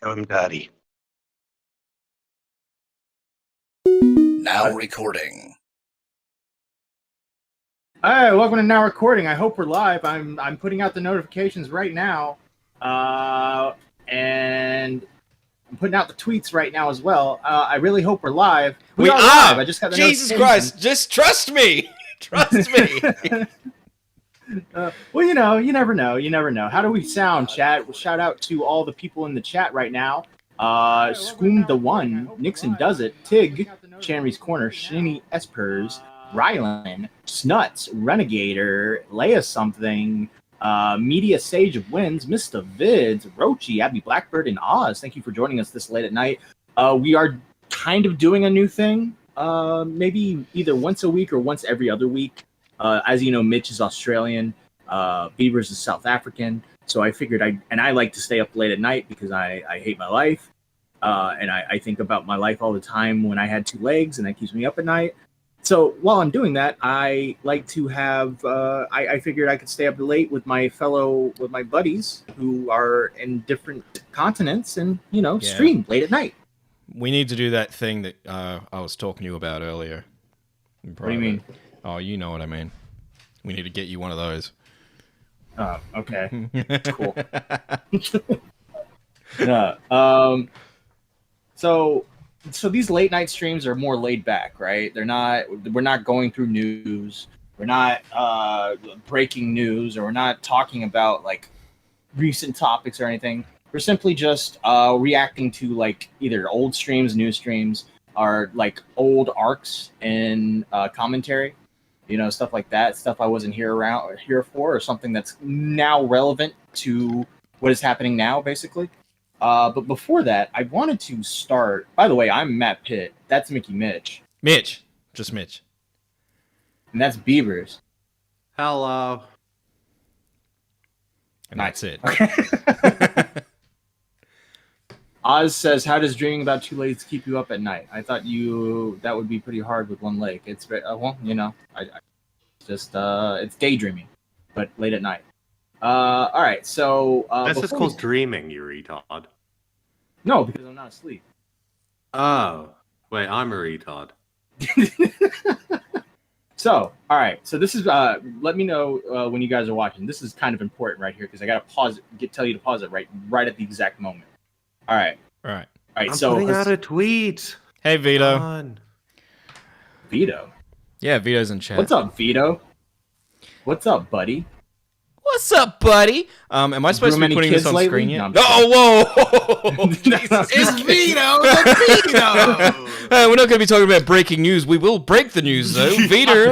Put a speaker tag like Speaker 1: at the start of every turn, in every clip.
Speaker 1: I'm Daddy.
Speaker 2: Now recording.
Speaker 3: Hi, welcome to Now Recording. I hope we're live. I'm putting out the notifications right now, and I'm putting out the tweets right now as well. I really hope we're live.
Speaker 4: We are
Speaker 3: live. I just got the
Speaker 4: Jesus
Speaker 3: notification.
Speaker 4: Christ! Just trust me. Trust me.
Speaker 3: Well, you never know. You never know. How do we sound, chat? Shout out to all the people in the chat right now. Scoom the One, Nixon Does It, Tig, Chanry's Corner, Shinny Espers, Rylan, Snuts, Renegator, Leia Something, Media Sage of Winds, Mr. Vids, Rochi, Abby Blackbird, and Oz. Thank you for joining us this late at night. We are kind of doing a new thing, maybe either once a week or once every other week. As you know, Mitch is Australian, Beavers is South African, so I figured I like to stay up late at night because I hate my life, and I think about my life all the time when I had two legs, and that keeps me up at night. So while I'm doing that, I like to have, I figured I could stay up late with my buddies who are in different continents and, stream late at night.
Speaker 4: We need to do that thing that I was talking to you about earlier.
Speaker 3: What do you mean?
Speaker 4: Oh, you know what I mean. We need to get you one of those.
Speaker 3: Oh, okay. Cool. Yeah. So these late night streams are more laid back, right? We're not going through news. We're not breaking news, or we're not talking about like recent topics or anything. We're simply just reacting to like either old streams, new streams, or like old arcs in commentary. Stuff like that. Stuff I wasn't here for, or something that's now relevant to what is happening now, basically. But before that, I wanted to start. By the way, I'm Matt Pitt. That's Mickey Mitch.
Speaker 4: Mitch. Just Mitch.
Speaker 3: And that's Beavers.
Speaker 5: Hello.
Speaker 4: And that's it.
Speaker 3: Oz says, "How does dreaming about two legs keep you up at night?" I thought that would be pretty hard with one leg. It's it's daydreaming, but late at night. All right, so
Speaker 5: This is called dreaming, you retard.
Speaker 3: No, because I'm not asleep.
Speaker 5: Oh, wait, I'm a retard.
Speaker 3: So, all right, so this is. Let me know when you guys are watching. This is kind of important right here because I gotta pause it. Tell you to pause it right at the exact moment. All right.
Speaker 5: I'm putting out a tweet.
Speaker 4: Hey, Vito.
Speaker 5: Come on.
Speaker 3: Vito.
Speaker 4: Yeah, Vito's in chat.
Speaker 3: What's up, Vito? What's up, buddy?
Speaker 4: What's up, buddy? Am I supposed to be putting this on screen yet? No, whoa! Jesus.
Speaker 5: It's Vito the Vito!
Speaker 4: We're not going to be talking about breaking news. We will break the news, though. Vito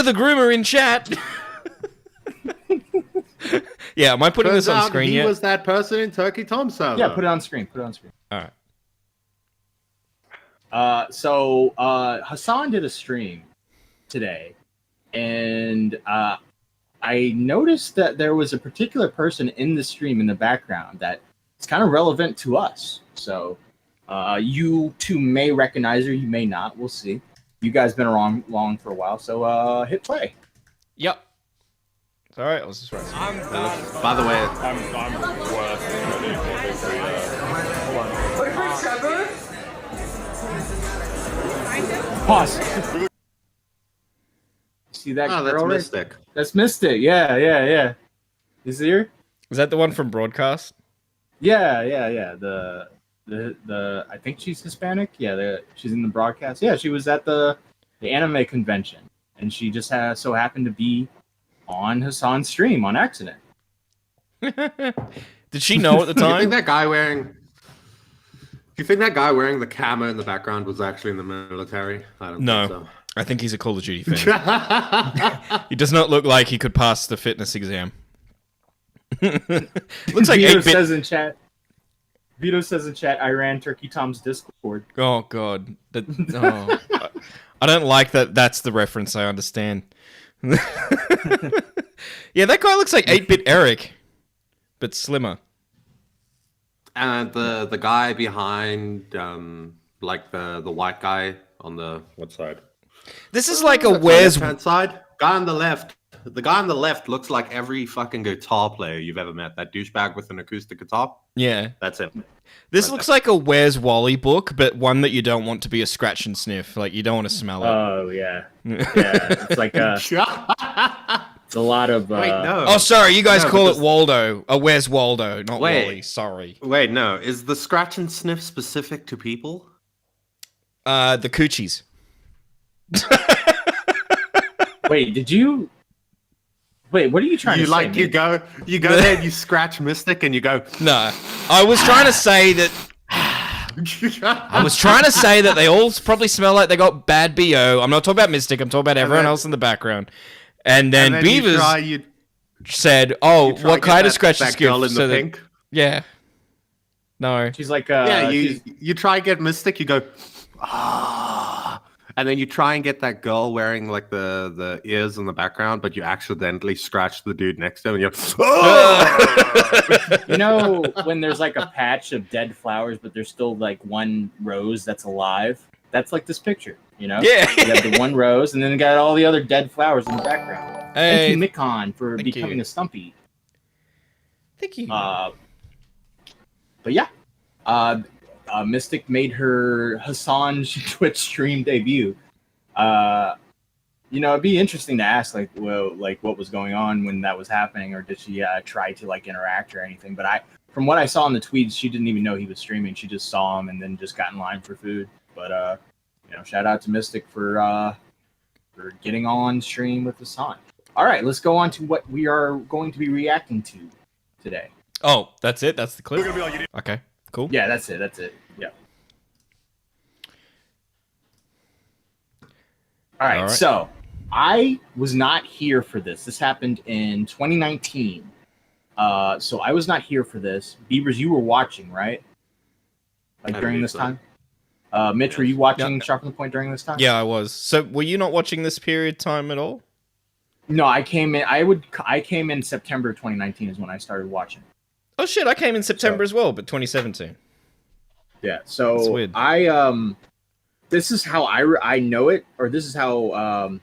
Speaker 4: the groomer in chat. Yeah, am I putting this on screen yet?
Speaker 5: He was that person in Turkey Tom's server.
Speaker 3: Yeah, put it on screen.
Speaker 4: All right.
Speaker 3: So Hassan did a stream today, and I noticed that there was a particular person in the stream in the background that is kind of relevant to us. So you two may recognize her, you may not. We'll see. You guys been around long for a while, so hit play.
Speaker 4: Yep. It's all right. Let's just write.
Speaker 5: By the way,
Speaker 1: I'm
Speaker 3: Pause. See that
Speaker 5: oh,
Speaker 3: girl?
Speaker 5: that's Mystic.
Speaker 3: That's Mystic. Yeah. You see her?
Speaker 4: Is that the one from Broadcast?
Speaker 3: Yeah. The I think she's Hispanic. Yeah, she's in the broadcast. Yeah, she was at the anime convention, and she just so happened to be on Hassan's stream on accident.
Speaker 4: Did she know at the
Speaker 5: Do you
Speaker 4: time?
Speaker 5: think that guy wearing the camo in the background was actually in the military? I don't
Speaker 4: No.
Speaker 5: think so.
Speaker 4: I think he's a Call of Duty fan. He does not look like he could pass the fitness exam. Looks like
Speaker 3: Vito
Speaker 4: 8-bit.
Speaker 3: says in chat. Vito says in chat, I ran Turkey Tom's Discord.
Speaker 4: Oh god. I don't like that. That's the reference. I understand. Yeah, that guy looks like 8-bit Eric, but slimmer.
Speaker 5: And the guy behind, like the white guy on the what side?
Speaker 4: This is like a where's
Speaker 5: Left-hand side. Guy on the left. The guy on the left looks like every fucking guitar player you've ever met. That douchebag with an acoustic guitar.
Speaker 4: Yeah.
Speaker 5: That's him.
Speaker 4: This looks like a Where's Wally book, but one that you don't want to be a scratch and sniff. Like, you don't want to smell it.
Speaker 3: Oh yeah, yeah. It's like it's a lot of.
Speaker 5: Wait, no.
Speaker 4: Oh, sorry, you guys
Speaker 5: No,
Speaker 4: call
Speaker 5: but
Speaker 4: it Waldo. Where's Waldo, not
Speaker 5: Wait.
Speaker 4: Wally. Sorry.
Speaker 5: Wait, no. Is the scratch and sniff specific to people?
Speaker 4: The coochies.
Speaker 3: Wait, did you? Wait, what are you trying to say?
Speaker 5: You go there, and you scratch Mystic, and you go.
Speaker 4: No, I was trying to say that. I was trying to say that they all probably smell like they got bad BO. I'm not talking about Mystic. I'm talking about everyone else in the background. And then Beavers said, "Oh, what kind of scratch is
Speaker 5: girl in the pink?
Speaker 4: Yeah. No.
Speaker 3: She's like,
Speaker 5: you try and get Mystic, you go, and then you try and get that girl wearing like the ears in the background, but you accidentally scratch the dude next to him, and you're,
Speaker 3: you know, when there's like a patch of dead flowers, but there's still like one rose that's alive. That's like this picture, you know?
Speaker 4: Yeah.
Speaker 3: You have the one rose, and then you got all the other dead flowers in the background.
Speaker 4: Hey,
Speaker 3: Thank you, Mikon, for becoming a Stumpy.
Speaker 4: Thank you.
Speaker 3: But yeah, Mystic made her Hassan Twitch stream debut. You know, it'd be interesting to ask, like, well, like what was going on when that was happening, or did she try to like interact or anything? But from what I saw in the tweets, she didn't even know he was streaming. She just saw him and then just got in line for food. But you know, shout out to Mystic for getting on stream with Hassan. All right, let's go on to what we are going to be reacting to today.
Speaker 4: Oh, that's it? That's the clip? Okay, cool.
Speaker 3: Yeah, that's it. That's it. Yeah. All right, so I was not here for this. This happened in 2019. So I was not here for this. Beavers, you were watching, right? Like during this time? Mitch, were you watching Sharpen the Point during this time?
Speaker 4: Yeah, I was. So were you not watching this period time at all?
Speaker 3: No, I came in. I came in September 2019 is when I started watching.
Speaker 4: Oh shit! I came in September as well, but 2017.
Speaker 3: Yeah. So
Speaker 4: that's weird.
Speaker 3: This is how I know it, or this is how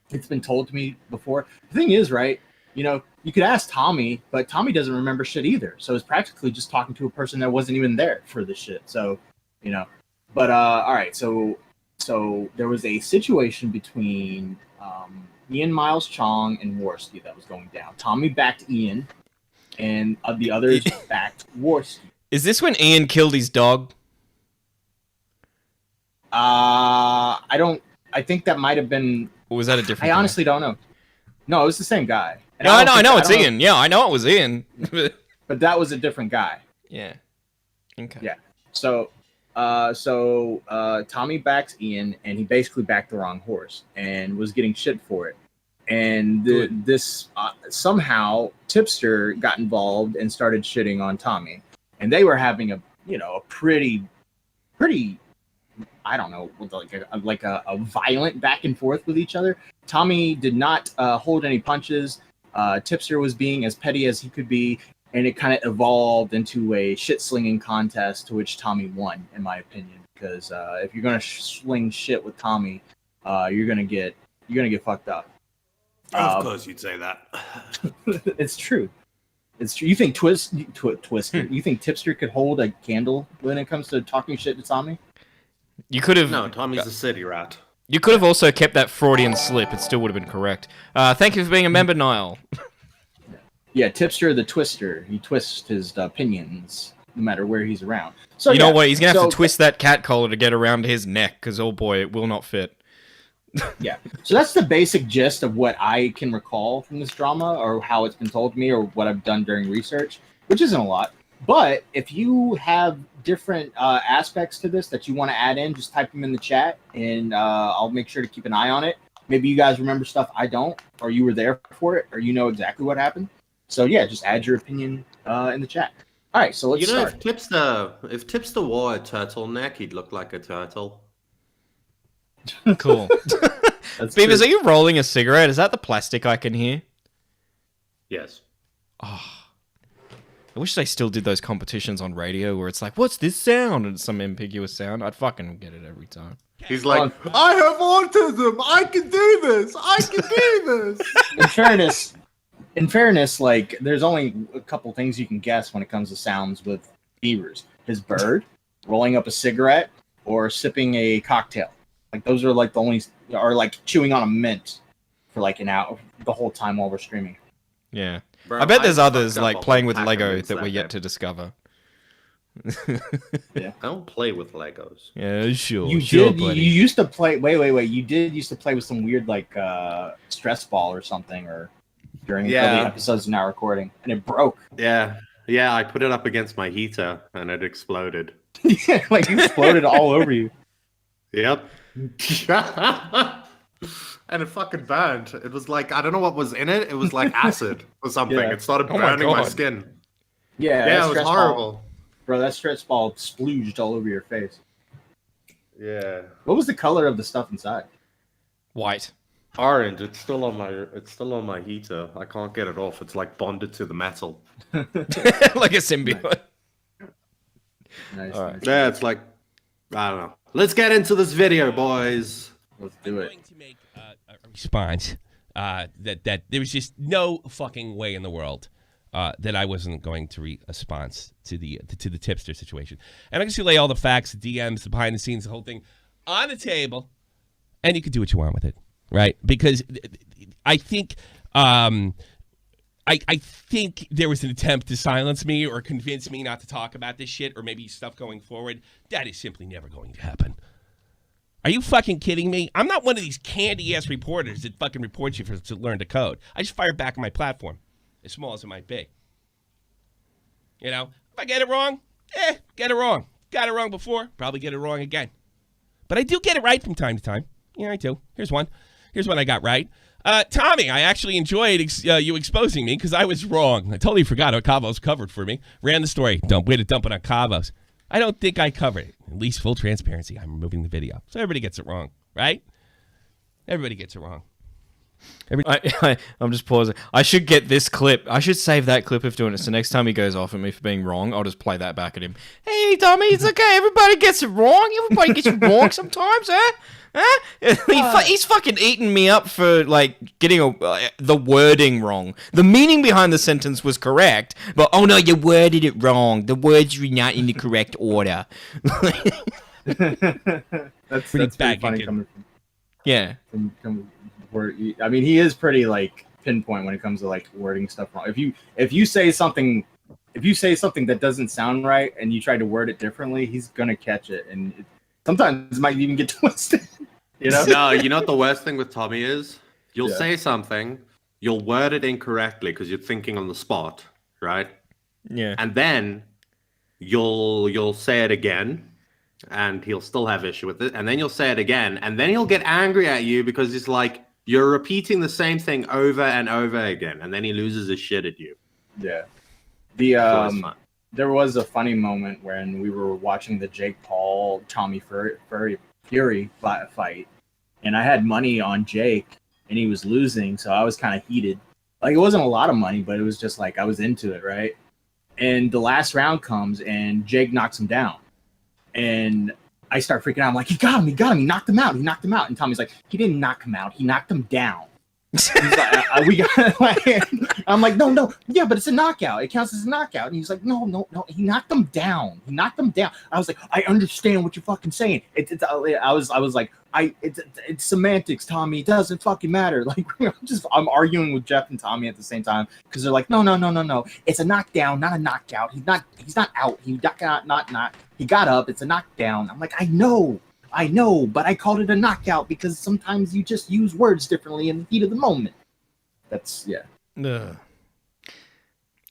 Speaker 3: it's been told to me before. The thing is, right? You know, you could ask Tommy, but Tommy doesn't remember shit either. So it's practically just talking to a person that wasn't even there for the shit. So, you know, but all right. So there was a situation between Ian Miles Chong and Worski that was going down. Tommy backed Ian, and the others backed Worski.
Speaker 4: Is this when Ian killed his dog?
Speaker 3: I think that might have been.
Speaker 4: Or was that a different?
Speaker 3: I honestly don't know. No, it was the same guy. And
Speaker 4: no, I know it's Ian. Yeah, I know it was Ian.
Speaker 3: But that was a different guy.
Speaker 4: Yeah. Okay.
Speaker 3: Yeah. So Tommy backs Ian, and he basically backed the wrong horse and was getting shit for it. And this somehow Tipster got involved and started shitting on Tommy, and they were having a pretty, I don't know, like a violent back and forth with each other. Tommy did not hold any punches. Tipster was being as petty as he could be, and it kind of evolved into a shit slinging contest to which Tommy won, in my opinion. Because if you're gonna sling shit with Tommy, you're gonna get fucked up.
Speaker 5: Of course, you'd say that.
Speaker 3: It's true. It's true. You think Twister? You think Tipster could hold a candle when it comes to talking shit to Tommy?
Speaker 4: You could have.
Speaker 5: No, Tommy's a city rat.
Speaker 4: You could have also kept that Freudian slip. It still would have been correct. Thank you for being a member, Niall.
Speaker 3: Yeah, Tipster the Twister. He twists his opinions no matter where he's around. So
Speaker 4: you know what? He's gonna have to twist that cat collar to get around his neck, because oh boy, it will not fit.
Speaker 3: Yeah. So that's the basic gist of what I can recall from this drama, or how it's been told to me, or what I've done during research, which isn't a lot. But if you have different aspects to this that you want to add in, just type them in the chat, and I'll make sure to keep an eye on it. Maybe you guys remember stuff I don't, or you were there for it, or you know exactly what happened. So yeah, just add your opinion in the chat. All right, so let's start.
Speaker 5: If Tipster wore a turtleneck, he'd look like a turtle.
Speaker 4: Cool. Beavers, are you rolling a cigarette? Is that the plastic I can hear?
Speaker 5: Yes.
Speaker 4: Oh. I wish they still did those competitions on radio where it's like, what's this sound? And it's some ambiguous sound. I'd fucking get it every time.
Speaker 5: He's like, I have autism. I can do this. I can do this.
Speaker 3: In fairness, like there's only a couple things you can guess when it comes to sounds with beavers. His bird, rolling up a cigarette, or sipping a cocktail. Like those are like the only, or like chewing on a mint for like an hour the whole time while we're streaming.
Speaker 4: Yeah.
Speaker 5: Bro,
Speaker 4: I bet there's others
Speaker 5: fucked up
Speaker 4: like
Speaker 5: a
Speaker 4: playing
Speaker 5: whole
Speaker 4: with
Speaker 5: pack of
Speaker 4: Lego
Speaker 5: mints
Speaker 4: that we're
Speaker 5: that
Speaker 4: yet
Speaker 5: day.
Speaker 4: to discover.
Speaker 5: I don't play with Legos.
Speaker 4: Yeah, sure.
Speaker 3: You
Speaker 4: sure,
Speaker 3: did.
Speaker 4: buddy.
Speaker 3: You used to play. Wait. You did used to play with some weird like stress ball or something, or during early episodes of Now Recording, and it broke.
Speaker 5: Yeah, I put it up against my heater and it exploded.
Speaker 3: Yeah, like it exploded all over you.
Speaker 5: Yep. And it fucking burned. It was like, I don't know what was in it. It was like acid or something.
Speaker 3: Yeah.
Speaker 5: It started
Speaker 4: Oh my
Speaker 5: burning my
Speaker 4: God.
Speaker 5: skin.
Speaker 3: Yeah,
Speaker 5: Yeah,
Speaker 3: that
Speaker 5: it was
Speaker 3: stress
Speaker 5: horrible.
Speaker 3: Ball, bro, that stress ball splooged all over your face.
Speaker 5: Yeah.
Speaker 3: What was the color of the stuff inside?
Speaker 4: White.
Speaker 5: Orange. It's still on my heater. I can't get it off. It's like bonded to the metal.
Speaker 4: Like a symbiote.
Speaker 3: Nice.
Speaker 4: All right.
Speaker 3: Nice.
Speaker 5: Yeah, it's like, I don't know. Let's get into this video, boys.
Speaker 3: Let's do it.
Speaker 1: Going to make a response that there was just no fucking way in the world that I wasn't going to response to the tipster situation, and I just lay all the facts, the DMs, the behind the scenes, the whole thing on the table, and you can do what you want with it, right? Because I think I think there was an attempt to silence me or convince me not to talk about this shit or maybe stuff going forward. That is simply never going to happen. Are you fucking kidding me? I'm not one of these candy-ass reporters that fucking reports you to learn to code. I just fire back on my platform, as small as it might be. You know, if I get it wrong, get it wrong. Got it wrong before, probably get it wrong again. But I do get it right from time to time. Yeah, I do. Here's one I got right. Tommy, I actually enjoyed you exposing me because I was wrong. I totally forgot how Cavo's covered for me. Ran the story. Way to dump it on Cavo's. I don't think I covered it. At least full transparency. I'm removing the video. So everybody gets it wrong, right? Everybody gets it wrong.
Speaker 4: I'm just pausing. I should get this clip. I should save that clip of doing it. So next time he goes off at me for being wrong, I'll just play that back at him. Hey, Tommy, it's okay. Everybody gets it wrong. Everybody gets it wrong sometimes, huh? He's fucking eating me up for like getting the wording wrong. The meaning behind the sentence was correct, but oh no, you worded it wrong. The words were not in the correct order.
Speaker 3: That's pretty
Speaker 1: bad,
Speaker 3: funny
Speaker 1: kid.
Speaker 3: coming from.
Speaker 4: Yeah.
Speaker 3: I mean, he is pretty like pinpoint when it comes to like wording stuff wrong. If you say something that doesn't sound right and you try to word it differently, he's gonna catch it, and sometimes it might even get twisted. You know?
Speaker 5: No, you know what the worst thing with Tommy is? You'll
Speaker 3: Yeah.
Speaker 5: say something, you'll word it incorrectly because you're thinking on the spot, right?
Speaker 4: Yeah.
Speaker 5: And then you'll say it again, and he'll still have issue with it. And then you'll say it again, and then he'll get angry at you because it's like you're repeating the same thing over and over again, and then he loses his shit at you.
Speaker 3: Yeah.
Speaker 5: It's always fun.
Speaker 3: There was a funny moment when we were watching the Jake Paul Tommy Fury fight, and I had money on Jake, and he was losing, so I was kind of heated. Like, it wasn't a lot of money, but it was just like I was into it, right? And the last round comes, and Jake knocks him down, and I start freaking out. I'm like, he got him, he knocked him out. And Tommy's like, he didn't knock him out, he knocked him down. He's like, we got. Like, I'm like, no, yeah, but it's a knockout. It counts as a knockout. And he's like, no, he knocked him down. I was like, I understand what you're fucking saying. I was like, it's semantics, Tommy. It doesn't fucking matter. Like, I'm arguing with Jeff and Tommy at the same time because they're like, no, it's a knockdown, not a knockout. He's not out. He got up. It's a knockdown. I'm like, I know, but I called it a knockout because sometimes you just use words differently in the heat of the moment. That's, yeah.
Speaker 4: Ugh.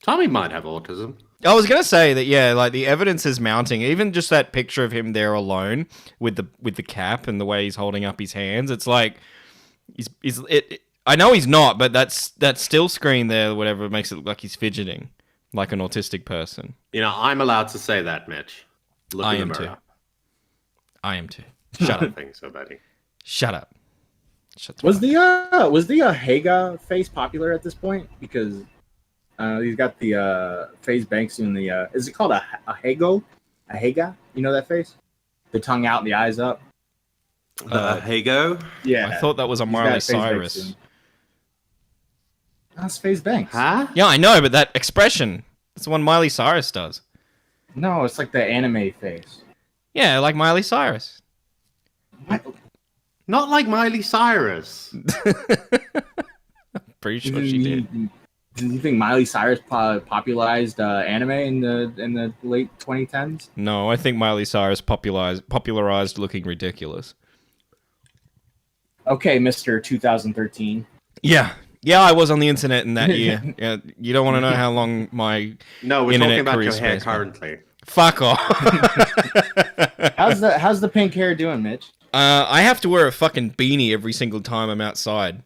Speaker 5: Tommy might have autism.
Speaker 4: I was gonna say that, yeah, like the evidence is mounting. Even just that picture of him there alone with the cap and the way he's holding up his hands, it's like I know he's not, but that still screen there, whatever, makes it look like he's fidgeting like an autistic person.
Speaker 5: You know, I'm allowed to say that, Mitch. Look
Speaker 4: I
Speaker 5: in the
Speaker 4: am
Speaker 5: mirror.
Speaker 4: too. I am too.
Speaker 5: Shut
Speaker 4: Shut
Speaker 5: up.
Speaker 4: up.
Speaker 5: Think so, buddy.
Speaker 4: Shut up. Shut the
Speaker 3: Was
Speaker 4: fuck up.
Speaker 3: the Haga face popular at this point? Because He's got the FaZe Banks doing the. Is it called a Hago? A Haga? You know that face? The tongue out, the eyes up.
Speaker 5: Hago?
Speaker 3: Yeah.
Speaker 4: I thought that was a
Speaker 3: He's
Speaker 4: Miley
Speaker 3: got FaZe Banks
Speaker 4: Cyrus.
Speaker 3: doing- That's FaZe Banks.
Speaker 5: Huh?
Speaker 4: Yeah, I know, but that expression, it's the one Miley Cyrus does.
Speaker 3: No, it's like the anime face.
Speaker 4: Yeah, like Miley Cyrus.
Speaker 5: Not like Miley Cyrus.
Speaker 4: Pretty sure she did.
Speaker 3: Do you think Miley Cyrus popularized anime in the late 2010s?
Speaker 4: No, I think Miley Cyrus popularized looking ridiculous.
Speaker 3: Okay, Mr. 2013.
Speaker 4: Yeah. Yeah, I was on the internet in that year. Yeah, you don't want to know how long my
Speaker 5: No, we're
Speaker 4: internet
Speaker 5: talking about
Speaker 4: career
Speaker 5: your hair
Speaker 4: space, man.
Speaker 5: currently.
Speaker 4: Fuck off.
Speaker 3: How's the pink hair doing, Mitch?
Speaker 4: I have to wear a fucking beanie every single time I'm outside.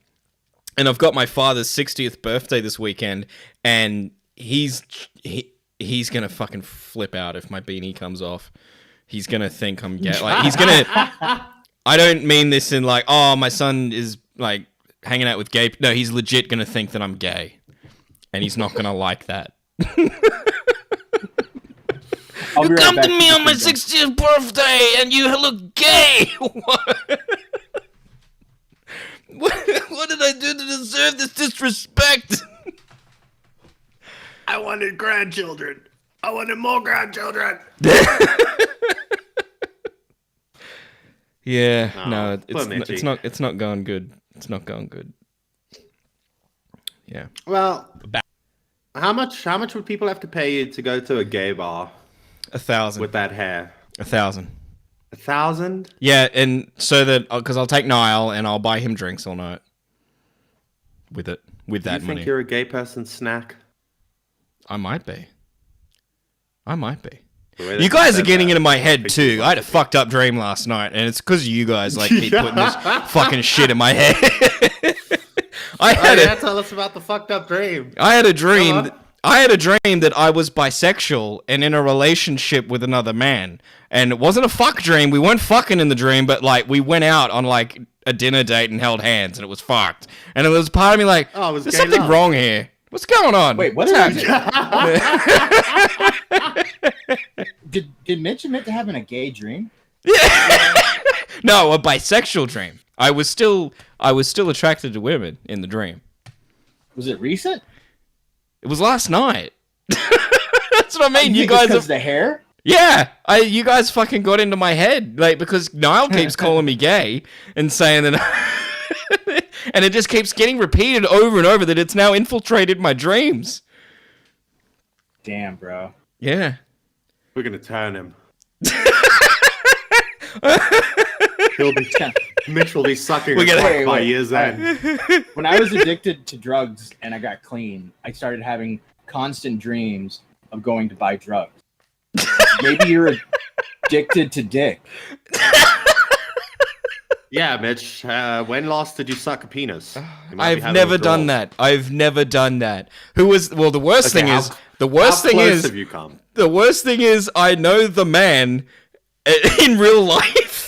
Speaker 4: And I've got my father's 60th birthday this weekend, and he's gonna fucking flip out if my beanie comes off. He's gonna think I'm gay. Like he's gonna. I don't mean this in like, oh, my son is like hanging out with gay. No, he's legit gonna think that I'm gay, and he's not gonna like that.
Speaker 3: I'll be
Speaker 4: You
Speaker 3: right
Speaker 4: come
Speaker 3: back
Speaker 4: to me on my
Speaker 3: the
Speaker 4: 60th birthday, and you look gay. What did I do to deserve this disrespect?
Speaker 5: I wanted grandchildren. I wanted more grandchildren.
Speaker 4: Yeah,
Speaker 5: Oh,
Speaker 4: no,
Speaker 5: poor Mitchie.
Speaker 4: it's not going good. It's not going good. Yeah.
Speaker 5: Well, how much would people have to pay you to go to a gay bar
Speaker 4: 1,000.
Speaker 5: with that hair?
Speaker 4: 1,000.
Speaker 5: 1,000?
Speaker 4: Yeah, and so that because I'll take Niall and I'll buy him drinks all night. With
Speaker 5: Do
Speaker 4: that
Speaker 5: you think
Speaker 4: money,
Speaker 5: you're a gay person's snack?
Speaker 4: I might be. I might be.
Speaker 5: The way that
Speaker 4: You guys are
Speaker 5: said
Speaker 4: getting
Speaker 5: that,
Speaker 4: into my
Speaker 5: I
Speaker 4: head
Speaker 5: think
Speaker 4: too.
Speaker 5: you
Speaker 4: I had a
Speaker 5: might be.
Speaker 4: fucked up dream last night, and it's because you guys like keep putting this fucking shit in my head. I had
Speaker 5: Oh, yeah, tell us about the fucked up dream.
Speaker 4: I had a dream.
Speaker 5: Come on.
Speaker 4: I had a dream that I was bisexual and in a relationship with another man, and it wasn't a fuck dream. We weren't fucking in the dream, but like we went out on like a dinner date and held hands, and it was fucked. And it was part of me like,
Speaker 5: Oh, it was
Speaker 4: there's
Speaker 5: gay
Speaker 4: something
Speaker 5: love.
Speaker 4: wrong here. What's going on?
Speaker 3: Wait,
Speaker 4: what's happening?
Speaker 3: Did Mitch admit to having a gay dream?
Speaker 4: No, a bisexual dream. I was still attracted to women in the dream.
Speaker 3: Was it recent?
Speaker 4: It was last night. That's what I mean. You
Speaker 3: think it's
Speaker 4: guys
Speaker 3: 'cause
Speaker 4: are
Speaker 3: the hair?
Speaker 4: Yeah, you guys fucking got into my head, like, because Niall keeps calling me gay and saying that, and it just keeps getting repeated over and over that it's now infiltrated my dreams.
Speaker 3: Damn, bro.
Speaker 4: Yeah.
Speaker 5: We're gonna turn him. Mitch will be sucking
Speaker 4: We're
Speaker 5: a
Speaker 4: gonna-
Speaker 5: cock
Speaker 3: Wait,
Speaker 5: by
Speaker 3: wait,
Speaker 5: year's end.
Speaker 3: When I was addicted to drugs and I got clean, I started having constant dreams of going to buy drugs. Maybe you're addicted to dick.
Speaker 5: Yeah, Mitch. When last did you suck a penis? You might be
Speaker 4: I've
Speaker 5: having
Speaker 4: never
Speaker 5: withdrawal.
Speaker 4: done that. I've never done that. The worst
Speaker 5: Okay,
Speaker 4: thing
Speaker 5: how-
Speaker 4: is, the worst
Speaker 5: How
Speaker 4: thing
Speaker 5: close
Speaker 4: is,
Speaker 5: have you come?
Speaker 4: the worst thing is, I know the man in real life.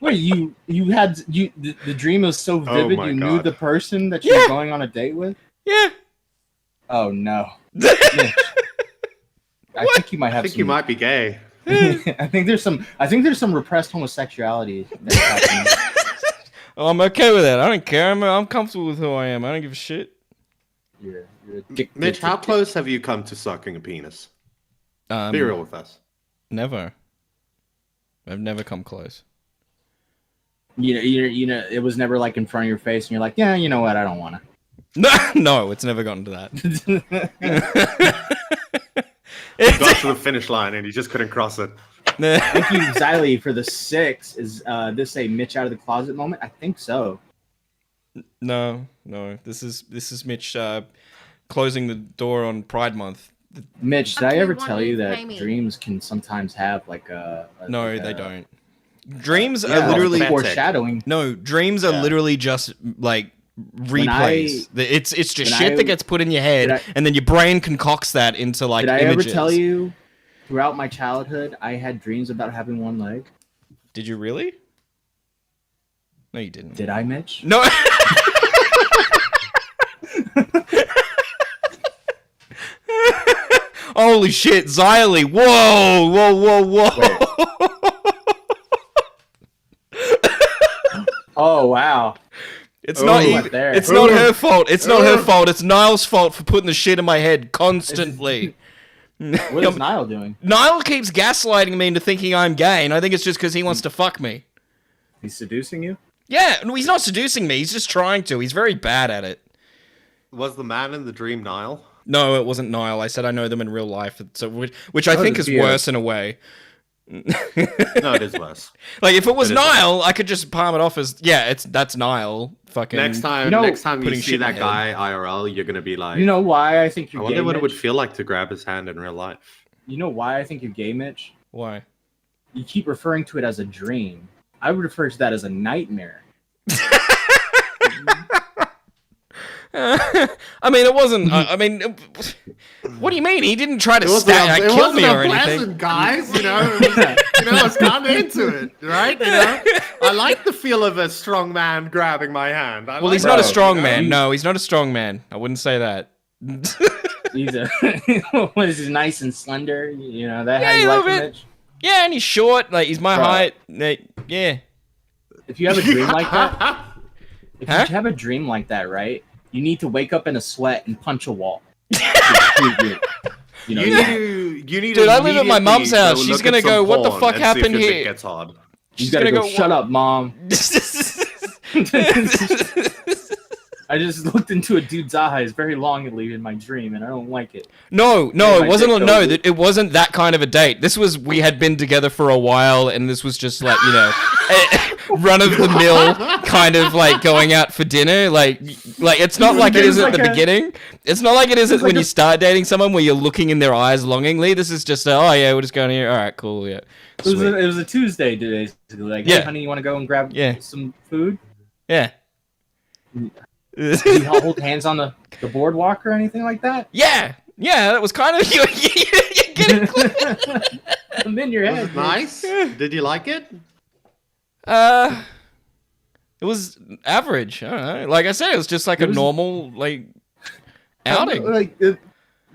Speaker 3: Wait, the dream was so vivid
Speaker 5: my
Speaker 3: you knew
Speaker 5: God.
Speaker 3: the person that you
Speaker 4: Yeah.
Speaker 3: were going on a date with?
Speaker 4: Yeah.
Speaker 3: Oh no. I think you might
Speaker 5: I
Speaker 3: have
Speaker 5: think
Speaker 3: some
Speaker 5: you might be gay.
Speaker 3: I think there's some repressed homosexuality that's happening.
Speaker 4: I'm okay with that. I don't care. I'm comfortable with who I am. I don't give a shit.
Speaker 3: You're addicted
Speaker 5: Mitch,
Speaker 3: to
Speaker 5: how
Speaker 3: dick.
Speaker 5: close have you come to sucking a penis? Be real with us.
Speaker 4: Never. I've never come close.
Speaker 3: You know, it was never like in front of your face, and you're like, yeah, you know what, I don't want to.
Speaker 4: No, it's never gotten to that.
Speaker 5: He got to the finish line and he just couldn't cross it.
Speaker 3: Thank you, Xylee, for the 6. Is this a Mitch out of the closet moment? I think so.
Speaker 4: No. This is Mitch closing the door on Pride Month.
Speaker 3: Mitch, did I
Speaker 6: Okay,
Speaker 3: ever
Speaker 6: why
Speaker 3: tell
Speaker 6: don't
Speaker 3: you
Speaker 6: you
Speaker 3: that
Speaker 6: pay me?
Speaker 3: dreams can sometimes have like a
Speaker 4: No,
Speaker 3: like
Speaker 4: they
Speaker 3: a-
Speaker 4: don't. Dreams
Speaker 3: Yeah,
Speaker 4: are literally
Speaker 5: like
Speaker 3: foreshadowing.
Speaker 4: no. Dreams are
Speaker 3: Yeah.
Speaker 4: literally just like
Speaker 3: When
Speaker 4: replays. It's just
Speaker 3: when
Speaker 4: shit
Speaker 3: I-
Speaker 4: that gets put in your head,
Speaker 3: Did I-
Speaker 4: and then your brain concocts that into like
Speaker 3: Did I
Speaker 4: images.
Speaker 3: ever tell you throughout my childhood I had dreams about having one leg?
Speaker 4: Did you really? No, you didn't.
Speaker 3: Did I, Mitch?
Speaker 4: No. Holy shit, Xylee. Whoa, whoa.
Speaker 3: Oh wow.
Speaker 4: It's not
Speaker 3: what there?
Speaker 4: It's not her fault. It's not her fault. It's Niall's fault for putting the shit in my head constantly.
Speaker 3: What is Niall doing?
Speaker 4: Niall keeps gaslighting me into thinking I'm gay, and I think it's just because he wants to fuck me.
Speaker 3: He's seducing you?
Speaker 4: Yeah, no, he's not seducing me. He's just trying to. He's very bad at it.
Speaker 5: Was the man in the dream Niall?
Speaker 4: No, it wasn't Niall. I said I know them in real life, so which I think is worse in a way.
Speaker 5: No, it is worse.
Speaker 4: Like if it was Niall, I could just palm it off as that's Niall. Fucking
Speaker 5: Next time you see that guy IRL, you're gonna be like,
Speaker 3: you know why I think you're
Speaker 5: I
Speaker 3: gay?
Speaker 5: wonder what it would
Speaker 3: Mitch?
Speaker 5: feel like to grab his hand in real life.
Speaker 3: You know why I think you're gay, Mitch?
Speaker 4: Why?
Speaker 3: You keep referring to it as a dream. I would refer to that as a nightmare.
Speaker 4: I mean, it wasn't. I mean, what do you mean? He didn't try to kill me or anything.
Speaker 5: Guys, I was kind of into it, right? I like the feel of a strong man grabbing my hand.
Speaker 4: Well, he's not a strong man. No, he's not a strong man. I wouldn't say that.
Speaker 3: He's what is he, nice and slender? That
Speaker 4: Yeah,
Speaker 3: how you
Speaker 4: a
Speaker 3: like
Speaker 4: little
Speaker 3: him,
Speaker 4: bit.
Speaker 3: Mitch?
Speaker 4: Yeah, and he's short. Like he's my
Speaker 3: Bro.
Speaker 4: height. Yeah.
Speaker 3: If you have a dream like that, if
Speaker 4: Huh?
Speaker 3: you have a dream like that, right? You need to wake up in a sweat and punch a wall.
Speaker 5: You need
Speaker 4: Dude, I live at my mom's
Speaker 5: immediately
Speaker 4: house.
Speaker 5: go
Speaker 4: She's
Speaker 5: look
Speaker 4: gonna
Speaker 5: at some
Speaker 4: go, "What the
Speaker 5: porn
Speaker 4: fuck
Speaker 5: and see if
Speaker 4: happened
Speaker 5: your dick
Speaker 4: here?"
Speaker 5: Gets hard.
Speaker 3: You gotta go, shut up, mom. I just looked into a dude's eyes very longingly in my dream, and I don't like it.
Speaker 4: No,
Speaker 3: Yeah,
Speaker 4: it wasn't.
Speaker 3: my dick
Speaker 4: No,
Speaker 3: goes-
Speaker 4: it wasn't that kind of a date. This was we had been together for a while, and this was just like run of the mill kind of like going out for dinner. Like it's not like it is at the beginning. It's not like it is when you start dating someone where you're looking in their eyes longingly. This is just oh yeah, we're just going here. All right, cool, yeah.
Speaker 3: It was a Tuesday today. Like, hey, honey, you want to go and grab some food?
Speaker 4: Yeah.
Speaker 3: Did you hold hands on the boardwalk or anything like that?
Speaker 4: Yeah, that was kind of you getting
Speaker 3: I'm in your head.
Speaker 5: Was it nice? Did you like it?
Speaker 4: It was average. I don't know. Like I said, it was just like a normal like outing.
Speaker 3: Like there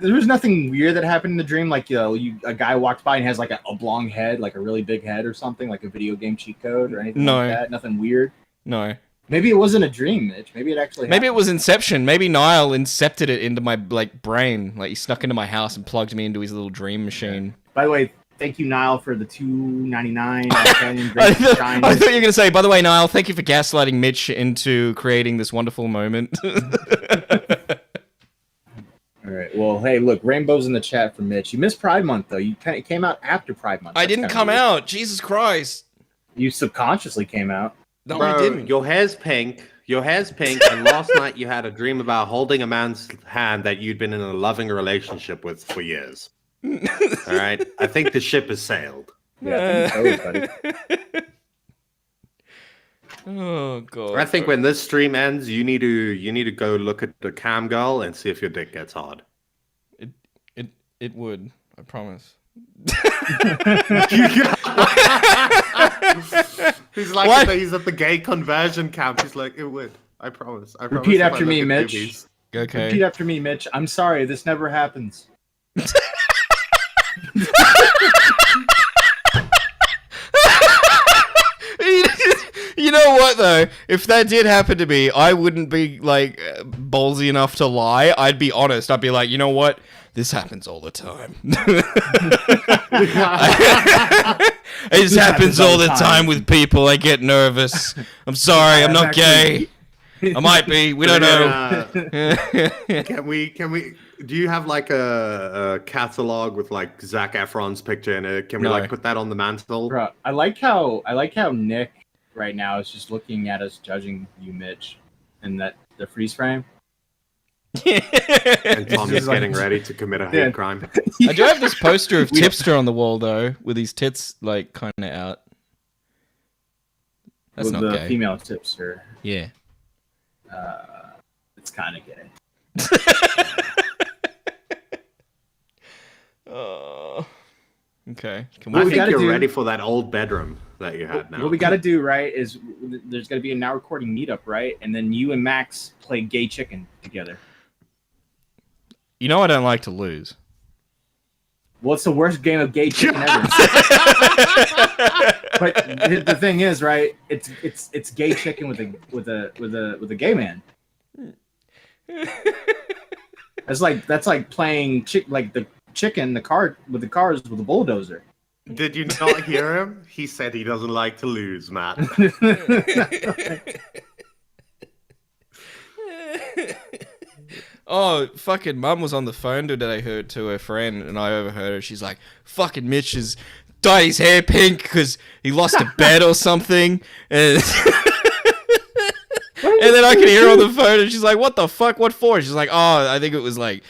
Speaker 3: was nothing weird that happened in the dream. Like a guy walked by and has like a oblong head, like a really big head or something, like a video game cheat code or anything like that. Nothing weird.
Speaker 4: No.
Speaker 3: Maybe it wasn't a dream, Mitch. Maybe it actually happened.
Speaker 4: Maybe it was Inception. Maybe Niall incepted it into my brain. Like he snuck into my house and plugged me into his little dream machine.
Speaker 3: By the way, thank you, Niall, for the $2.99.
Speaker 4: I thought you were gonna say. By the way, Niall, thank you for gaslighting Mitch into creating this wonderful moment.
Speaker 3: All right. Well, hey, look, rainbows in the chat for Mitch. You missed Pride Month though. You it came out after Pride Month.
Speaker 4: I didn't come out. Jesus Christ.
Speaker 3: You subconsciously came out.
Speaker 4: No,
Speaker 5: Bro,
Speaker 4: I didn't.
Speaker 5: Your hair's pink, and last night you had a dream about holding a man's hand that you'd been in a loving relationship with for years. All right? I think the ship has sailed.
Speaker 3: Yeah, I think so, buddy.
Speaker 4: Oh god.
Speaker 5: I think when this stream ends, you need to go look at the cam girl and see if your dick gets hard.
Speaker 4: It would. I promise.
Speaker 5: He's at the gay conversion camp. He's like, it would. I promise.
Speaker 3: Repeat after me, Mitch.
Speaker 4: Okay.
Speaker 3: Repeat after me, Mitch. I'm sorry, this never happens.
Speaker 4: You know what though? If that did happen to me, I wouldn't be like ballsy enough to lie. I'd be honest. I'd be like, you know what? This happens all the time. It happens all the time with people. I get nervous. I'm sorry. I'm not gay. I might be. We don't know.
Speaker 5: Can we? Do you have like a catalog with like Zac Efron's picture in it? Can we like put that on the mantle?
Speaker 3: Bro, I like how Nick right now is just looking at us judging you, Mitch, in the freeze frame.
Speaker 5: And Tom is getting ready to commit a hate crime.
Speaker 4: I do have this poster of Tipster on the wall though, with his tits like kind of out. That's
Speaker 3: with
Speaker 4: not
Speaker 3: the
Speaker 4: gay.
Speaker 3: female Tipster.
Speaker 4: Yeah.
Speaker 3: It's kind of gay.
Speaker 4: Okay. Can
Speaker 5: I
Speaker 4: we?
Speaker 5: think you're ready for that old bedroom that you had now.
Speaker 3: What we got to do, right, is there's going to be a now recording meetup, right? And then you and Max play gay chicken together.
Speaker 4: You know I don't like to lose.
Speaker 3: Well, it's the worst game of gay chicken ever. But the thing is, right? It's gay chicken with a gay man. That's like playing the chicken, the cars with a bulldozer.
Speaker 5: Did you not hear him? He said he doesn't like to lose, Matt.
Speaker 4: Oh, fucking mum was on the phone today to her friend, and I overheard her. She's like, fucking Mitch has dyed his hair pink because he lost a bet or something. And, and then I could hear her on the phone, and she's like, what the fuck? What for? She's like, oh, I think it was like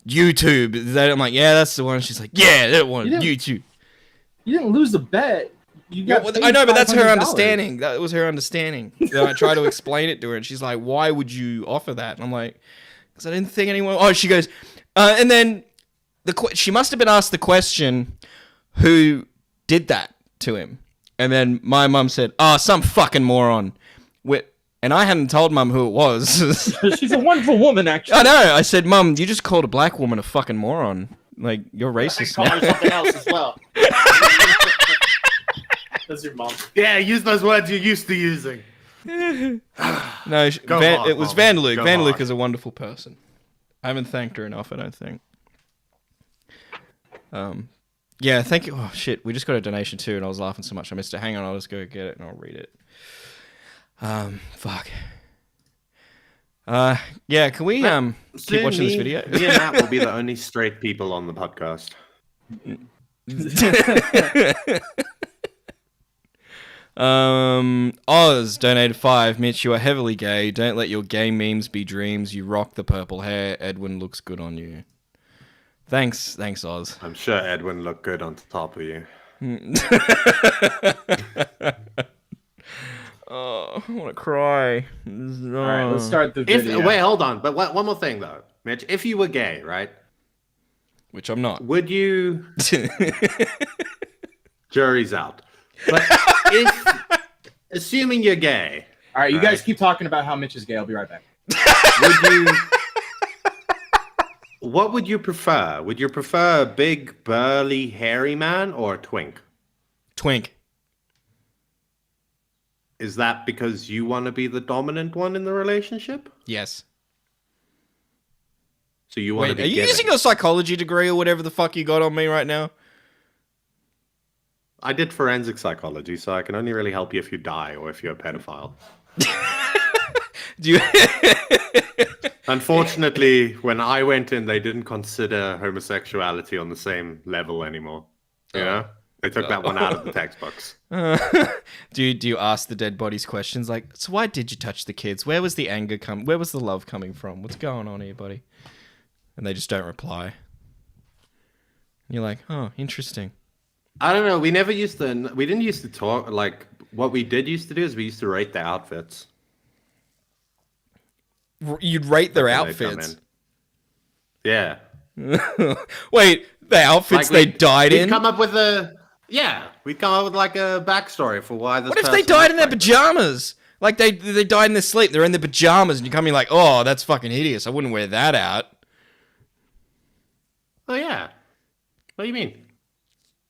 Speaker 4: YouTube. Is that? I'm like, yeah, that's the one. She's like, yeah, that one, YouTube.
Speaker 3: You didn't lose the bet.
Speaker 4: I know, but that's her understanding. That was her understanding. Then I tried to explain it to her, and she's like, why would you offer that? And I'm like, because I didn't think anyone... Oh, she goes... and then she must have been asked the question, who did that to him? And then my mum said, oh, some fucking moron. And I hadn't told mum who it was.
Speaker 3: She's a wonderful woman, actually.
Speaker 4: I know. I said, Mum, you just called a black woman a fucking moron. Like, you're racist.
Speaker 3: I call her something else as well. That's your mom.
Speaker 5: Yeah, use those words you're used to using.
Speaker 4: No, it was Van Luke. Van Luke is a wonderful person. I haven't thanked her enough, I don't think. Yeah, thank you. Oh, shit. We just got a donation too, and I was laughing so much I missed it. Hang on, I'll just go get it and I'll read it. Fuck. Yeah, can we keep watching this video?
Speaker 5: Me and Matt will be the only straight people on the podcast.
Speaker 4: Oz donated 5. Mitch, you are heavily gay. Don't let your gay memes be dreams. You rock the purple hair. Edwin looks good on you. Thanks, Oz.
Speaker 5: I'm sure Edwin looked good on top of you.
Speaker 4: Oh, I want to cry.
Speaker 3: All right, let's start the video.
Speaker 5: Wait, hold on. But one more thing, though. Mitch, if you were gay, right?
Speaker 4: Which I'm not.
Speaker 5: Would you... Jury's out. But assuming you're gay...
Speaker 3: All right, you guys keep talking about how Mitch is gay. I'll be right back.
Speaker 5: What would you prefer? Would you prefer a big, burly, hairy man or a twink?
Speaker 4: Twink.
Speaker 5: Is that because you want to be the dominant one in the relationship?
Speaker 4: Yes.
Speaker 5: So you want to be
Speaker 4: are you
Speaker 5: giving.
Speaker 4: using your psychology degree or whatever the fuck you got on me right now?
Speaker 5: I did forensic psychology, so I can only really help you if you die or if you're a pedophile.
Speaker 4: Do you...
Speaker 5: Unfortunately, when I went in, they didn't consider homosexuality on the same level anymore. You know? They took that one out of the textbooks.
Speaker 4: Do you ask the dead bodies questions like, so why did you touch the kids? Where was the anger where was the love coming from? What's going on here, buddy? And they just don't reply. And you're like, oh, interesting.
Speaker 5: I don't know. We didn't used to talk, like, what we did used to do is we used to rate their outfits.
Speaker 4: You'd rate their outfits?
Speaker 5: Yeah.
Speaker 4: Wait, the outfits they died in?
Speaker 5: We'd come up with we'd come up with like a backstory for why this.
Speaker 4: What if they died in their pajamas? Like they died in their sleep, they're in their pajamas, and you come in like, oh, that's fucking hideous. I wouldn't wear that out.
Speaker 5: Oh yeah. What do you mean?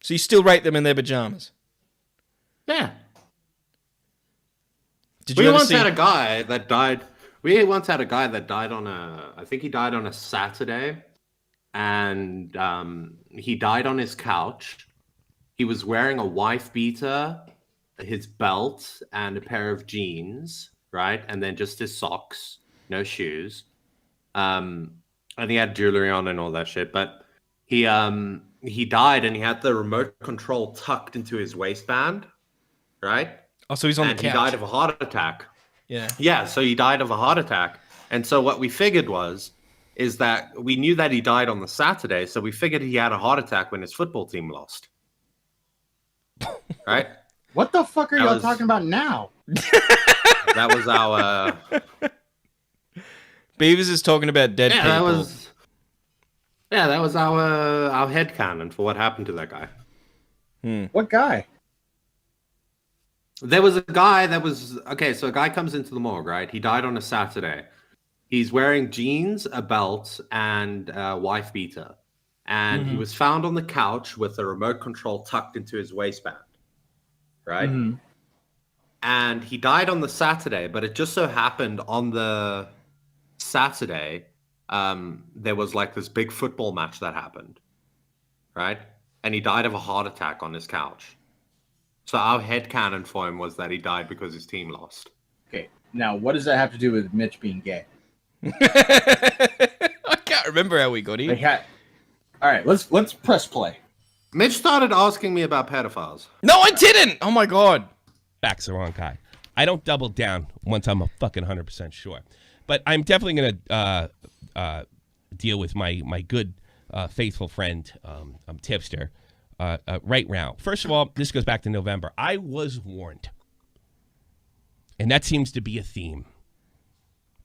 Speaker 4: So you still rate them in their pajamas?
Speaker 5: Yeah.
Speaker 4: We
Speaker 5: once had a guy that died on I think he died on a Saturday. And he died on his couch. He was wearing a wife beater, his belt, and a pair of jeans, right? And then just his socks, no shoes. And he had jewelry on and all that shit. But he died and he had the remote control tucked into his waistband, right?
Speaker 4: Oh, so he's on the couch.
Speaker 5: He died of a heart attack.
Speaker 4: Yeah.
Speaker 5: Yeah, so he died of a heart attack. And so what we figured is that we knew that he died on the Saturday, so we figured he had a heart attack when his football team lost. Right?
Speaker 3: What the fuck are y'all talking about now?
Speaker 5: That was our...
Speaker 4: Beavers is talking about dead people.
Speaker 5: That was our headcanon for what happened to that guy.
Speaker 3: What guy?
Speaker 5: There was a guy that was... Okay, so a guy comes into the morgue, right? He died on a Saturday. He's wearing jeans, a belt, and a wife beater. and he was found on the couch with a remote control tucked into his waistband, right? And he died on the Saturday, but it just so happened on the Saturday, there was like this big football match that happened, right? And he died of a heart attack on his couch. So our headcanon for him was that he died because his team lost.
Speaker 3: Okay, now what does that have to do with Mitch being gay?
Speaker 4: I can't remember how we got here.
Speaker 3: All right, let's press play.
Speaker 5: Mitch started asking me about pedophiles.
Speaker 4: No, I didn't. Oh my god.
Speaker 1: Back's the wrong guy. I don't double down once I'm a fucking 100% sure. But I'm definitely going to deal with my good, faithful friend, Tipster, right now. First of all, this goes back to November. I was warned. And that seems to be a theme.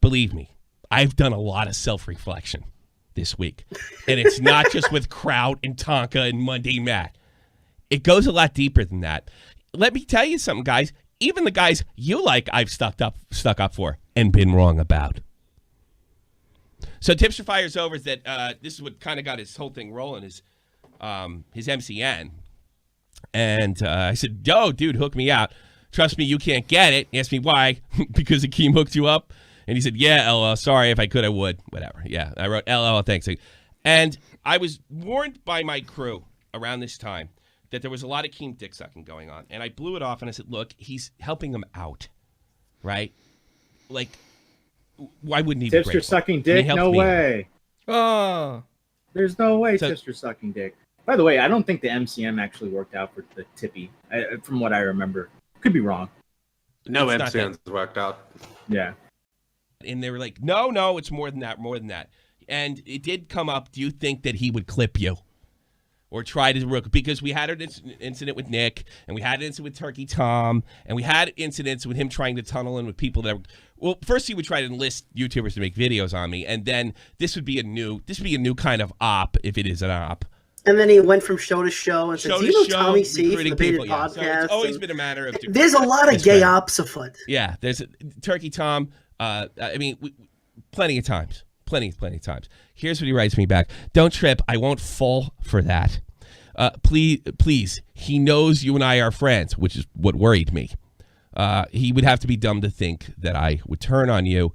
Speaker 1: Believe me, I've done a lot of self-reflection this week. And it's not just with Kraut and Tonka and Monday Matt. It goes a lot deeper than that. Let me tell you something, guys. Even the guys you like, I've stuck up for and been wrong about. So Tipster fires over that this is what kind of got his whole thing rolling, his MCN. And I said, yo, dude, hook me out. Trust me, you can't get it. He asked me why. Because Akeem hooked you up. And he said, yeah, LL, sorry, if I could, I would. Whatever. Yeah, I wrote, LL, thanks. And I was warned by my crew around this time that there was a lot of Akeem dick sucking going on. And I blew it off and I said, look, he's helping him out, right? Like, why wouldn't he be
Speaker 3: Tipster
Speaker 1: grateful?
Speaker 3: sucking dick? No way.
Speaker 4: Oh.
Speaker 3: There's no way
Speaker 1: So-
Speaker 3: Tipster sucking dick. By the way, I don't think the MCM actually worked out for the Tippy, from what I remember. Could be wrong.
Speaker 5: No
Speaker 1: It's not
Speaker 5: MCNs worked out.
Speaker 3: Yeah.
Speaker 1: And they were like, no, it's more than that. And it did come up, do you think that he would clip you? Or try to rook? Because we had an incident with Nick, and we had an incident with Turkey Tom, and we had incidents with him trying to tunnel in with people that were, well, first he would try to enlist YouTubers to make videos on me, and then this would be a new kind of op, if it is an op.
Speaker 6: And then he went from show to show and said, do you know Tommy C from the
Speaker 1: recruiting
Speaker 6: Baited
Speaker 1: people, yeah.
Speaker 6: Podcast?
Speaker 1: So it's always
Speaker 6: And
Speaker 1: been a matter of...
Speaker 6: there's a lot of gay ops afoot.
Speaker 1: Yeah, there's Turkey Tom. I mean, plenty of times. Plenty of times. Here's what he writes me back. Don't trip. I won't fall for that. Please. He knows you and I are friends, which is what worried me. He would have to be dumb to think that I would turn on you.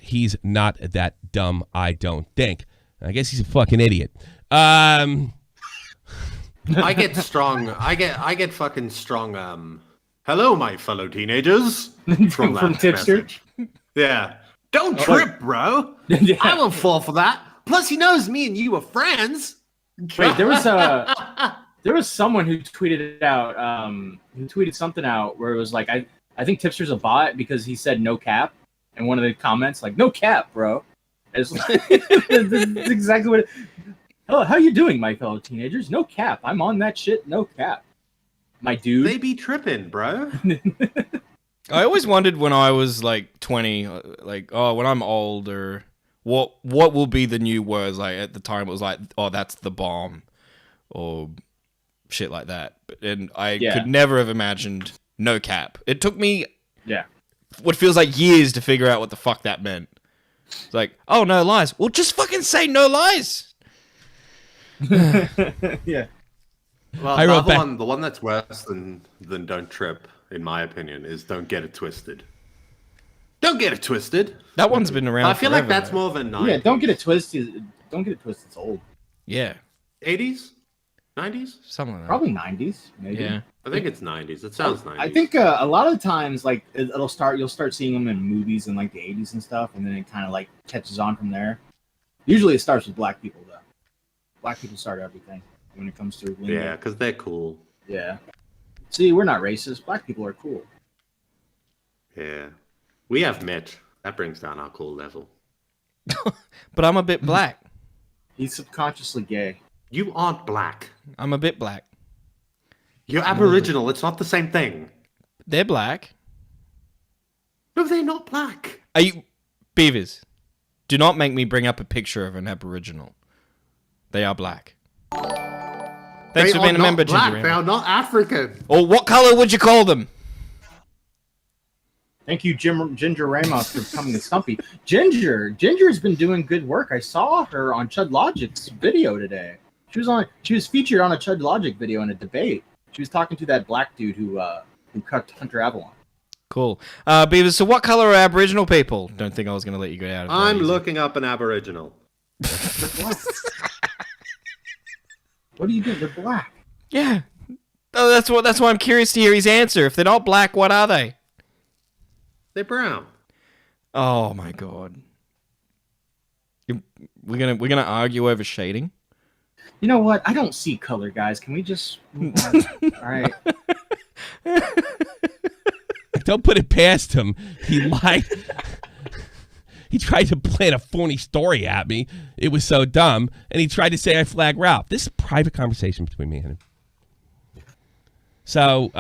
Speaker 1: He's not that dumb, I don't think. I guess he's a fucking idiot.
Speaker 5: I get strong. I get fucking strong. Hello, my fellow teenagers. From
Speaker 3: Tipster.
Speaker 5: message. Yeah. Don't trip, bro.
Speaker 3: Yeah.
Speaker 5: I won't fall for that. Plus, he knows me and you are friends.
Speaker 3: Wait, there was someone who tweeted it out. Who tweeted something out where it was like, I think Tipster's a bot because he said no cap, and one of the comments like, no cap, bro. It's like, that's exactly what. Oh, how you doing, my fellow teenagers? No cap. I'm on that shit. No cap, my dude.
Speaker 5: They be tripping, bro.
Speaker 4: I always wondered when I was like 20, like, oh, when I'm older, what will be the new words? Like at the time, it was like, oh, that's the bomb, or shit like that. And I could never have imagined no cap. It took me, what feels like years to figure out what the fuck that meant. It's like, oh, no lies. Well, just fucking say no lies.
Speaker 3: Yeah.
Speaker 5: Well,
Speaker 1: I wrote back.
Speaker 5: The one that's worse than don't trip, in my opinion, is don't get it twisted. Don't get it twisted.
Speaker 4: That one's been around.
Speaker 5: I feel
Speaker 4: forever,
Speaker 5: like that's
Speaker 4: though.
Speaker 5: more of a 90s.
Speaker 3: Yeah, don't get it twisted. Don't get it twisted. It's old.
Speaker 4: Yeah,
Speaker 5: 80s, 90s.
Speaker 4: something like that.
Speaker 3: Probably 90s. Maybe.
Speaker 4: Yeah.
Speaker 5: I think it's 90s. It sounds 90s.
Speaker 3: I think a lot of the times, like you'll start seeing them in movies in like the 80s and stuff, and then it kind of like catches on from there. Usually, it starts with black people though. Black people start everything when it comes to lingo.
Speaker 5: Yeah, because they're cool.
Speaker 3: Yeah. See, we're not racist. Black people are cool.
Speaker 5: Yeah. We have Mitch. That brings down our cool level.
Speaker 4: But I'm a bit black.
Speaker 3: He's subconsciously gay.
Speaker 5: You aren't black.
Speaker 4: I'm a bit black.
Speaker 5: You're Aboriginal. It's not the same thing.
Speaker 4: They're black.
Speaker 5: No, they're not black.
Speaker 4: Are you... Beavers, do not make me bring up a picture of an Aboriginal. They are black. Thanks for being a member,
Speaker 5: black.
Speaker 4: Ginger.
Speaker 5: They are not African.
Speaker 4: Or what color would you call them?
Speaker 3: Thank you, Ginger Ramos, for coming to Stumpy. Ginger's been doing good work. I saw her on Chud Logic's video today. She was featured on a Chud Logic video in a debate. She was talking to that black dude who cut Hunter Avalon.
Speaker 4: Cool. Beavers, so what color are Aboriginal people? Don't think I was going to let you go out of that
Speaker 5: I'm
Speaker 4: easy.
Speaker 5: looking up an Aboriginal.
Speaker 3: What do you do? They're black.
Speaker 4: Yeah. Oh, that's why I'm curious to hear his answer. If they're not black, what are they?
Speaker 5: They're brown.
Speaker 4: Oh my god. We're gonna argue over shading?
Speaker 3: You know what? I don't see color, guys. Can we just move on? All right.
Speaker 1: Don't put it past him. He lied. He tried to plant a phony story at me. It was so dumb. And he tried to say I flag Ralph. This is a private conversation between me and him. So,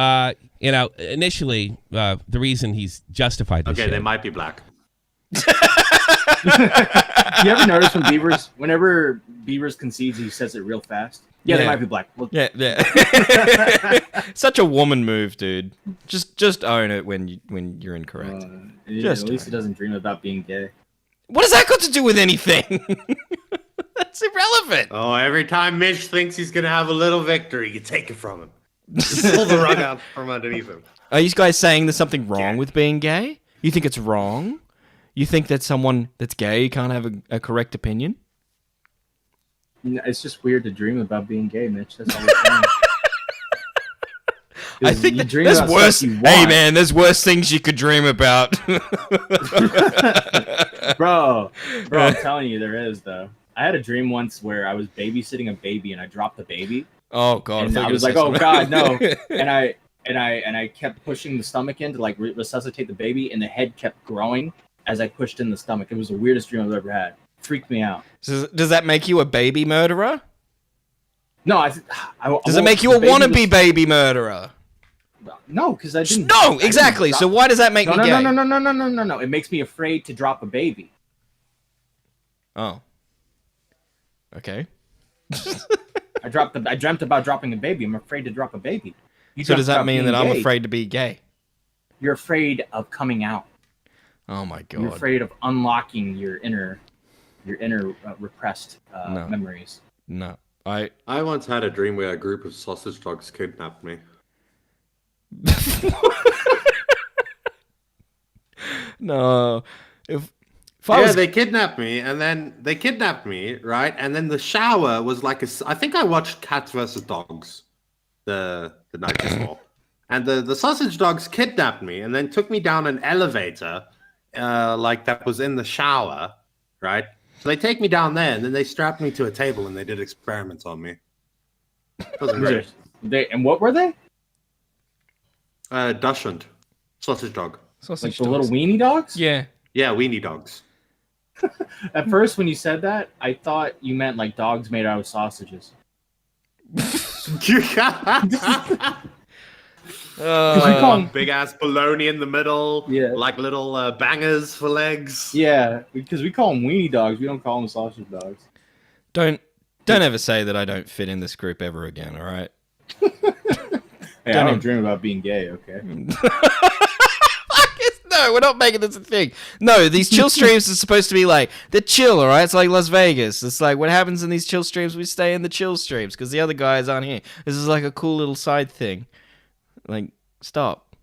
Speaker 1: initially, the reason he's justified this
Speaker 5: Okay,
Speaker 1: shit.
Speaker 5: they might be black.
Speaker 3: You ever notice whenever Beavers concedes, he says it real fast? Yeah, they might be black. Well,
Speaker 4: Yeah. Such a woman move, dude. Just own it when you're incorrect.
Speaker 3: at least he doesn't dream about being gay.
Speaker 4: What has that got to do with anything? That's irrelevant.
Speaker 5: Oh, every time Mitch thinks he's gonna have a little victory, you take it from him. Just pull the rug out from underneath him.
Speaker 4: Are you guys saying there's something wrong with being gay? You think it's wrong? You think that someone that's gay can't have a correct opinion?
Speaker 3: It's just weird to dream about being gay, Mitch. That's all we're saying.
Speaker 4: I think
Speaker 3: you dream
Speaker 4: there's
Speaker 3: about
Speaker 4: worse.
Speaker 3: stuff you
Speaker 4: Hey
Speaker 3: want.
Speaker 4: man, there's worse things you could dream about.
Speaker 3: bro, I'm telling you, there is though. I had a dream once where I was babysitting a baby and I dropped the baby,
Speaker 4: Oh god,
Speaker 3: and I was like, "Oh God, no!" and I kept pushing the stomach in to like resuscitate the baby, and the head kept growing as I pushed in the stomach. It was the weirdest dream I've ever had. Freaked me out.
Speaker 4: Does that make you a baby murderer?
Speaker 3: No,
Speaker 4: Does it make you a wannabe baby murderer?
Speaker 3: No, because I didn't.
Speaker 4: No, exactly. So why does that make me gay?
Speaker 3: No. It makes me afraid to drop a baby.
Speaker 4: Oh. Okay.
Speaker 3: I dreamt about dropping a baby. I'm afraid to drop a baby.
Speaker 4: So does that mean that I'm afraid to be gay?
Speaker 3: You're afraid of coming out.
Speaker 4: Oh my god.
Speaker 3: You're afraid of unlocking your inner repressed memories.
Speaker 4: No.
Speaker 5: I once had a dream where a group of sausage dogs kidnapped me.
Speaker 4: No. If I was...
Speaker 5: they kidnapped me, right? And then the shower was like I think I watched Cats vs. Dogs the night before. And the sausage dogs kidnapped me and then took me down an elevator like that was in the shower, right? So they take me down there and then they strapped me to a table and they did experiments on me. It wasn't great.
Speaker 3: And what were they?
Speaker 5: Dachshund. Sausage dog.
Speaker 3: Like the little weenie dogs?
Speaker 4: Yeah.
Speaker 5: Yeah, weenie dogs.
Speaker 3: At first, when you said that, I thought you meant like dogs made out of sausages.
Speaker 5: Big ass bologna in the middle.
Speaker 3: Yeah.
Speaker 5: Like little bangers for legs.
Speaker 3: Yeah, because we call them weenie dogs. We don't call them sausage dogs.
Speaker 4: Don't ever say that I don't fit in this group ever again, all right?
Speaker 3: Hey, I don't dream about being gay, okay?
Speaker 4: No, we're not making this a thing. No, these chill streams are supposed to be like, they're chill, all right? It's like Las Vegas. It's like what happens in these chill streams, we stay in the chill streams because the other guys aren't here. This is like a cool little side thing. Like, stop.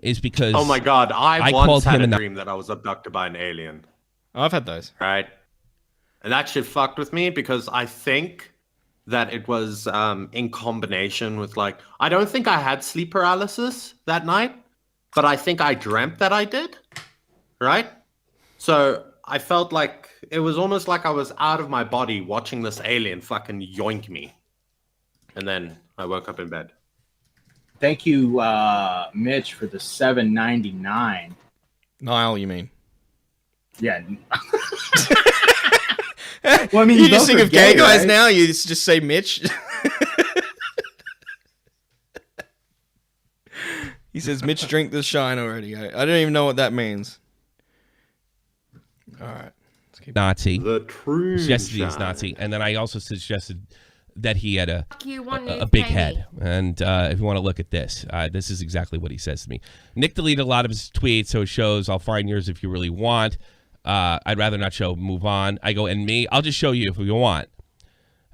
Speaker 1: Is because
Speaker 5: Oh my god, I
Speaker 1: called
Speaker 5: once had
Speaker 1: him
Speaker 5: a dream that I was abducted by an alien.
Speaker 4: Oh, I've had those.
Speaker 5: Right? And that shit fucked with me because I think that it was in combination with like, I don't think I had sleep paralysis that night, but I think I dreamt that I did. Right? So I felt like it was almost like I was out of my body watching this alien fucking yoink me. And then I woke up in bed.
Speaker 3: Thank you, Mitch, for the $7.99.
Speaker 4: Niall, you mean?
Speaker 3: Yeah. Well, I mean,
Speaker 4: you just think of gay guys
Speaker 3: right?
Speaker 4: now? You just say Mitch? He says, Mitch, drink the shine already. I don't even know what that means. All right.
Speaker 1: Nazi.
Speaker 5: The true
Speaker 1: Suggested he was
Speaker 5: shine.
Speaker 1: Nazi, and then I also suggested that he had a big head. And if you want to look at this, this is exactly what he says to me. Nick deleted a lot of his tweets, so it shows I'll find yours if you really want. I'd rather not show, move on. I go, and me, I'll just show you if you want.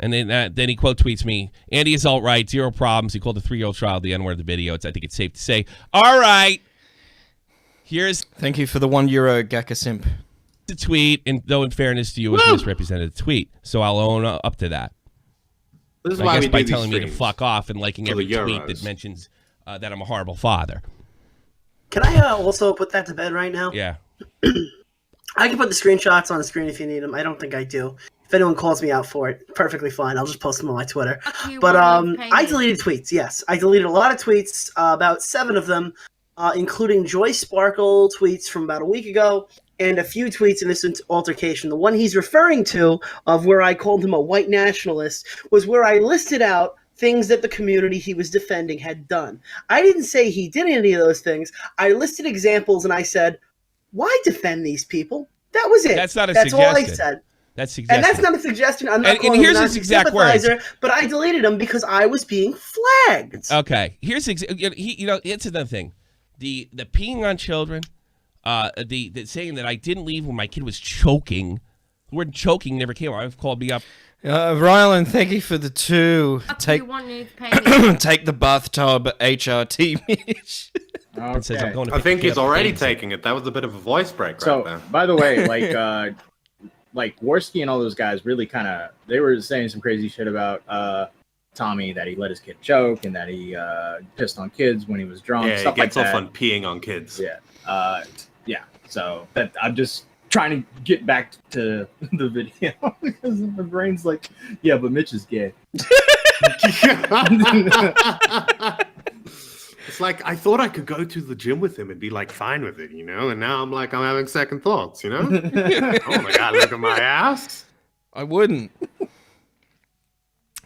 Speaker 1: And then he quote tweets me, Andy is alt-right, zero problems. He called a 3-year-old child the N-word of the video. I think it's safe to say. All right.
Speaker 4: Thank you for the €1 Gaka Simp.
Speaker 1: The tweet, and though in fairness to you, it was misrepresented the tweet. So I'll own up to that.
Speaker 5: This is
Speaker 1: I
Speaker 5: why
Speaker 1: guess
Speaker 5: we
Speaker 1: by
Speaker 5: do
Speaker 1: telling
Speaker 5: these
Speaker 1: me to
Speaker 5: streams.
Speaker 1: fuck off and liking
Speaker 5: For
Speaker 1: every
Speaker 5: the
Speaker 1: tweet
Speaker 5: Euros.
Speaker 1: that mentions that I'm a horrible father.
Speaker 6: Can I also put that to bed right now?
Speaker 1: Yeah.
Speaker 6: I can put the screenshots on the screen if you need them. I don't think I do. If anyone calls me out for it, perfectly fine. I'll just post them on my Twitter. But I deleted tweets, yes. I deleted a lot of tweets, about 7 of them, including Joy Sparkle tweets from about a week ago, and a few tweets in this altercation. The one he's referring to, of where I called him a white nationalist, was where I listed out things that the community he was defending had done. I didn't say he did any of those things. I listed examples and I said, why defend these people? That was it.
Speaker 1: That's not a
Speaker 6: That's
Speaker 1: suggestion.
Speaker 6: all I said.
Speaker 1: That's suggestion.
Speaker 6: And that's not a suggestion. I'm not
Speaker 1: And
Speaker 6: calling
Speaker 1: here's
Speaker 6: him a
Speaker 1: his exact words.
Speaker 6: sympathizer, but I deleted him because I was being flagged.
Speaker 1: Okay. Here's it's another thing. The peeing on children, the saying that I didn't leave when my kid was choking. The word choking never came out. I've called me up.
Speaker 4: Rylan, thank you for the 2. Take the bathtub HRT, Mitch.
Speaker 1: And says, I'm going to
Speaker 5: I think he's already
Speaker 1: taking.
Speaker 5: taking it. That was a bit of a voice break
Speaker 3: So,
Speaker 5: right there.
Speaker 3: by the way, like Worski and all those guys really they were saying some crazy shit about Tommy, that he let his kid choke and that he pissed on kids when he was drunk.
Speaker 5: Yeah, he
Speaker 3: stuff
Speaker 5: gets
Speaker 3: like
Speaker 5: off
Speaker 3: that.
Speaker 5: on peeing on kids.
Speaker 3: Yeah. Yeah. So that I'm just trying to get back to the video because my brain's like, yeah, but Mitch is gay.
Speaker 5: It's like, I thought I could go to the gym with him and be like fine with it, you know? And now I'm having second thoughts, you know? Oh my God, look at my ass.
Speaker 4: I wouldn't.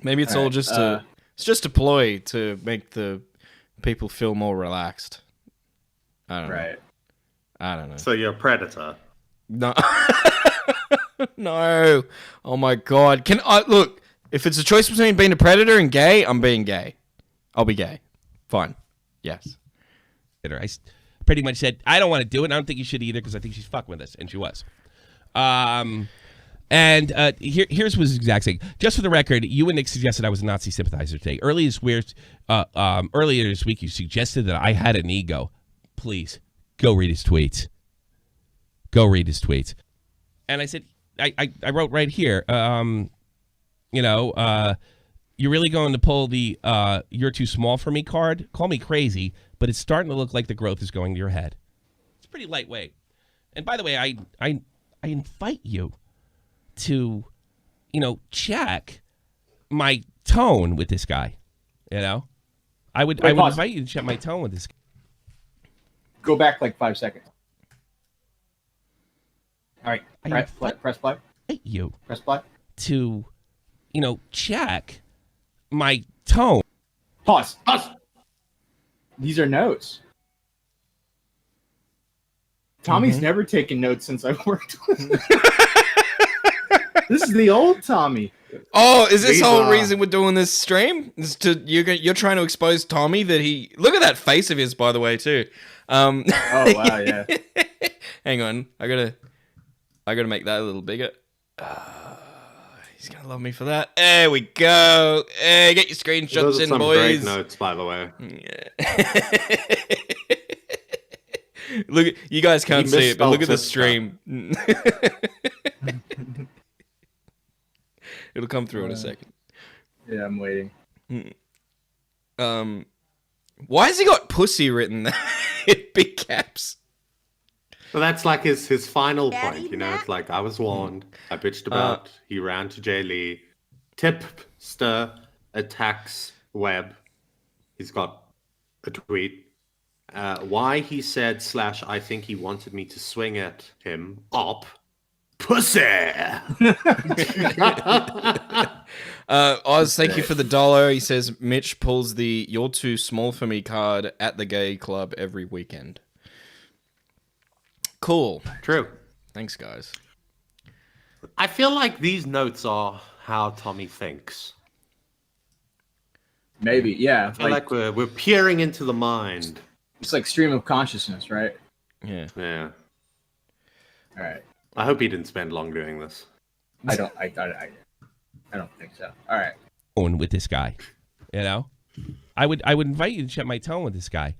Speaker 4: Maybe it's all just a ploy to make the people feel more relaxed. I don't know.
Speaker 3: Right.
Speaker 4: I don't know.
Speaker 5: So you're a predator.
Speaker 4: No. No. Oh my God. Look, if it's a choice between being a predator and gay, I'm being gay. I'll be gay. Fine. Yes.
Speaker 1: I pretty much said, I don't want to do it. And I don't think you should either because I think she's fucking with us. And she was. Here's what's exact thing. Just for the record, you and Nick suggested I was a Nazi sympathizer today. Earlier this week, you suggested that I had an ego. Please, go read his tweets. Go read his tweets. And I said, I wrote right here, you're really going to pull the you're too small for me card? Call me crazy, but it's starting to look like the growth is going to your head. It's pretty lightweight. And by the way, I invite you to, check my tone with this guy. I would invite you to check my tone with this guy.
Speaker 3: Go back like 5 seconds. All right. Press play.
Speaker 1: You
Speaker 3: Press play.
Speaker 1: to, check my tone.
Speaker 3: Pause. These are notes. Tommy's never taken notes since I've worked with him. This is the old Tommy.
Speaker 4: Oh, is this whole reason we're doing this stream? Is you're trying to expose Tommy that he... Look at that face of his, by the way, too.
Speaker 3: Oh, wow, yeah.
Speaker 4: Hang on. I gotta make that a little bigger. He's gonna love me for that. There we go. Hey, get your screenshots
Speaker 5: Those are
Speaker 4: in,
Speaker 5: some
Speaker 4: boys.
Speaker 5: great notes, by the way.
Speaker 4: Look, you guys can't see it, but look at the
Speaker 5: misspelled
Speaker 4: stream. It'll come through in a second.
Speaker 3: Yeah, I'm waiting.
Speaker 4: Why has he got pussy written there in big caps?
Speaker 5: Well, that's like his final point, It's like, I was warned. I bitched about. He ran to Jay Lee. Tipster attacks Webb. He's got a tweet. Why he said / I think he wanted me to swing at him. Op. Pussy.
Speaker 4: Oz, thank you for the $1. He says Mitch pulls the "you're too small for me" card at the gay club every weekend. Cool.
Speaker 5: True.
Speaker 4: Thanks, guys.
Speaker 5: I feel like these notes are how Tommy thinks.
Speaker 3: Maybe, yeah.
Speaker 5: I feel like we're peering into the mind.
Speaker 3: It's like stream of consciousness, right?
Speaker 4: Yeah.
Speaker 5: Yeah.
Speaker 3: All right.
Speaker 5: I hope he didn't spend long doing this.
Speaker 3: I don't think so. All right.
Speaker 1: With this guy, you know, I would invite you to check my tone with this guy.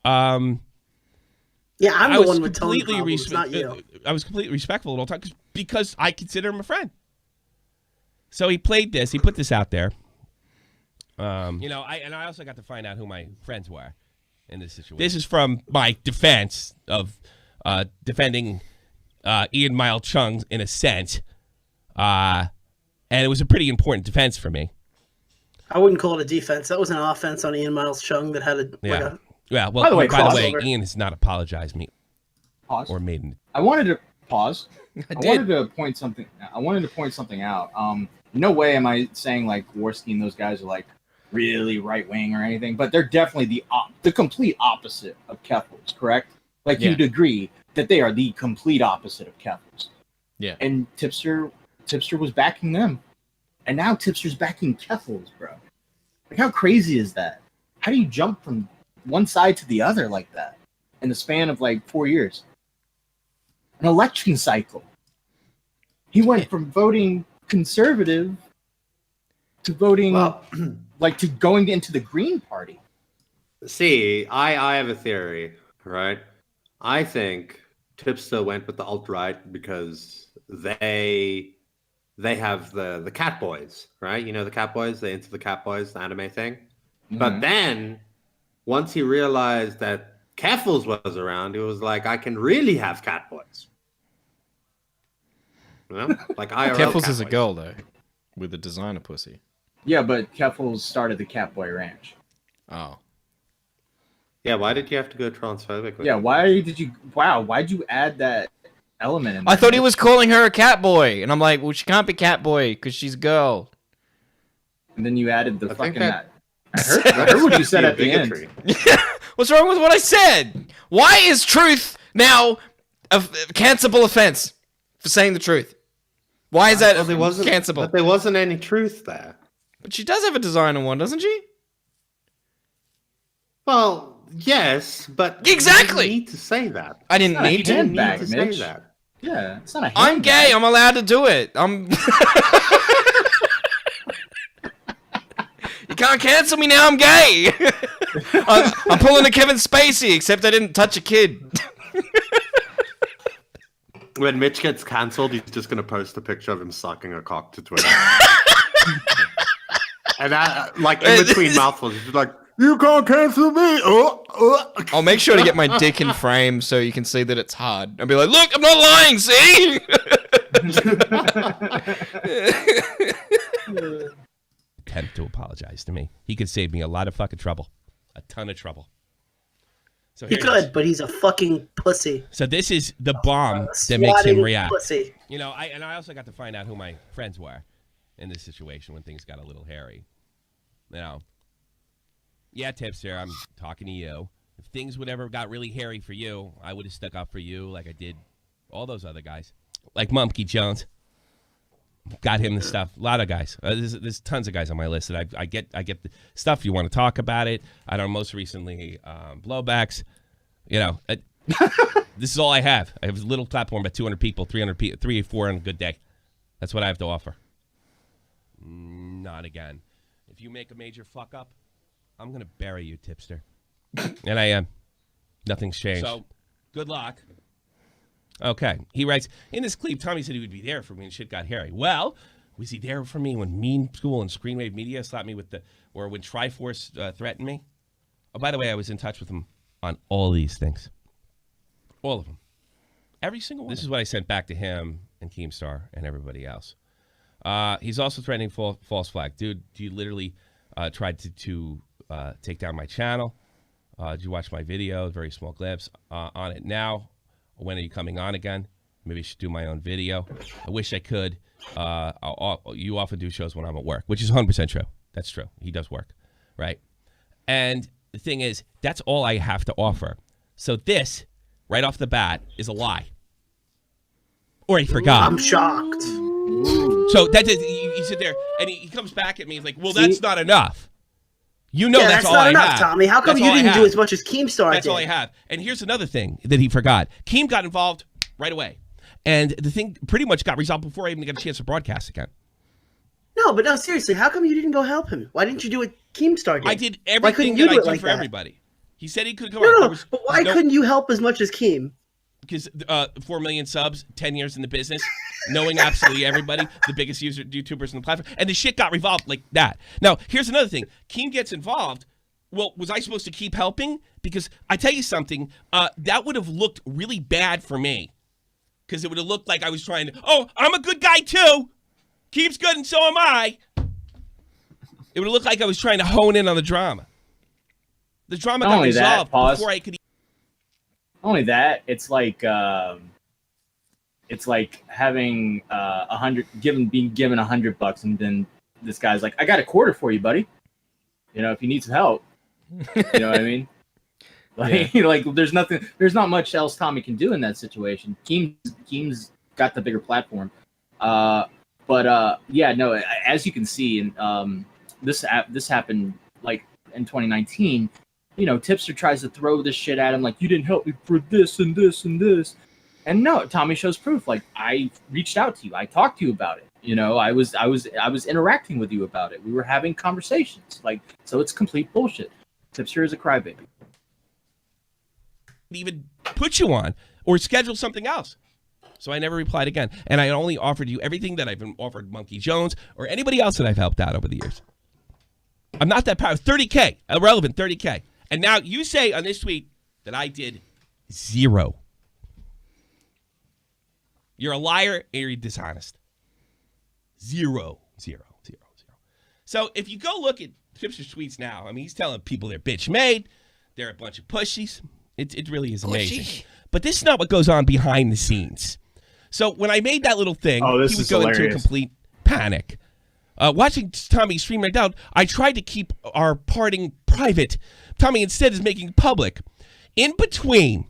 Speaker 1: Yeah,
Speaker 6: I'm the one with tone problems, not you.
Speaker 1: I was completely respectful at all times because I consider him a friend. So he played this. He put this out there. You know, I also got to find out who my friends were in this situation. This is from my defense of defending Ian Mile Chung in a sense, and it was a pretty important defense for me.
Speaker 6: I wouldn't call it a defense. That was an offense on Ian Miles Chung that had a
Speaker 1: Yeah, well, by the way, Ian has not apologized me or made an...
Speaker 3: I wanted to pause. I wanted to point something out. No way am I saying like Warski and those guys are like really right wing or anything, but they're definitely the complete opposite of Keffels, correct? Like you'd agree that they are the complete opposite of Keffels.
Speaker 4: Yeah.
Speaker 3: And Tipster was backing them. And now Tipster's backing Keffels, bro. Like how crazy is that? How do you jump from one side to the other like that in the span of like 4 years? An election cycle. He went from voting conservative to voting like to going into the Green Party.
Speaker 5: See, I have a theory, right? I think Tipster went with the alt-right because they have the Cat Boys, right? You know the Cat Boys? They into the Cat Boys, the anime thing. Mm-hmm. But then, once he realized that Keffels was around, he was like, I can really have Cat Boys. You know? Like IRL
Speaker 4: Keffels
Speaker 5: Cat
Speaker 4: is a
Speaker 5: Boys.
Speaker 4: girl, though, with a designer pussy.
Speaker 3: Yeah, but Keffels started the Catboy Ranch.
Speaker 4: Oh.
Speaker 5: Yeah, why did you have to go transphobic with him?
Speaker 3: Why'd you add that element in there?
Speaker 4: I thought he was calling her a cat boy, and I'm like, well, she can't be cat boy because she's a girl.
Speaker 3: And then you added the fucking
Speaker 5: that-
Speaker 3: I heard what you said at the end.
Speaker 4: What's wrong with what I said? Why is truth now a cancelable offense for saying the truth? Why is that cancelable?
Speaker 5: But there wasn't any truth there.
Speaker 4: But she does have a designer one, doesn't she?
Speaker 5: Well, yes, but
Speaker 4: Exactly.
Speaker 5: you didn't need to say that.
Speaker 4: I didn't need
Speaker 5: You
Speaker 4: to.
Speaker 5: didn't
Speaker 3: Handbag,
Speaker 5: need to
Speaker 3: Mitch.
Speaker 5: say that.
Speaker 3: Yeah, it's not a
Speaker 4: I'm
Speaker 3: handbag.
Speaker 4: gay. I'm allowed to do it. You can't cancel me now. I'm gay. I'm pulling a Kevin Spacey, except I didn't touch a kid.
Speaker 5: When Mitch gets cancelled, he's just going to post a picture of him sucking a cock to Twitter. And that, like, in between mouthfuls, he's just like, you can't cancel me.
Speaker 4: I'll make sure to get my dick in frame so you can see that it's hard. I'll be like, look, I'm not lying, see?
Speaker 1: Attempt to apologize to me. He could save me a lot of fucking trouble. A ton of trouble. So
Speaker 6: He
Speaker 1: here it is.
Speaker 6: could, but he's a fucking pussy.
Speaker 1: So this is the bomb that makes him
Speaker 6: Swatting
Speaker 1: react.
Speaker 6: Pussy.
Speaker 1: You know, I also got to find out who my friends were in this situation when things got a little hairy. You know, yeah, Tipster, I'm talking to you. If things would ever got really hairy for you, I would have stuck up for you like I did all those other guys. Like Mumpke Jones. Got him the stuff. A lot of guys. There's tons of guys on my list that I get the stuff. You want to talk about it. I don't know, most recently, blowbacks. You know, this is all I have. I have a little platform, about 200 people, 300 people, 3 or 4 on a good day. That's what I have to offer. Not again. If you make a major fuck up, I'm going to bury you, Tipster. And I am. Nothing's changed. So, good luck. Okay. He writes, in this clip, Tommy said he would be there for me when shit got hairy. Well, was he there for me when Mean School and Screenwave Media slapped me with or when Triforce threatened me? Oh, by the way, I was in touch with him on all these things. All of them. Every single one. This is what I sent back to him and Keemstar and everybody else. He's also threatening false flag. Dude, you literally tried to take down my channel. Did you watch my video? Very small glimpse on it now. When are you coming on again? Maybe I should do my own video. I wish I could. You often do shows when I'm at work, which is 100% true. That's true. He does work, right? And the thing is, that's all I have to offer. So this, right off the bat, is a lie. Or he forgot.
Speaker 6: I'm shocked.
Speaker 1: So that is, you sit there, and he comes back at me. He's like, well, that's not enough. You know
Speaker 6: that's
Speaker 1: all
Speaker 6: not
Speaker 1: I
Speaker 6: enough,
Speaker 1: have.
Speaker 6: Tommy. How come
Speaker 1: That's
Speaker 6: you
Speaker 1: all I
Speaker 6: didn't do
Speaker 1: have.
Speaker 6: as much as Keemstar
Speaker 1: That's
Speaker 6: did?
Speaker 1: all I have. And here's another thing that he forgot. Keem got involved right away. And the thing pretty much got resolved before I even got a chance to broadcast again.
Speaker 6: No, seriously, how come you didn't go help him? Why didn't you do what Keemstar did?
Speaker 1: I did
Speaker 6: Why
Speaker 1: everything
Speaker 6: couldn't
Speaker 1: that
Speaker 6: you
Speaker 1: I
Speaker 6: do it
Speaker 1: do
Speaker 6: like
Speaker 1: for
Speaker 6: that?
Speaker 1: everybody. He said he could come
Speaker 6: No,
Speaker 1: out.
Speaker 6: but why couldn't you help as much as Keem?
Speaker 1: Because 4 million subs, 10 years in the business, knowing absolutely everybody, the biggest YouTubers on the platform, and the shit got revolved like that. Now, here's another thing. Keem gets involved. Well, was I supposed to keep helping? Because I tell you something, that would have looked really bad for me. Because it would have looked like I was trying to, I'm a good guy too. Keem's good and so am I. It would have looked like I was trying to hone in on the drama. The drama got resolved before I could.
Speaker 3: Only that, it's like having being given $100, and then this guy's like, "I got a quarter for you, buddy. You know, if you need some help." You know what I mean? Like, like there's not much else Tommy can do in that situation. Keem's got the bigger platform, but as you can see, and this happened like in 2019. You know, Tipster tries to throw this shit at him, like, you didn't help me for this and this and this. And no, Tommy shows proof. Like, I reached out to you. I talked to you about it. You know, I was interacting with you about it. We were having conversations. Like, so it's complete bullshit. Tipster is a crybaby.
Speaker 1: Even put you on or schedule something else. So I never replied again. And I only offered you everything that I've been offered Monkey Jones or anybody else that I've helped out over the years. I'm not that powerful. 30K, irrelevant, 30K. And now you say on this tweet that I did 0. You're a liar and you're dishonest. 0. So if you go look at Tipster's tweets now, I mean, he's telling people they're bitch made. They're a bunch of pussies. It really is amazing. But this is not what goes on behind the scenes. So when I made that little thing, he would go into a complete panic. Watching Tommy stream right now, I tried to keep our parting private. Tommy instead is making it public. In between.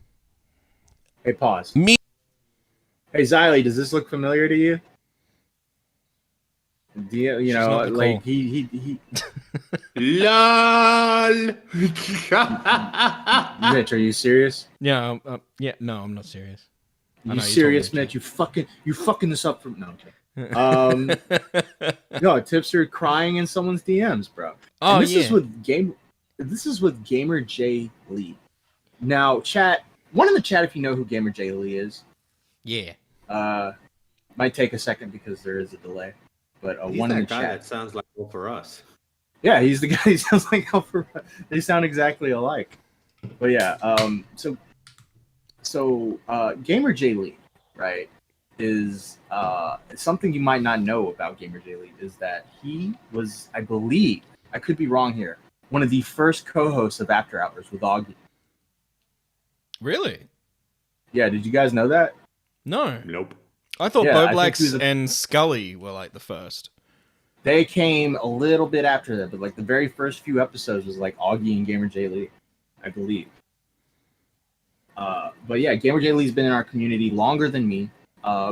Speaker 3: Hey, pause.
Speaker 1: Me.
Speaker 3: Hey, Xylee, does this look familiar to you? You know, like he.
Speaker 5: LOL.
Speaker 3: Mitch, are you serious?
Speaker 4: Yeah, no, I'm not serious.
Speaker 3: You serious, Mitch? You fucking this up from no. Okay. No, Tipster crying in someone's DMs, bro.
Speaker 4: Oh,
Speaker 3: and this is with Gamer J Lee. Now, chat. One in the chat, if you know who Gamer J Lee is.
Speaker 4: Yeah.
Speaker 3: Might take a second because there is a delay. But
Speaker 5: He's
Speaker 3: one
Speaker 5: that
Speaker 3: in the
Speaker 5: guy
Speaker 3: chat.
Speaker 5: that sounds like All For Us.
Speaker 3: Yeah, he's the guy who sounds like Alpha. They sound exactly alike. But yeah, so Gamer J Lee, right, is something you might not know about Gamer J Lee is that he was, I believe, I could be wrong here, one of the first co-hosts of After Hours with Augie.
Speaker 4: Really?
Speaker 3: Yeah, did you guys know that?
Speaker 4: No.
Speaker 5: Nope.
Speaker 4: I thought
Speaker 3: Yeah,
Speaker 4: Boblax and Scully were like the first.
Speaker 3: They came a little bit after that, but like the very first few episodes was like Augie and Gamer J Lee, I believe. But yeah, Gamer J Lee's been in our community longer than me.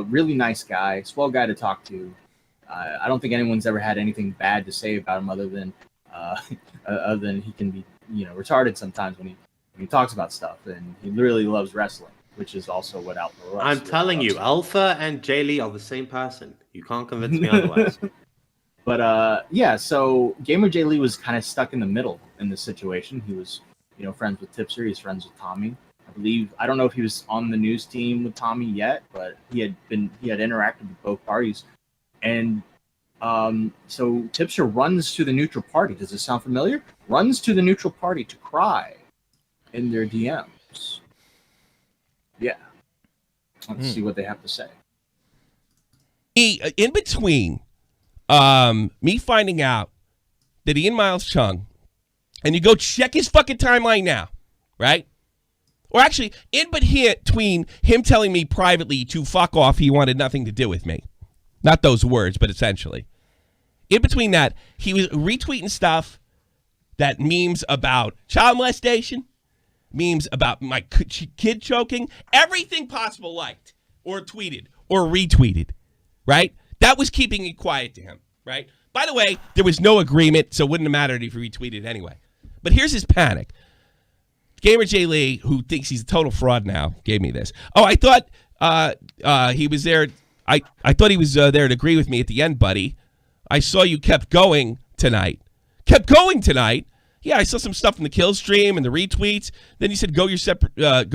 Speaker 3: Really nice guy, swell guy to talk to. I don't think anyone's ever had anything bad to say about him other than he can be, retarded sometimes when he talks about stuff, and he really loves wrestling, which is also what Alpha loves.
Speaker 5: I'm telling you, Alpha and Jaylee are the same person. You can't convince me otherwise.
Speaker 3: But yeah, so Gamer J Lee was kind of stuck in the middle in this situation. He was, friends with Tipster. He's friends with Tommy. I don't know if he was on the news team with Tommy yet, but he had interacted with both parties. And so Tipster runs to the neutral party. Does this sound familiar? Runs to the neutral party to cry in their DMs. Yeah. Let's see what they have to say.
Speaker 1: In between me finding out that Ian Miles Chung, and you go check his fucking timeline now, right? Or actually, in between him telling me privately to fuck off, he wanted nothing to do with me. Not those words, but essentially. In between that, he was retweeting stuff, that memes about child molestation, memes about my kid choking, everything possible liked or tweeted or retweeted, right? That was keeping it quiet to him, right? By the way, there was no agreement, so it wouldn't have mattered if he retweeted anyway. But here's his panic. Gamer J. Lee, who thinks he's a total fraud now, gave me this. Oh, I thought he was there. I thought he was there to agree with me at the end, buddy. I saw you kept going tonight. Kept going tonight? Yeah, I saw some stuff in the kill stream and the retweets. Then you said go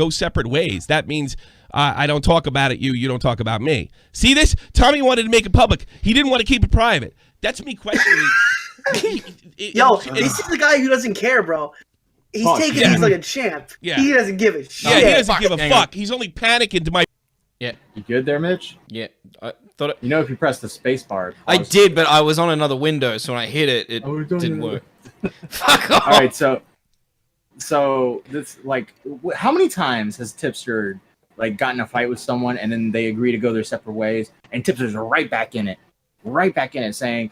Speaker 1: separate ways. That means I don't talk about it. You don't talk about me. See this? Tommy wanted to make it public. He didn't want to keep it private. That's me questioning.
Speaker 6: Yo, this is the guy who doesn't care, bro. He's taking these like a champ. Yeah. He doesn't give a shit.
Speaker 1: Yeah, he doesn't give a fuck. He's only panicking to my...
Speaker 4: Yeah.
Speaker 3: You good there, Mitch?
Speaker 4: Yeah. I thought it...
Speaker 3: You know, if you press the space bar...
Speaker 4: I did, but I was on another window, so when I hit it, it didn't work. Fuck off!
Speaker 3: Alright, so this, like, how many times has Tipster, like, gotten a fight with someone and then they agree to go their separate ways, and Tipster's right back in it, saying,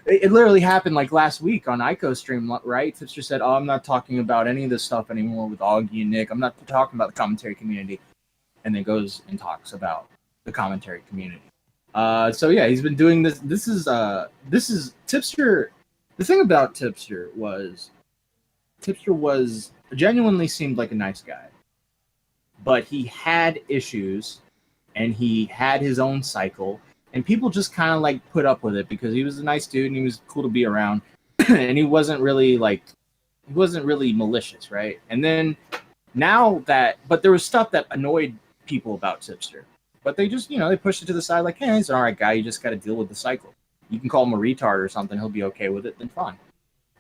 Speaker 3: it literally happened, like, last week on Ico's stream, right? Tipster said, I'm not talking about any of this stuff anymore with Augie and Nick. I'm not talking about the commentary community. And then goes and talks about the commentary community. So yeah, he's been doing this. This is Tipster. The thing about Tipster was genuinely seemed like a nice guy, but he had issues, and he had his own cycle, and people just kind of like put up with it because he was a nice dude and he was cool to be around, and he wasn't really malicious, right? And then but there was stuff that annoyed people about Tipster, but they just, they pushed it to the side like, hey, he's an alright guy, you just got to deal with the cycle. You can call him a retard or something, he'll be okay with it, then fine.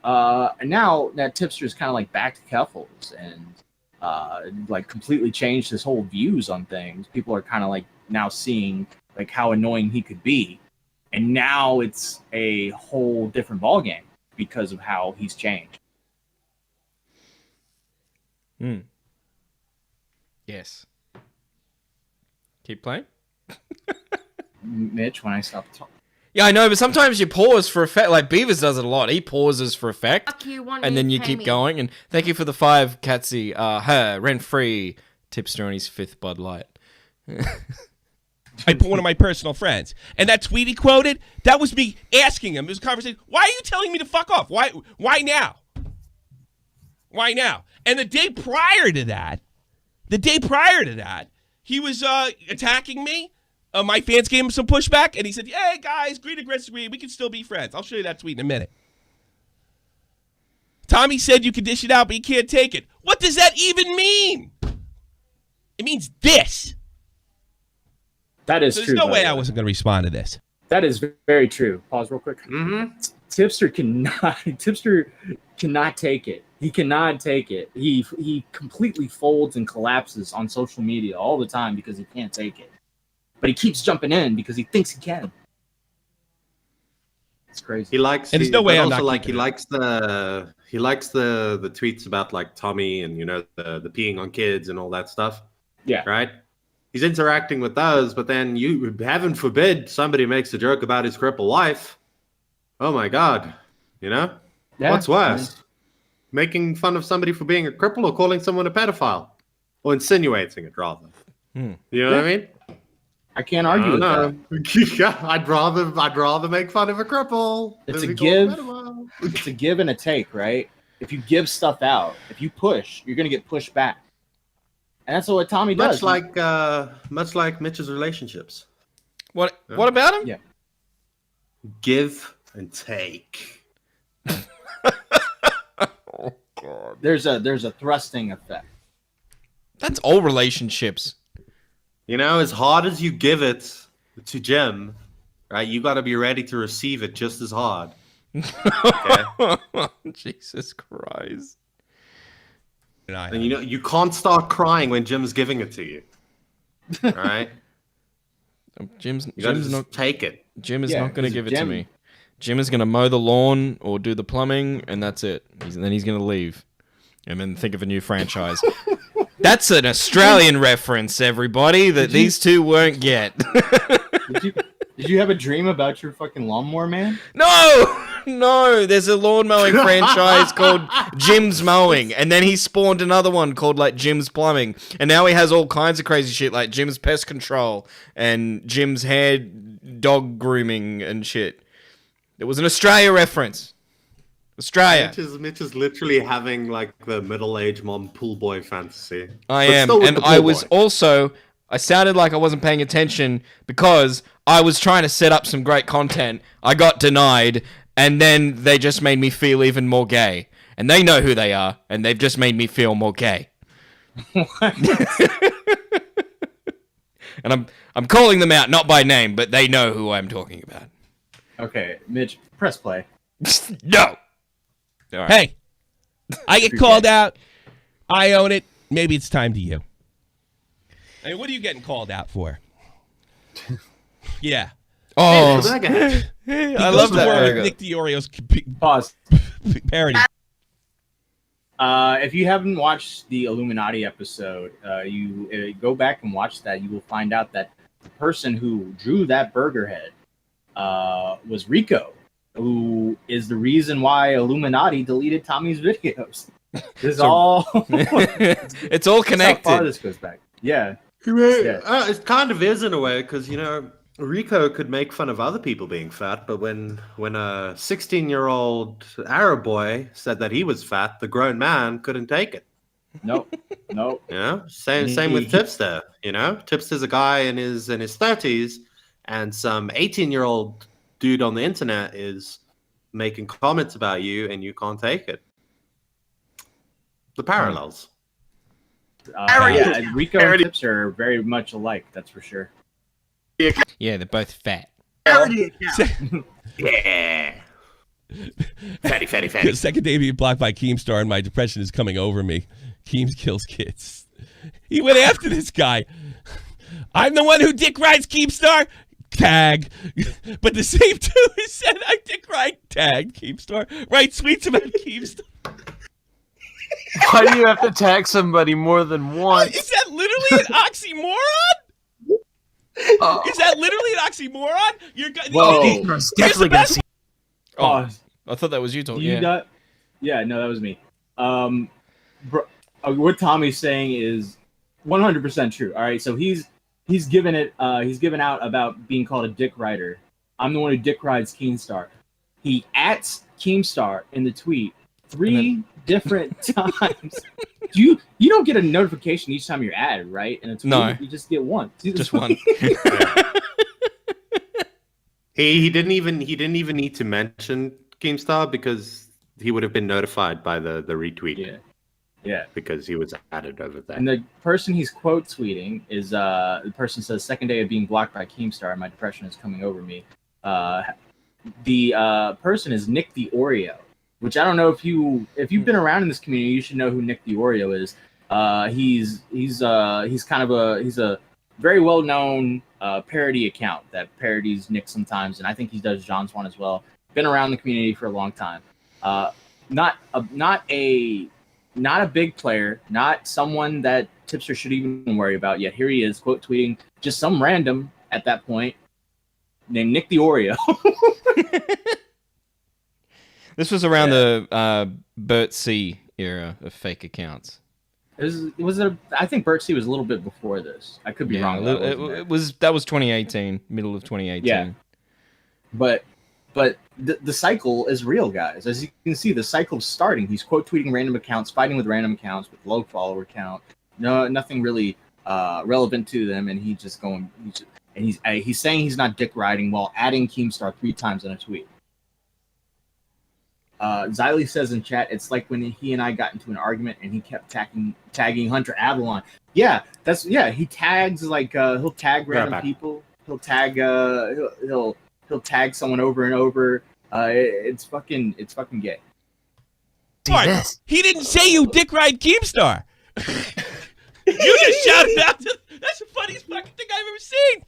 Speaker 3: And now that Tipster's kind of like back to Keffels and like completely changed his whole views on things, people are kind of like now seeing like how annoying he could be, and now it's a whole different ballgame because of how he's changed.
Speaker 4: Yes. Keep playing.
Speaker 3: Mitch, when I stop talking.
Speaker 4: Yeah, I know, but sometimes you pause for effect. Like Beavers does it a lot. He pauses for effect, and then you keep going. And thank you for the 5, Catsy. Rent-free Tipster on his 5th Bud Light.
Speaker 1: I put one of my personal friends, and that tweet he quoted, that was me asking him. It was a conversation. Why are you telling me to fuck off? Why now? Why now? And the day prior to that, he was attacking me. My fans gave him some pushback, and he said, hey, guys, agree to disagree. We can still be friends. I'll show you that tweet in a minute. Tommy said you can dish it out, but you can't take it. What does that even mean? It means this.
Speaker 3: That is
Speaker 1: so
Speaker 3: true.
Speaker 1: There's no way I wasn't going to respond to this.
Speaker 3: That is very true. Pause real quick.
Speaker 5: Mm-hmm.
Speaker 3: Tipster cannot take it. He cannot take it. He completely folds and collapses on social media all the time because he can't take it. But he keeps jumping in because he thinks he can. It's crazy.
Speaker 5: He likes,
Speaker 1: and there's no way I'm not
Speaker 5: like he likes the tweets about like Tommy and the peeing on kids and all that stuff.
Speaker 3: Yeah.
Speaker 5: Right. He's interacting with those, but then heaven forbid somebody makes a joke about his crippled wife. Oh my God.
Speaker 3: Yeah,
Speaker 5: what's worse? Making fun of somebody for being a cripple or calling someone a pedophile? Or insinuating it, rather. You know what I mean?
Speaker 3: I can't argue with that.
Speaker 5: Yeah, I'd rather make fun of a cripple.
Speaker 3: It's a give. It's a give and a take, right? If you give stuff out, if you push, you're gonna get pushed back. And that's what Tommy does.
Speaker 5: Much like Mitch's relationships.
Speaker 4: What about him?
Speaker 3: Yeah.
Speaker 5: Give and take.
Speaker 4: Oh God.
Speaker 3: There's a thrusting effect.
Speaker 4: That's all relationships.
Speaker 5: As hard as you give it to Jim, right? You got to be ready to receive it just as hard. Okay?
Speaker 4: Jesus Christ.
Speaker 5: And you can't start crying when Jim's giving it to you. All right?
Speaker 4: Jim's
Speaker 5: not take it.
Speaker 4: Jim is not going to give it to me. Jim is going to mow the lawn or do the plumbing, and that's it. Then he's going to leave. And then think of a new franchise. That's an Australian reference, everybody, that these two won't get.
Speaker 3: Did you have a dream about your fucking lawnmower man?
Speaker 4: No. There's a lawn mowing franchise called Jim's Mowing, and then he spawned another one called like Jim's Plumbing, and now he has all kinds of crazy shit like Jim's Pest Control and Jim's Hair Dog Grooming and shit. It was an Australia reference. Australia.
Speaker 5: Mitch is literally having like the middle-aged mom pool boy fantasy.
Speaker 4: I
Speaker 5: But
Speaker 4: am,
Speaker 5: still with
Speaker 4: and
Speaker 5: the
Speaker 4: I
Speaker 5: pool
Speaker 4: was
Speaker 5: boy.
Speaker 4: also. I sounded like I wasn't paying attention because I was trying to set up some great content. I got denied, and then they just made me feel even more gay. And they know who they are, and they've just made me feel more gay. And I'm calling them out, not by name, but they know who I'm talking about.
Speaker 3: Okay, Mitch, press play.
Speaker 4: No. All right.
Speaker 1: Hey, I get called out. I own it. Maybe it's time to you. I mean, what are you getting called out for? Yeah.
Speaker 4: Oh,
Speaker 5: That guy.
Speaker 4: I love that.
Speaker 1: War with
Speaker 4: burger.
Speaker 1: Nick DiOrio's
Speaker 3: Pause.
Speaker 1: parody.
Speaker 3: If you haven't watched the Illuminati episode, you go back and watch that. You will find out that the person who drew that burger head was Rico, who is the reason why Illuminati deleted Tommy's videos. This is all.
Speaker 4: It's all
Speaker 3: That's how far
Speaker 4: connected.
Speaker 3: this goes back. Yeah.
Speaker 5: It kind of is in a way, because Rico could make fun of other people being fat, but when a 16-year-old Arab boy said that he was fat, the grown man couldn't take it.
Speaker 3: Nope.
Speaker 5: Same with Tipster. Tipster's a guy in his 30s, and some 18-year-old dude on the internet is making comments about you, and you can't take it. The parallels.
Speaker 3: Rico and Tipster are very much alike. That's for sure.
Speaker 4: Yeah, they're both fat.
Speaker 6: Parody account.
Speaker 5: Yeah. Fatty.
Speaker 1: The second day being blocked by Keemstar and my depression is coming over me. Keems kills kids. He went after this guy. I'm the one who dick rides Keemstar. Tag. But the same dude who said I dick ride tag Keemstar. Write tweets about Keemstar.
Speaker 7: Why do you have to tag somebody more than once?
Speaker 1: Is that literally an oxymoron? Is that literally an oxymoron?
Speaker 3: Whoa.
Speaker 1: Here's the best.
Speaker 4: Oh, I thought that was you talking. Yeah.
Speaker 3: No, that was me. What Tommy's saying is 100% true. All right, so he's given out about being called a dick rider. I'm the one who dick rides Keemstar. He ats Keemstar in the tweet 3 different times. You don't get a notification each time you're added, right? And it's
Speaker 4: No.
Speaker 3: you just get one.
Speaker 4: Just one.
Speaker 5: He didn't even need to mention Keemstar because he would have been notified by the retweet.
Speaker 3: Yeah.
Speaker 5: Because he was added over there.
Speaker 3: And the person he's quote tweeting is the person says, "Second day of being blocked by Keemstar, my depression is coming over me." The person is Nick the Oreo, which I don't know if you've been around in this community, you should know who Nick the Oreo is. He's a very well known parody account that parodies Nick sometimes, and I think he does John's one as well. Been around the community for a long time. Not a big player, not someone that Tipster should even worry about. Yet here he is quote tweeting just some random at that point named Nick the Oreo.
Speaker 4: This was around the Bert C era of fake accounts.
Speaker 3: I think Bert C was a little bit before this. I could be wrong.
Speaker 4: That was 2018, middle of 2018.
Speaker 3: Yeah. But the cycle is real, guys. As you can see, the cycle's starting. He's quote tweeting random accounts, fighting with random accounts with low follower count. Nothing really relevant to them, and he's saying he's not dick riding while adding Keemstar 3 times in a tweet. Xylee says in chat, it's like when he and I got into an argument and he kept tagging Hunter Avalon. Yeah, he tags he'll tag random people. He'll tag he'll tag someone over and over. It's fucking gay.
Speaker 1: What? He didn't say you dick ride Keemstar. You just shouted out. That's the funniest fucking thing I've ever seen.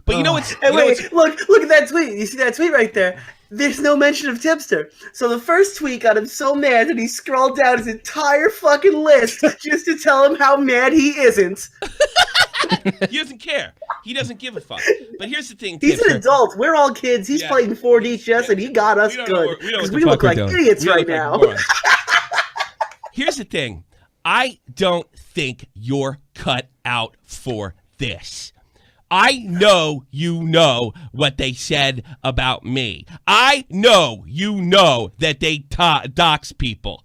Speaker 1: But you know what's...
Speaker 6: Look at that tweet. You see that tweet right there? There's no mention of Tipster. So the first tweet got him so mad that he scrolled down his entire fucking list just to tell him how mad he isn't.
Speaker 1: He doesn't care. He doesn't give a fuck. But here's the thing,
Speaker 6: He's
Speaker 1: Tipster.
Speaker 6: an adult. We're all kids. He's playing 4D chess, and he got us good. Because we look like idiots right now.
Speaker 1: Here's the thing. I don't think you're cut out for this. I know you know what they said about me. I know you know that they dox people.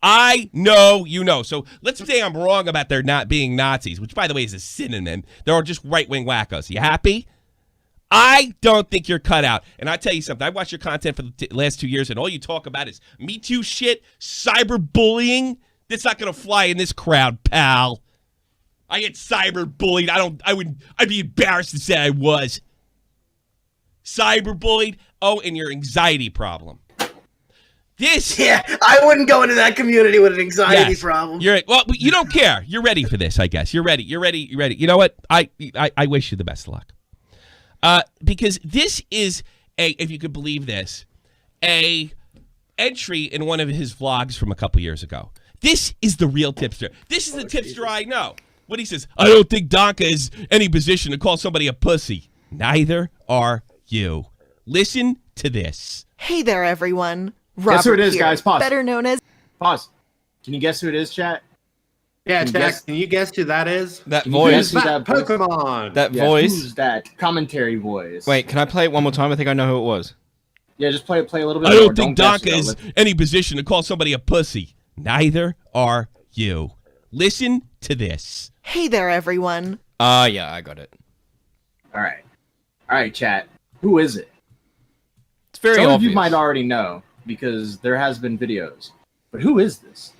Speaker 1: I know you know. So let's say I'm wrong about their not being Nazis, which, by the way, is a synonym. They're all just right-wing wackos. You happy? I don't think you're cut out. And I tell you something. I watched your content for the last 2 years, and all you talk about is Me Too shit, cyberbullying. That's not going to fly in this crowd, pal. I get cyberbullied. I'd be embarrassed to say I was. Cyberbullied? Oh, and your anxiety problem.
Speaker 6: Yeah, I wouldn't go into that community with an anxiety problem.
Speaker 1: Well, you don't care. You're ready for this, I guess. You're ready. You know what? I wish you the best of luck. Because this is if you could believe this, a entry in one of his vlogs from a couple years ago. This is the real tipster. This is the tipster I know. What he says, I don't think Donka is any position to call somebody a pussy. Neither are you. Listen to this.
Speaker 8: Hey there, everyone. Robert
Speaker 3: guess who it is,
Speaker 8: here,
Speaker 3: guys? Pause.
Speaker 8: better known as...
Speaker 3: Pause. Can you guess who it is, chat?
Speaker 5: Yeah, Jack, can you guess who that is?
Speaker 4: That
Speaker 3: Can you guess
Speaker 4: voice.
Speaker 3: who that
Speaker 5: Pokemon.
Speaker 4: That
Speaker 3: Yeah,
Speaker 4: voice.
Speaker 3: Who's that commentary voice?
Speaker 4: Wait, can I play it one more time? I think I know who it was.
Speaker 3: Yeah, just play a little bit
Speaker 1: I
Speaker 3: more.
Speaker 1: don't think
Speaker 3: guess,
Speaker 1: Donka is any position to call somebody a pussy. Neither are you. Listen to this.
Speaker 8: Hey there, everyone.
Speaker 4: Yeah, I got it.
Speaker 3: All right, chat. Who is it?
Speaker 4: It's very
Speaker 3: Some
Speaker 4: obvious.
Speaker 3: of you might already know because there has been videos. But who is this?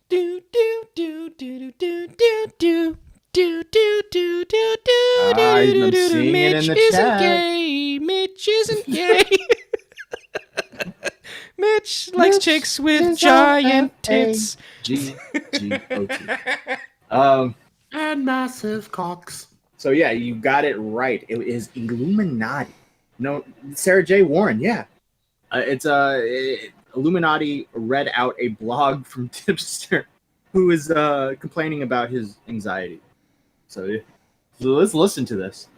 Speaker 4: Do do do do do do do do do do do
Speaker 3: I'm seeing it in the
Speaker 4: Mitch isn't
Speaker 3: chat.
Speaker 4: gay. Mitch isn't gay. Mitch likes chicks with giant tits.
Speaker 3: G-G-O-T.
Speaker 5: And massive cocks.
Speaker 3: So yeah, you got it right. It is Illuminati. No, Sarah J. Warren. Yeah, it's Illuminati read out a blog from Tipster, who is complaining about his anxiety. So let's listen to this.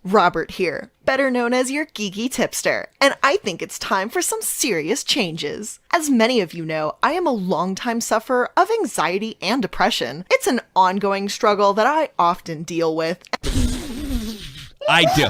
Speaker 8: Robert here, better known as your geeky tipster, and I think it's time for some serious changes. As many of you know, I am a longtime sufferer of anxiety and depression. It's an ongoing struggle that I often deal with.
Speaker 1: I do.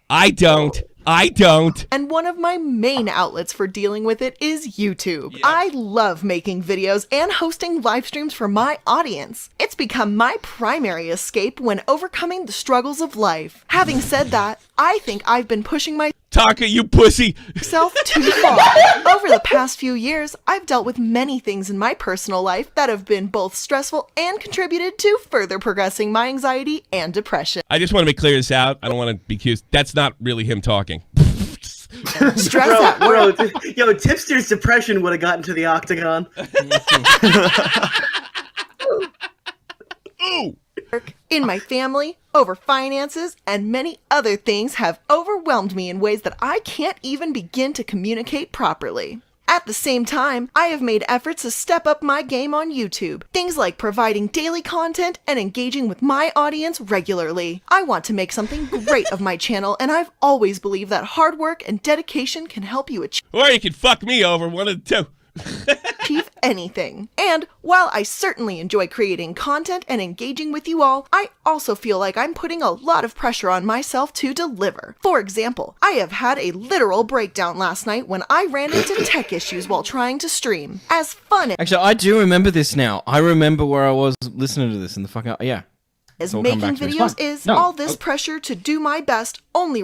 Speaker 1: I don't.
Speaker 8: And one of my main outlets for dealing with it is YouTube. Yeah. I love making videos and hosting live streams for my audience. It's become my primary escape when overcoming the struggles of life. Having said that, I think I've been pushing
Speaker 1: Taka, you pussy.
Speaker 8: myself too far. Over the past few years, I've dealt with many things in my personal life that have been both stressful and contributed to further progressing my anxiety and depression.
Speaker 1: I just want to make clear this out. I don't want to be accused. That's not really him talking.
Speaker 8: Stress at work.
Speaker 6: Yo, Tipster's depression would have gotten to the octagon.
Speaker 1: Ooh.
Speaker 8: In my family, over finances, and many other things have overwhelmed me in ways that I can't even begin to communicate properly. At the same time, I have made efforts to step up my game on YouTube. Things like providing daily content and engaging with my audience regularly. I want to make something great of my channel, and I've always believed that hard work and dedication can help you
Speaker 1: Or you can fuck me over, one of the two.
Speaker 8: achieve anything. And while I certainly enjoy creating content and engaging with you all, I also feel like I'm putting a lot of pressure on myself to deliver. For example, I have had a literal breakdown last night when I ran into tech issues while trying to stream. As fun
Speaker 4: Actually, I do remember this now. I remember where I was listening to this in the fucking... Yeah.
Speaker 8: as
Speaker 4: It'll come
Speaker 8: making
Speaker 4: back to me.
Speaker 8: videos
Speaker 3: It's fine.
Speaker 8: is,
Speaker 3: No.
Speaker 8: all this pressure to do my best only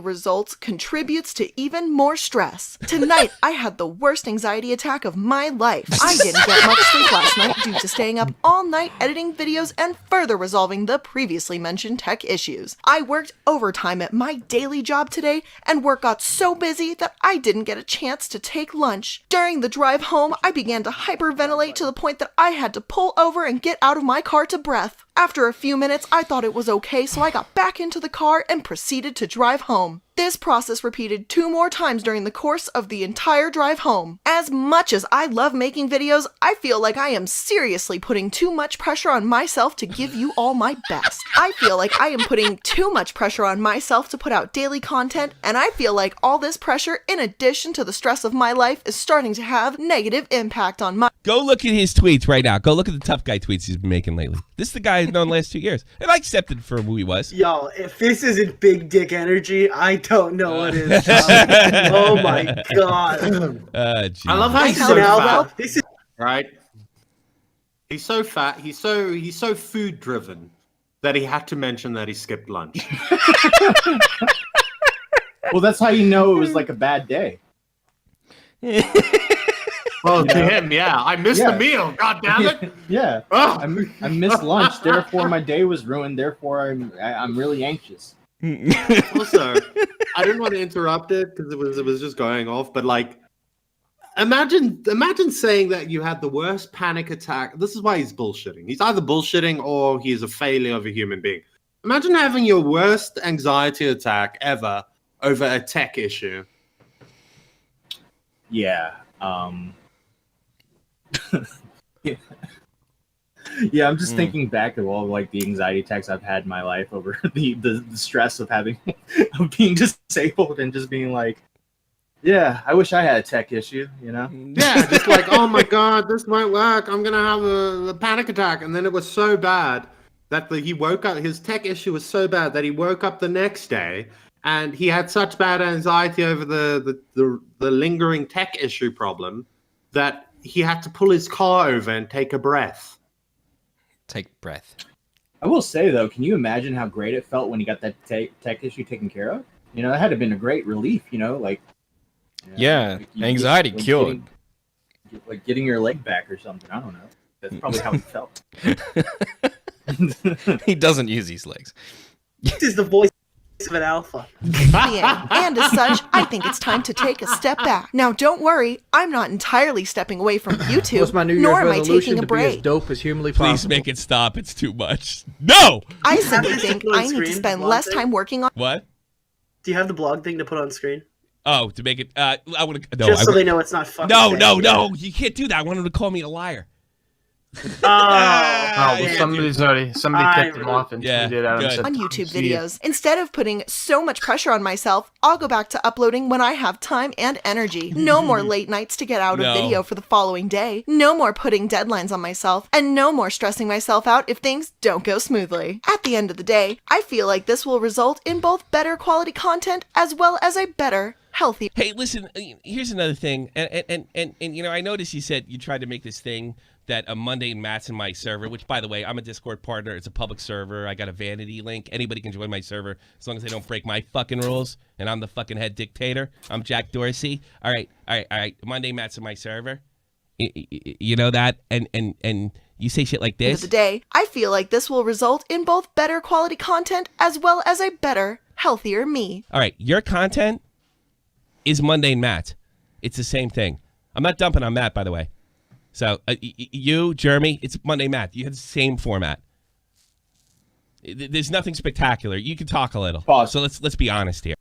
Speaker 8: contributes to even more stress. Tonight, I had the worst anxiety attack of my life. I didn't get much sleep last night due to staying up all night editing videos and further resolving the previously mentioned tech issues. I worked overtime at my daily job today, and work got so busy that I didn't get a chance to take lunch. During the drive home, I began to hyperventilate to the point that I had to pull over and get out of my car to breath. After a few minutes, I thought it was okay, so I got back into the car and proceeded to drive home. This process repeated 2 more times during the course of the entire drive home. As much as I love making videos, I feel like I am seriously putting too much pressure on myself to give you all my best. I feel like I am putting too much pressure on myself to put out daily content, and I feel like all this pressure, in addition to the stress of my life, is starting to have negative impact on my—
Speaker 1: Go look at his tweets right now. Go look at the tough guy tweets he's been making lately. This is the guy I've known the last 2 years. And I accepted for who he was.
Speaker 6: Yo, if this isn't big dick energy, I don't know what is. Oh my god.
Speaker 5: I love how he's so fat. Right? He's so fat. He's so food driven that he had to mention that he skipped lunch.
Speaker 3: Well, that's how you know it was like a bad day.
Speaker 5: Well, to him, yeah. I missed the meal. God damn it.
Speaker 3: Yeah.
Speaker 5: Oh.
Speaker 3: I missed lunch. Therefore, my day was ruined. Therefore, I'm really anxious.
Speaker 5: Also, I didn't want to interrupt it because it was just going off. But like, imagine saying that you had the worst panic attack. This is why he's bullshitting. He's either bullshitting or he is a failure of a human being. Imagine having your worst anxiety attack ever over a tech issue.
Speaker 3: Yeah. Yeah, I'm just thinking back of all like the anxiety attacks I've had in my life over the stress of having of being disabled and just being like, yeah, I wish I had a tech issue, you know?
Speaker 5: Yeah, just like, oh my god, this might work. I'm gonna have a panic attack, and then it was so bad that he woke up. His tech issue was so bad that he woke up the next day, and he had such bad anxiety over the lingering tech issue problem that he had to pull his car over and take a breath.
Speaker 4: Take breath.
Speaker 3: I will say though, can you imagine how great it felt when he got that tech issue taken care of? You know, that had to have been a great relief. You know, like
Speaker 4: anxiety cured.
Speaker 3: Getting your leg back or something. I don't know. That's probably how it felt.
Speaker 4: He doesn't use his legs.
Speaker 6: This is the voice of an alpha.
Speaker 8: And as such, I think it's time to take a step back. Now, don't worry, I'm not entirely stepping away from YouTube,
Speaker 9: What's my New Year's
Speaker 8: nor am I
Speaker 9: resolution
Speaker 8: taking a
Speaker 9: to be as
Speaker 8: break.
Speaker 9: dope as humanly possible?
Speaker 1: Please make it stop. It's too much. No!
Speaker 8: I simply
Speaker 6: Have this
Speaker 8: think
Speaker 6: put on
Speaker 8: I need to
Speaker 6: screen,
Speaker 8: spend
Speaker 6: blog
Speaker 8: less
Speaker 6: thing?
Speaker 8: time working on—
Speaker 1: What?
Speaker 6: Do you have the blog thing to put on screen?
Speaker 1: Oh, to make it. I would have. No,
Speaker 6: Just so
Speaker 1: I,
Speaker 6: they know it's not fucking.
Speaker 1: no. You can't do that. I want him to call me a liar.
Speaker 7: Somebody tipped him off and tweeted at him. Said,
Speaker 8: on YouTube videos. Instead of putting so much pressure on myself, I'll go back to uploading when I have time and energy. No more late nights to get out a video for the following day. No more putting deadlines on myself. And no more stressing myself out if things don't go smoothly. At the end of the day, I feel like this will result in both better quality content as well as a better, healthy—
Speaker 1: Hey, listen. Here's another thing, and you know, I noticed you said you tried to make this thing that a Monday Matt's in my server, which, by the way, I'm a Discord partner. It's a public server. I got a vanity link. Anybody can join my server as long as they don't break my fucking rules. And I'm the fucking head dictator. I'm Jack Dorsey. All right. Monday Matt's in my server. You know that? And you say shit like
Speaker 8: End
Speaker 1: this.
Speaker 8: of the day, I feel like this will result in both better quality content as well as a better, healthier me.
Speaker 1: All right. Your content is Mundane Matt. It's the same thing. I'm not dumping on Matt, by the way. So you, Jeremy, it's Monday Matt. You have the same format. There's nothing spectacular. You can talk a little.
Speaker 3: Pause.
Speaker 1: So let's be honest here.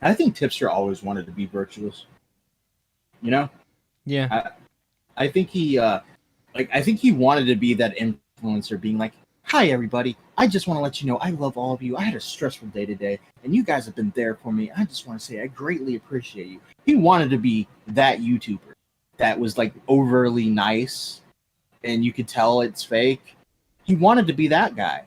Speaker 3: I think Tipster always wanted to be virtuous. You know?
Speaker 4: Yeah.
Speaker 3: I think he wanted to be that influencer, being like, "Hi everybody, I just want to let you know I love all of you. I had a stressful day today, and you guys have been there for me. I just want to say I greatly appreciate you." He wanted to be that YouTuber that was like overly nice, and you could tell it's fake. He wanted to be that guy,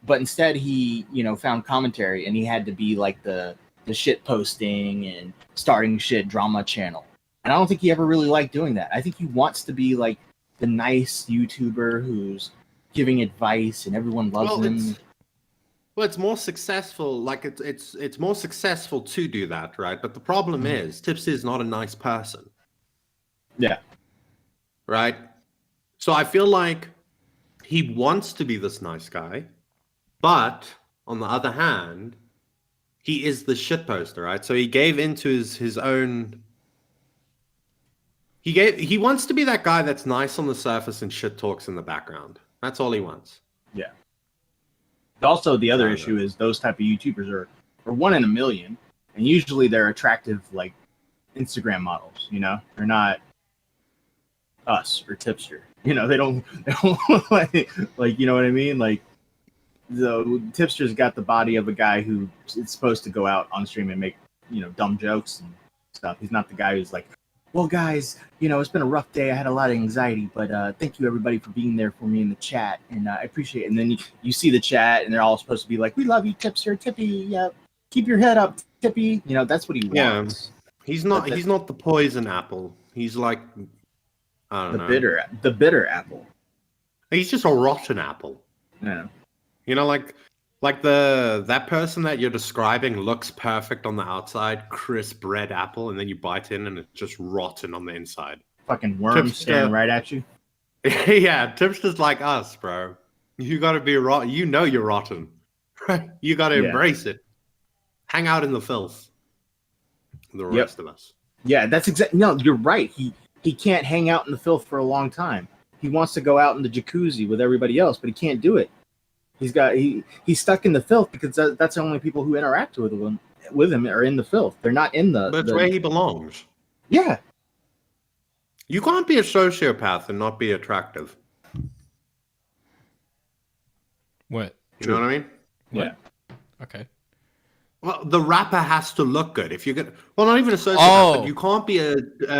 Speaker 3: but instead he, found commentary, and he had to be like the shit posting and starting shit drama channel. And I don't think he ever really liked doing that. I think he wants to be like the nice YouTuber who's giving advice and everyone loves him.
Speaker 5: It's more successful. Like it's more successful to do that, right? But the problem is, Tipsy is not a nice person.
Speaker 3: Yeah.
Speaker 5: Right? So I feel like he wants to be this nice guy, but on the other hand, he is the shit poster, right? So he gave into his own. He wants to be that guy that's nice on the surface and shit talks in the background. That's all he wants.
Speaker 3: Yeah. Also, the other issue is those type of YouTubers or 1 in a million, and usually they're attractive like Instagram models. You know, they're not us or Tipster. You know, they don't like you know what I mean? Like the Tipster's got the body of a guy who is supposed to go out on stream and make, you know, dumb jokes and stuff. He's not the guy who's like, well, guys, you know, it's been a rough day. I had a lot of anxiety, but thank you everybody for being there for me in the chat, and I appreciate it. And then you see the chat, and they're all supposed to be like, we love you, Tipster, Tippy. Keep your head up, Tippy. You know, that's what he wants.
Speaker 5: He's not the poison apple. He's like, I don't know.
Speaker 3: The bitter apple.
Speaker 5: He's just a rotten apple.
Speaker 3: Yeah.
Speaker 5: You know, like that person that you're describing looks perfect on the outside, crisp red apple, and then you bite in and it's just rotten on the inside.
Speaker 3: Fucking worms staring right at you.
Speaker 5: Yeah, Tipster's like us, bro. You gotta be rotten. You know you're rotten. You gotta embrace it. Hang out in the filth. The rest of us.
Speaker 3: Yeah, that's exactly. No, you're right. He can't hang out in the filth for a long time. He wants to go out in the jacuzzi with everybody else, but he can't do it. He's stuck in the filth because that's the only people who interact with him are in the filth. They're not in the.
Speaker 5: That's where he belongs.
Speaker 3: Yeah.
Speaker 5: You can't be a sociopath and not be attractive.
Speaker 4: What?
Speaker 5: You know what I mean?
Speaker 3: Yeah.
Speaker 4: Okay.
Speaker 5: Well, the rapper has to look good. If you're gonna, well, not even a sociopath, but you can't be a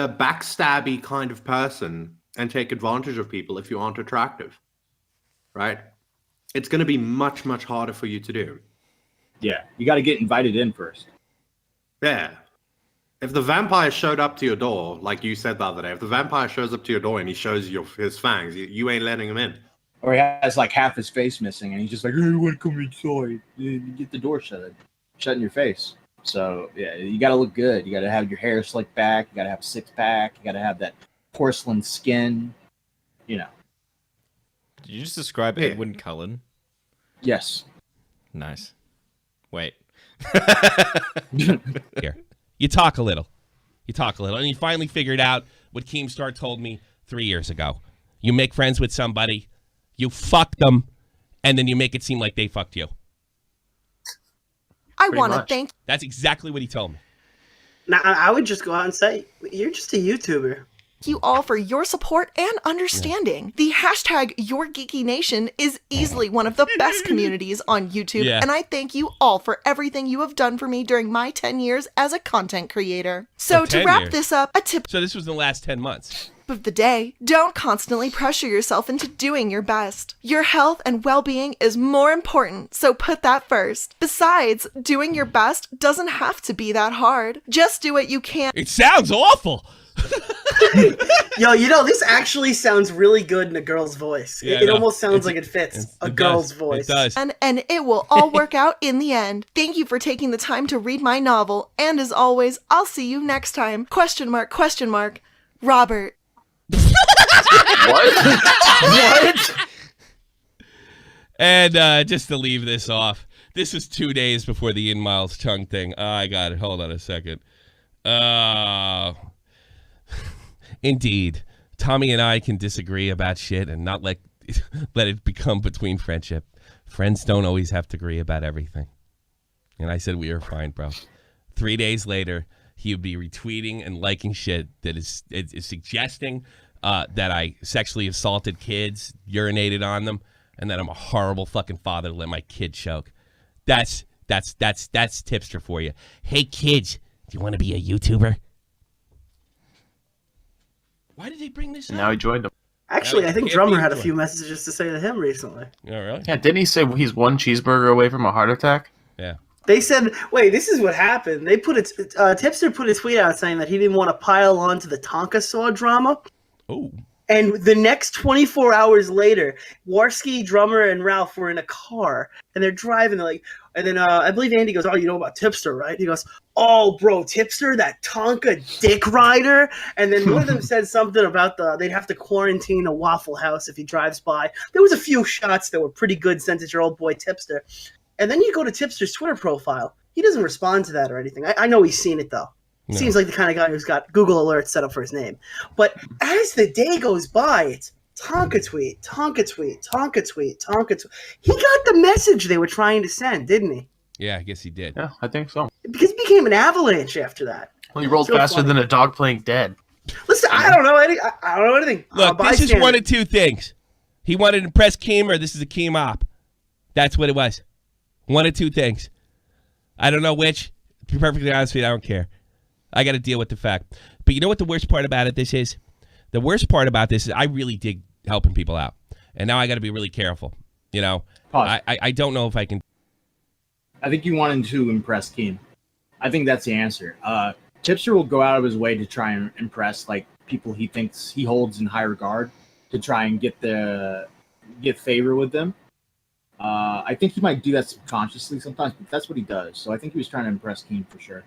Speaker 5: backstabby kind of person and take advantage of people if you aren't attractive, right? It's going to be much, much harder for you to do.
Speaker 3: Yeah, you got to get invited in first.
Speaker 5: Yeah. If the vampire showed up to your door, like you said the other day, if the vampire shows up to your door and he shows you his fangs, you ain't letting him in.
Speaker 3: Or he has like half his face missing, and he's just like, "Hey, you want to come inside?" Get the door shut in your face. So yeah, you got to look good. You got to have your hair slicked back. You got to have a 6-pack. You got to have that porcelain skin. You know.
Speaker 4: Did you just describe Edwin Cullen?
Speaker 3: Yes.
Speaker 4: Nice. Wait.
Speaker 1: Here. You talk a little. And you finally figured out what Keemstar told me 3 years ago. You make friends with somebody, you fuck them, and then you make it seem like they fucked you.
Speaker 8: I want to thank
Speaker 1: That's exactly what he told me.
Speaker 6: Now, I would just go out and say, you're just a YouTuber.
Speaker 8: you all for your support and understanding. The hashtag YourGeekyNation is easily one of the best communities on YouTube, and I thank you all for everything you have done for me during my 10 years as a content creator. So to wrap this up, a tip
Speaker 1: So this was in the last 10 months.
Speaker 8: of the day: don't constantly pressure yourself into doing your best. Your health and well-being is more important, so put that first. Besides, doing your best doesn't have to be that hard. Just do what you can.
Speaker 1: It sounds awful.
Speaker 6: Yo, you know, this actually sounds really good in a girl's voice.
Speaker 1: Yeah,
Speaker 6: it almost sounds like it fits a girl's voice.
Speaker 1: It does.
Speaker 8: And it will all work out in the end. Thank you for taking the time to read my novel, and as always, I'll see you next time. Question mark, Robert.
Speaker 7: What? What?
Speaker 1: And just to leave this off, this was 2 days before the In Miles Chung thing. I got it. Hold on a second. Indeed, Tommy and I can disagree about shit and not let it become between friendship. Friends don't always have to agree about everything. And I said we were fine, bro. 3 days later, he would be retweeting and liking shit that is suggesting that I sexually assaulted kids, urinated on them, and that I'm a horrible fucking father to let my kid choke. That's Tipster for you. Hey kids, do you want to be a YouTuber? Why did they bring this up?
Speaker 7: Now he joined them.
Speaker 6: Actually, I think Drummer had a few messages to say to him recently.
Speaker 1: Oh, really?
Speaker 7: Yeah, didn't he say he's one cheeseburger away from a heart attack?
Speaker 1: Yeah.
Speaker 6: They said, wait, this is what happened. They put Tipster put a tweet out saying that he didn't want to pile on to the Tonka Saw drama.
Speaker 1: Oh.
Speaker 6: And the next 24 hours later, Warski, Drummer, and Ralph were in a car, and they're driving. They're like, and then I believe Andy goes, "Oh, you know about Tipster, right?" He goes, "Oh, bro, Tipster, that Tonka dick rider." And then one of them said something about they'd have to quarantine a Waffle House if he drives by. There was a few shots that were pretty good sent at your old boy Tipster. And then you go to Tipster's Twitter profile. He doesn't respond to that or anything. I know he's seen it, though. No. Seems like the kind of guy who's got Google Alerts set up for his name. But as the day goes by, it's Tonka tweet, Tonka tweet, Tonka tweet, Tonka tweet. He got the message they were trying to send, didn't he?
Speaker 1: Yeah, I guess he did.
Speaker 7: Yeah, I think so.
Speaker 6: Because he became an avalanche after that.
Speaker 7: Well, he rolled
Speaker 6: So
Speaker 7: faster
Speaker 6: funny.
Speaker 7: than a dog playing dead.
Speaker 6: Listen, I don't know anything.
Speaker 1: Look, this is one of two things. He wanted to impress Keem, or this is a Keem op. That's what it was. One of two things. I don't know which. To be perfectly honest with you, I don't care. I got to deal with the fact. But you know what the worst part about this is? The worst part about this is I really dig helping people out. And now I got to be really careful. You know, I don't know if I can.
Speaker 3: I think you wanted to impress Keen. I think that's the answer. Tipster will go out of his way to try and impress like people he thinks he holds in high regard to try and get favor with them. I think he might do that subconsciously sometimes, but that's what he does. So I think he was trying to impress Keen for sure.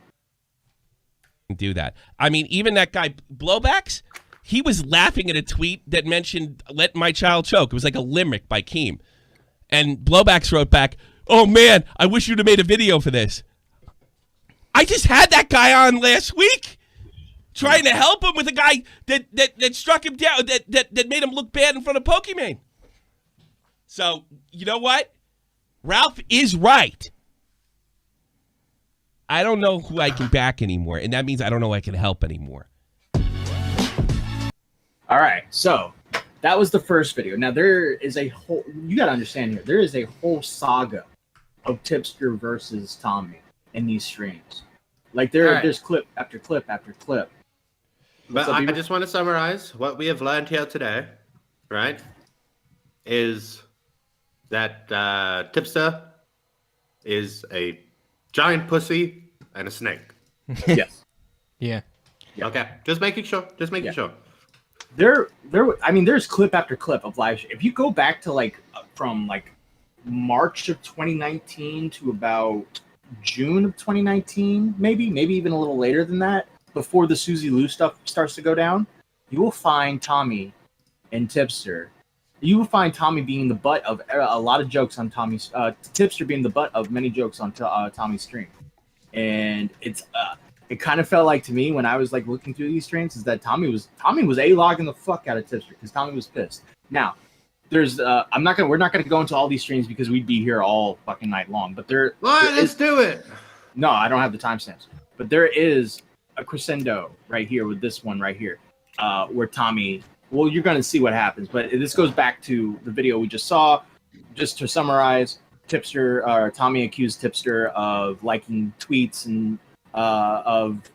Speaker 1: Do that. I mean, even that guy Blowbacks, he was laughing at a tweet that mentioned "Let my child choke." It was like a limerick by Keem, and Blowbacks wrote back, "Oh man, I wish you'd have made a video for this." I just had that guy on last week, trying to help him with a guy that struck him down, that made him look bad in front of Pokemon. So you know what, Ralph is right. I don't know who I can back anymore, and that means I don't know who I can help anymore.
Speaker 3: All right, so that was the first video. Now there is a whole, you got to understand here, there is a whole saga of Tipster versus Tommy in these streams. Like there's clip after clip after clip.
Speaker 5: But I just want to summarize what we have learned here today, right? Is that Tipster is a giant pussy and a snake.
Speaker 3: Yes.
Speaker 4: Yeah.
Speaker 5: Okay, just making sure. Sure.
Speaker 3: There's clip after clip of live. If you go back to from March of 2019 to about June of 2019, maybe even a little later than that, before the Susie Lou stuff starts to go down, you will find Tommy and Tipster. You will find Tommy being the butt of a lot of jokes on Tommy's. Tipster being the butt of many jokes on Tommy's stream, and it kind of felt like to me when I was looking through these streams is that Tommy was a-logging the fuck out of Tipster because Tommy was pissed. Now, there's we're not gonna go into all these streams because we'd be here all fucking night long. But
Speaker 5: let's do it.
Speaker 3: No, I don't have the timestamps. But there is a crescendo right here with this one right here, where Tommy. Well, you're gonna see what happens, but this goes back to the video we just saw. Just to summarize, Tommy accused Tipster of liking tweets and of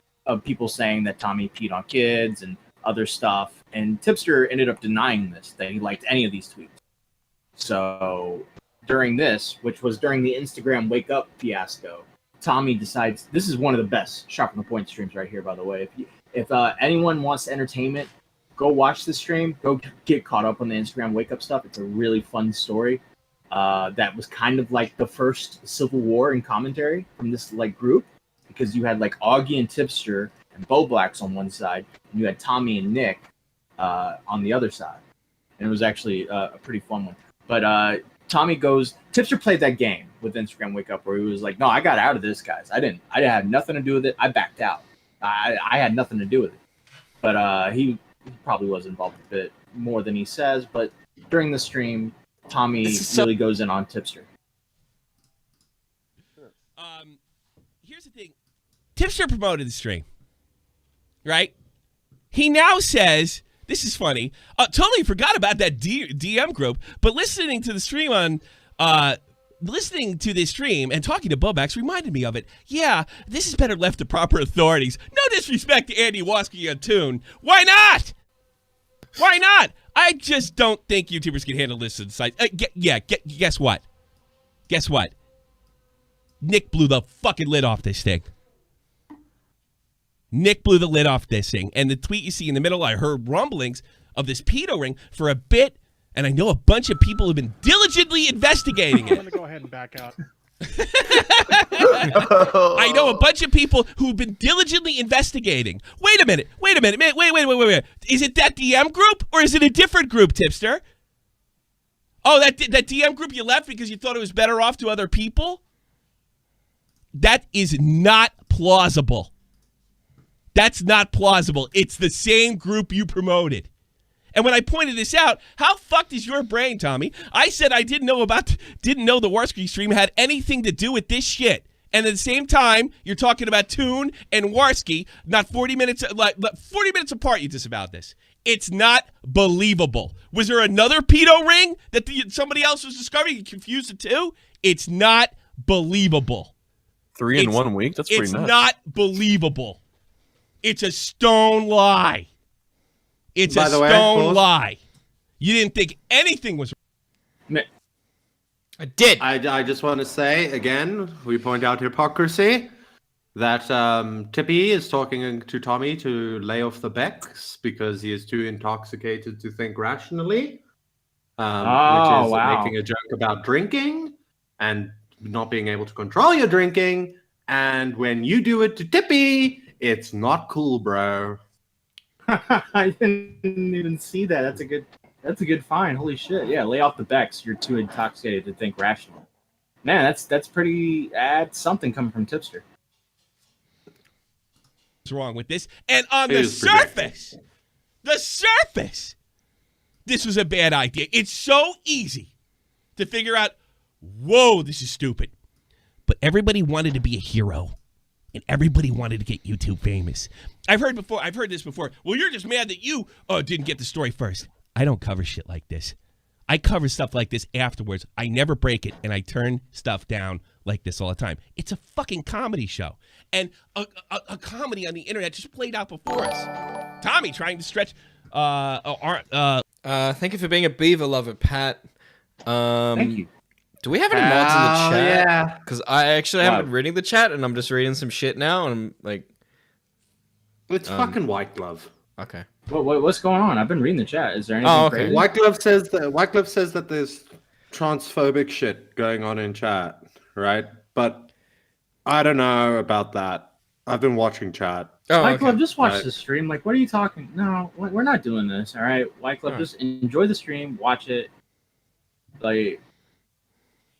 Speaker 3: people saying that Tommy peed on kids and other stuff, and Tipster ended up denying that he liked any of these tweets. So during this, which was during the Instagram wake up fiasco, Tommy decides this is one of the best Sharp on the Point streams right here. By the way, if anyone wants entertainment, go watch the stream. Go get caught up on the Instagram wake up stuff. It's a really fun story. That was kind of like the first Civil War in commentary from this group, because you had Augie and Tipster and Bo Blacks on one side, and you had Tommy and Nick on the other side. And it was actually a pretty fun one. But Tipster played that game with Instagram Wake Up where he was like, no, I got out of this, guys. I didn't have nothing to do with it. I backed out. I had nothing to do with it. But he probably was involved a bit more than he says. But during the stream, Tommy really goes in on Tipster.
Speaker 1: Here's the thing. Tipster promoted the stream, right? He now says, this is funny, totally forgot about that DM group, but listening to this stream and talking to Bobax reminded me of it. Yeah, this is better left to proper authorities. No disrespect to Andy Waskey on Tune. Why not? Why not? I just don't think YouTubers can handle this inside. Guess what? Guess what? Nick blew the fucking lid off this thing. Nick blew the lid off this thing. And the tweet you see in the middle, I heard rumblings of this pedo ring for a bit, and I know a bunch of people have been diligently investigating it.
Speaker 9: I'm going to go ahead and back out.
Speaker 1: I know a bunch of people who've been diligently investigating. Wait a minute. Wait. Is it that DM group or is it a different group, Tipster? Oh, that DM group you left because you thought it was better off to other people? That is not plausible. That's not plausible. It's the same group you promoted. And when I pointed this out, how fucked is your brain, Tommy? I said I didn't know the Warski stream had anything to do with this shit. And at the same time, you're talking about Toon and Warski, not 40 minutes, like 40 minutes apart. You disavowed this. It's not believable. Was there another pedo ring that somebody else was discovering? You confused the two? It's not believable.
Speaker 7: 3 in 1 week? That's pretty
Speaker 1: nuts.
Speaker 7: nuts.
Speaker 1: It's not believable. It's a stone lie. It's a stone lie. You didn't think anything was wrong.
Speaker 4: I did.
Speaker 5: I just want to say again, we point out hypocrisy. That Tippy is talking to Tommy to lay off the Becks because he is too intoxicated to think rationally. Which is making a joke about drinking and not being able to control your drinking. And when you do it to Tippy, it's not cool, bro.
Speaker 3: I didn't even see that. That's a good find. Holy shit. Yeah, lay off the Becks. You're too intoxicated to think rationally. Man, that's pretty something coming from Tipster.
Speaker 1: What's wrong with this? And on the surface, this was a bad idea. It's so easy to figure out, whoa, this is stupid. But everybody wanted to be a hero. And everybody wanted to get YouTube famous. I've heard this before. Well, you're just mad that you didn't get the story first. I don't cover shit like this. I cover stuff like this afterwards. I never break it, and I turn stuff down like this all the time. It's a fucking comedy show. And a comedy on the internet just played out before us. Tommy trying to stretch...
Speaker 4: Thank you for being a beaver lover, Pat.
Speaker 3: Thank you.
Speaker 4: Do we have any mods in the chat?
Speaker 5: Yeah.
Speaker 4: Because I actually haven't been reading the chat, and I'm just reading some shit now, and I'm like...
Speaker 5: It's fucking White Glove.
Speaker 4: Okay.
Speaker 3: What's going on? I've been reading the chat. Is there anything crazy?
Speaker 5: White Glove says that there's transphobic shit going on in chat, right? But I don't know about that. I've been watching chat.
Speaker 3: White Glove, just watch the stream. Like, what are you talking? No, we're not doing this. All right, White Glove, just enjoy the stream, watch it. Like,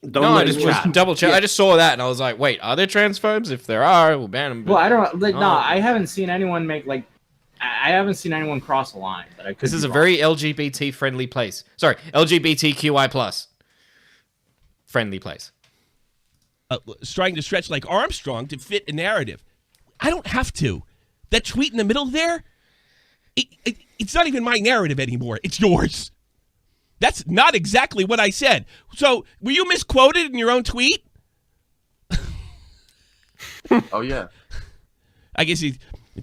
Speaker 4: I just was double check. Yeah. I just saw that and I was like, wait, are there transphobes? If there are, we'll ban them.
Speaker 3: Well, I don't. Like, no, I haven't seen anyone make like. I haven't seen anyone cross a line. But
Speaker 4: this is a very LGBT friendly place. Sorry, LGBTQI plus friendly place.
Speaker 1: Trying to stretch like Armstrong to fit a narrative. I don't have to. That tweet in the middle there, it's not even my narrative anymore. It's yours. That's not exactly what I said. So, were you misquoted in your own tweet?
Speaker 7: Oh yeah.
Speaker 1: I guess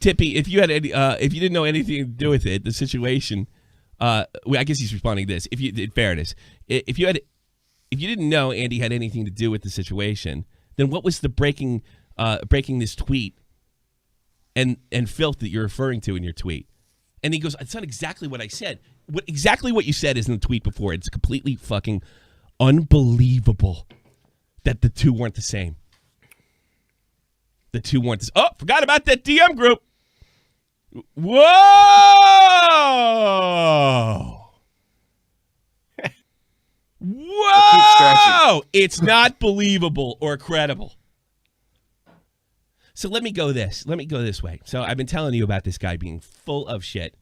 Speaker 1: Tippy, if you had any, if you didn't know anything to do with it, the situation. I guess he's responding to this. In fairness, if you didn't know Andy had anything to do with the situation, then what was the breaking this tweet and filth that you're referring to in your tweet? And he goes, it's not exactly what I said. Exactly what you said is in the tweet before. It's completely fucking unbelievable that the two weren't the same. The two weren't the same. Oh, forgot about that DM group. Whoa! Whoa! It's not believable or credible. So let me go this way. So I've been telling you about this guy being full of shit.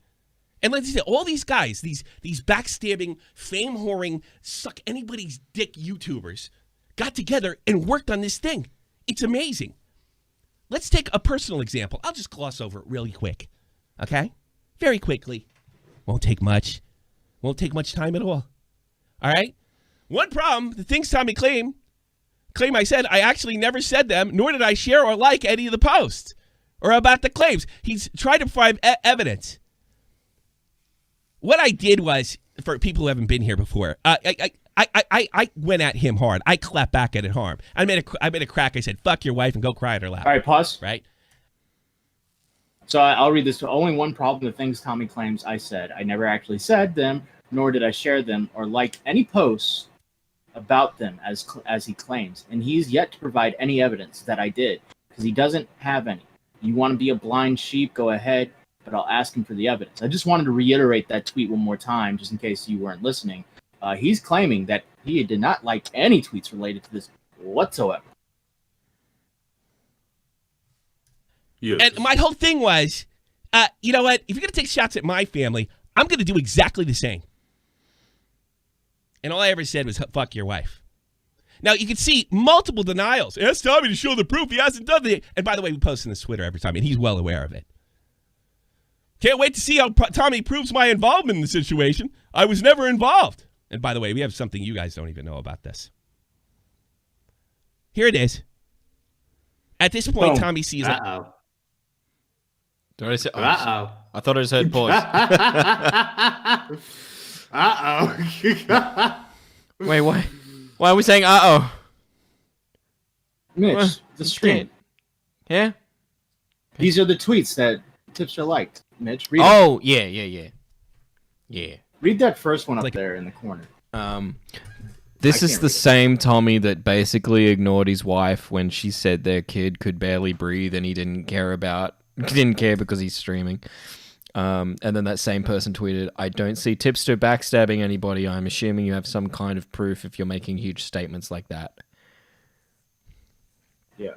Speaker 1: And let's say all these guys, these backstabbing, fame-whoring, suck anybody's dick YouTubers got together and worked on this thing. It's amazing. Let's take a personal example. I'll just gloss over it really quick. Okay? Very quickly. Won't take much. Won't take much time at all. All right? One problem, the things Tommy claim I said, I actually never said them, nor did I share or like any of the posts or about the claims. He's tried to provide evidence. What I did was, for people who haven't been here before, I went at him hard. I clapped back at it hard. I made a crack. I said, fuck your wife and go cry at her lap.
Speaker 3: All right, pause.
Speaker 1: Right?
Speaker 3: So I'll read this. Only one problem, the things Tommy claims I said. I never actually said them, nor did I share them or like any posts about them as he claims. And he's yet to provide any evidence that I did, because he doesn't have any. You want to be a blind sheep, go ahead, but I'll ask him for the evidence. I just wanted to reiterate that tweet one more time, just in case you weren't listening. He's claiming that he did not like any tweets related to this whatsoever.
Speaker 5: Yes.
Speaker 1: And my whole thing was, you know what? If you're going to take shots at my family, I'm going to do exactly the same. And all I ever said was, fuck your wife. Now, you can see multiple denials. Ask Tommy to show the proof. He hasn't done it. And by the way, we post on this Twitter every time, and he's well aware of it. Can't wait to see how Tommy proves my involvement in the situation. I was never involved. And by the way, we have something you guys don't even know about this. Here it is. At this point, Tommy C is like...
Speaker 4: Did I say... I thought I just heard pause. Wait, why? Why are we saying uh-oh?
Speaker 3: Mitch, the screen.
Speaker 4: Yeah?
Speaker 3: These are the tweets that Tipster liked. Mitch, read
Speaker 4: them. Yeah.
Speaker 3: Read that first one up there in the corner.
Speaker 4: This is the same Tommy that basically ignored his wife when she said their kid could barely breathe and he didn't care because he's streaming. And then that same person tweeted, I don't see Tipster backstabbing anybody. I'm assuming you have some kind of proof if you're making huge statements like that.
Speaker 3: Yeah.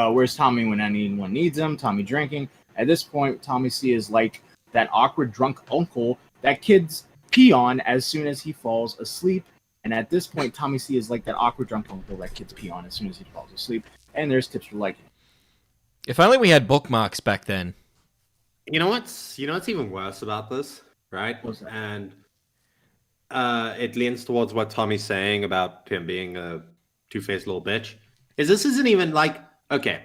Speaker 3: Where's Tommy when anyone needs him? Tommy drinking. At this point, Tommy C is like that awkward drunk uncle that kids pee on as soon as he falls asleep. And at this point, Tommy C is like that awkward drunk uncle that kids pee on as soon as he falls asleep. And there's Tipster liking.
Speaker 4: If only we had bookmarks back then.
Speaker 5: You know what's even worse about this, right? And it leans towards what Tommy's saying about him being a two-faced little bitch. This isn't even like, okay,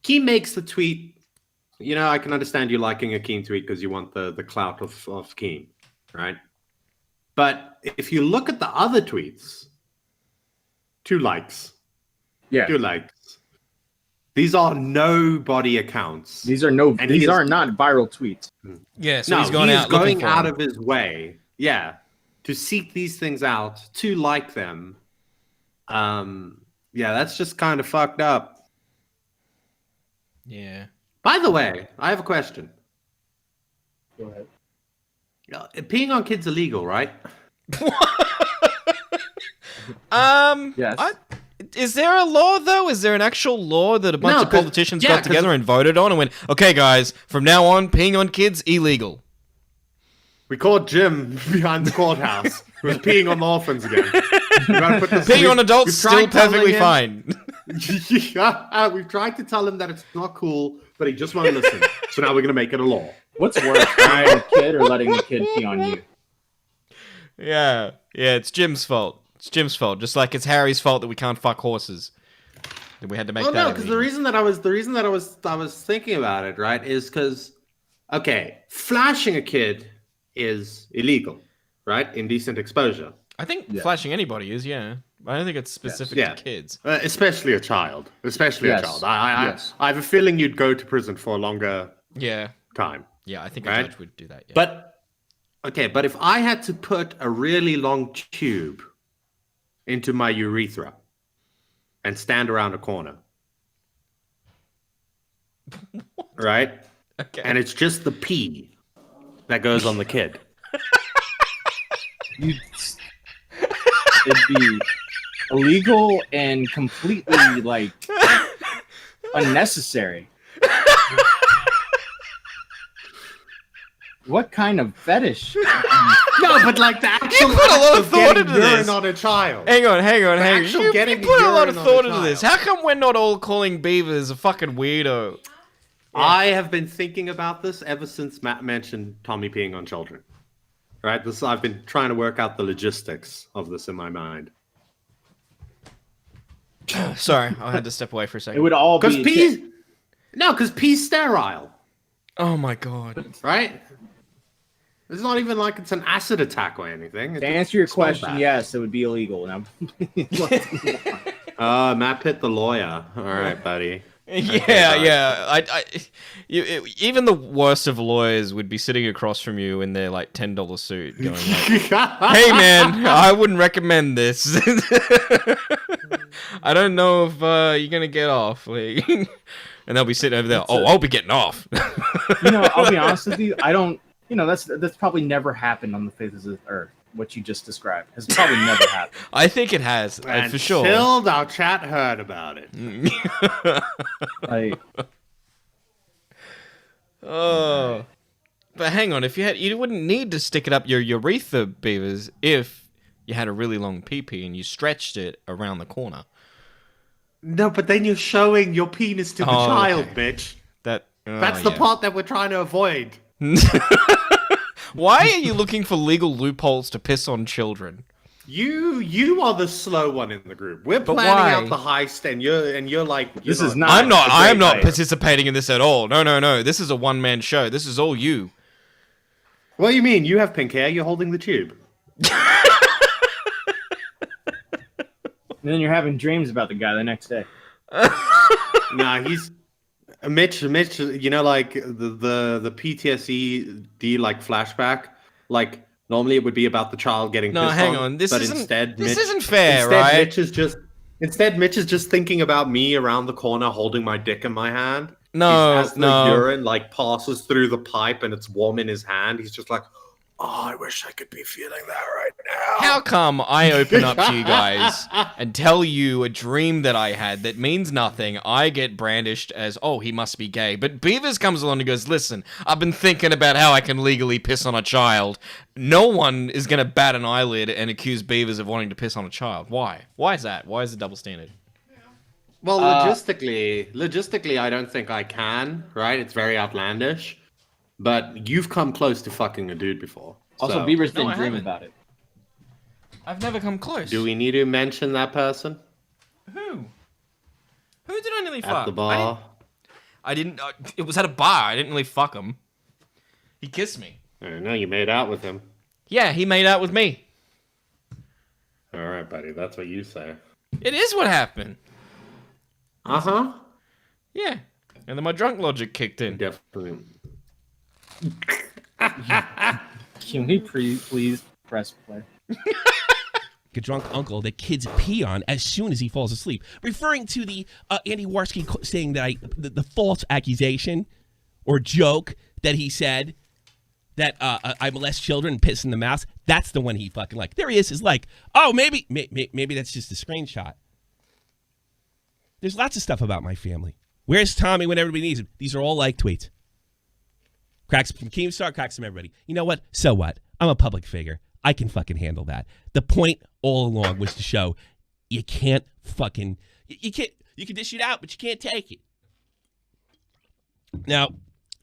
Speaker 5: Keen makes the tweet. You know, I can understand you liking a Keen tweet because you want the clout of Keen, right? But if you look at the other tweets, 2 likes. Yeah. 2 likes. These are nobody accounts.
Speaker 3: These are not viral tweets.
Speaker 4: Yeah, so he's going
Speaker 5: out of his way, to seek these things out, to like them. That's just kind of fucked up.
Speaker 4: Yeah.
Speaker 5: By the way, I have a question.
Speaker 3: Go ahead.
Speaker 5: Peeing on kids illegal, right?
Speaker 3: Yes.
Speaker 4: Is there a law, though? Is there an actual law that a bunch of politicians got together and voted on and went, okay, guys, from now on, peeing on kids, illegal?
Speaker 5: We caught Jim behind the courthouse who was peeing on the orphans again.
Speaker 4: Peeing on adults, still perfectly fine.
Speaker 5: We've tried to tell him that it's not cool, but he just won't listen. So now we're going to make it a law.
Speaker 3: What's worse, peeing on a kid or letting the kid pee on you?
Speaker 4: Yeah, it's Jim's fault. It's Jim's fault, just like it's Harry's fault that we can't fuck horses. And we had to make that.
Speaker 5: No, because the reason that I was thinking about it, right, is because flashing a kid is illegal, right? Indecent exposure.
Speaker 4: I think flashing anybody is, I don't think it's specific to kids.
Speaker 5: Especially a child. A child. I have a feeling you'd go to prison for a longer time.
Speaker 4: Yeah, I think a judge would do that. Yeah.
Speaker 5: But if I had to put a really long tube into my urethra and stand around a corner, right?
Speaker 4: Okay.
Speaker 5: And it's just the pee that goes on the kid.
Speaker 3: It'd be illegal and completely unnecessary. What kind of fetish?
Speaker 5: No, but the actual
Speaker 4: you put a lot of thought into this.
Speaker 5: On a child.
Speaker 4: Hang on. You put a lot of thought into this. How come we're not all calling Beavers a fucking weirdo?
Speaker 5: Yeah. I have been thinking about this ever since Matt mentioned Tommy peeing on children. Right? I've been trying to work out the logistics of this in my mind.
Speaker 4: Sorry, I had to step away for a second.
Speaker 3: It would all be
Speaker 5: because pee's sterile.
Speaker 4: Oh my god.
Speaker 5: Right? It's not even like it's an acid attack or anything.
Speaker 3: To answer your question, yes, it would be illegal. Now,
Speaker 5: Matt Pitt, the lawyer. All right, buddy.
Speaker 4: Even the worst of lawyers would be sitting across from you in their $10 suit, going "Hey, man, I wouldn't recommend this. I don't know if you're gonna get off." And they'll be sitting over there. I'll be getting off.
Speaker 3: I'll be honest with you. I don't. That's probably never happened on the face of the earth. What you just described has probably never happened.
Speaker 4: I think it has, for sure.
Speaker 5: Until our chat heard about it.
Speaker 4: But hang on, if you wouldn't need to stick it up your urethra, Beavers, if you had a really long pee-pee and you stretched it around the corner.
Speaker 5: No, but then you're showing your penis to the child,
Speaker 4: okay.
Speaker 5: bitch.
Speaker 4: That's
Speaker 5: the part that we're trying to avoid.
Speaker 4: Why are you looking for legal loopholes to piss on children?
Speaker 5: You are the slow one in the group. We're
Speaker 4: But
Speaker 5: planning
Speaker 4: why?
Speaker 5: out the heist, and you're like,
Speaker 3: This is not.
Speaker 4: I am not
Speaker 3: heist.
Speaker 4: participating in this at all. No. This is a one-man show. This is all you.
Speaker 5: What do you mean? You have pink hair. You're holding the tube.
Speaker 3: And then you're having dreams about the guy the next day.
Speaker 5: Nah, he's Mitch. You know, like the PTSD like flashback. Like normally it would be about the child getting
Speaker 4: No,
Speaker 5: pissed
Speaker 4: hang
Speaker 5: on,
Speaker 4: on. This
Speaker 5: but
Speaker 4: isn't
Speaker 5: instead
Speaker 4: fair, right?
Speaker 5: Mitch is just thinking about me around the corner holding my dick in my hand.
Speaker 4: No,
Speaker 5: As the urine like passes through the pipe and it's warm in his hand, he's just like, oh, I wish I could be feeling that right now.
Speaker 4: How come I open up to you guys and tell you a dream that I had that means nothing? I get brandished as, oh, he must be gay. But Beavers comes along and goes, listen, I've been thinking about how I can legally piss on a child. No one is going to bat an eyelid and accuse Beavers of wanting to piss on a child. Why? Why is that? Why is the double standard?
Speaker 5: Well, logistically, I don't think I can, right? It's very outlandish. But you've come close to fucking a dude before.
Speaker 3: Also,
Speaker 5: so.
Speaker 3: Beavers
Speaker 4: No,
Speaker 3: didn't
Speaker 4: I
Speaker 3: dream
Speaker 4: haven't.
Speaker 3: about it.
Speaker 4: I've never come close.
Speaker 5: Do we need to mention that person?
Speaker 4: Who? Who did I nearly fuck?
Speaker 5: At the bar?
Speaker 4: I didn't it was at a bar. I didn't really fuck him. He kissed me.
Speaker 5: I don't know, you made out with him.
Speaker 4: Yeah, he made out with me.
Speaker 5: All right, buddy, that's what you say.
Speaker 4: It is what happened.
Speaker 5: Uh-huh.
Speaker 4: Yeah. And then my drunk logic kicked in.
Speaker 5: Definitely.
Speaker 3: Can we please press play?
Speaker 1: A drunk uncle that kids pee on as soon as he falls asleep, referring to the Andy Warski saying that the false accusation or joke that he said that I molest children and piss in the mouth. That's the one he fucking like. There he is like, oh, maybe that's just a screenshot. There's lots of stuff about my family. Where's Tommy when everybody needs him? These are all like tweets. Cracks from Keemstar, cracks from everybody. You know what? So what? I'm a public figure. I can fucking handle that. The point all along was to show you can't fucking you can dish it out, but you can't take it. Now,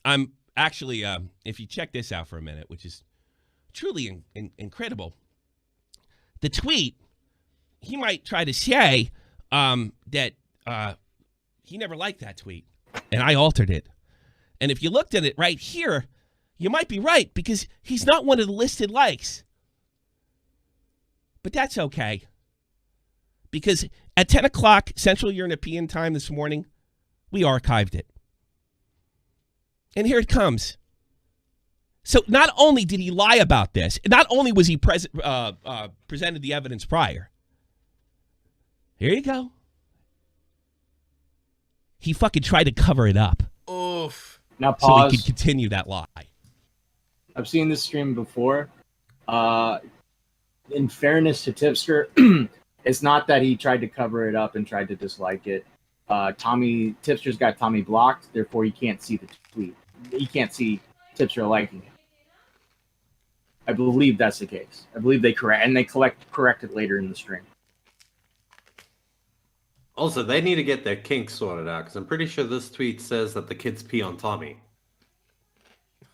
Speaker 1: I'm actually if you check this out for a minute, which is truly incredible. The tweet, he might try to say that he never liked that tweet, and I altered it. And if you looked at it right here, you might be right because he's not one of the listed likes. But that's okay. Because at 10 o'clock Central European time this morning, we archived it. And here it comes. So not only did he lie about this, not only was he presented the evidence prior. Here you go. He fucking tried to cover it up.
Speaker 4: Oof.
Speaker 3: Now
Speaker 1: So
Speaker 3: pause.
Speaker 1: he could continue that lie.
Speaker 3: I've seen this stream before. In fairness to Tipster, it's not that he tried to cover it up and tried to dislike it. Tipster's got Tommy blocked, therefore he can't see the tweet. He can't see Tipster liking it. I believe that's the case. I believe they correct it later in the stream.
Speaker 5: Also, they need to get their kinks sorted out, because I'm pretty sure this tweet says that the kids pee on Tommy.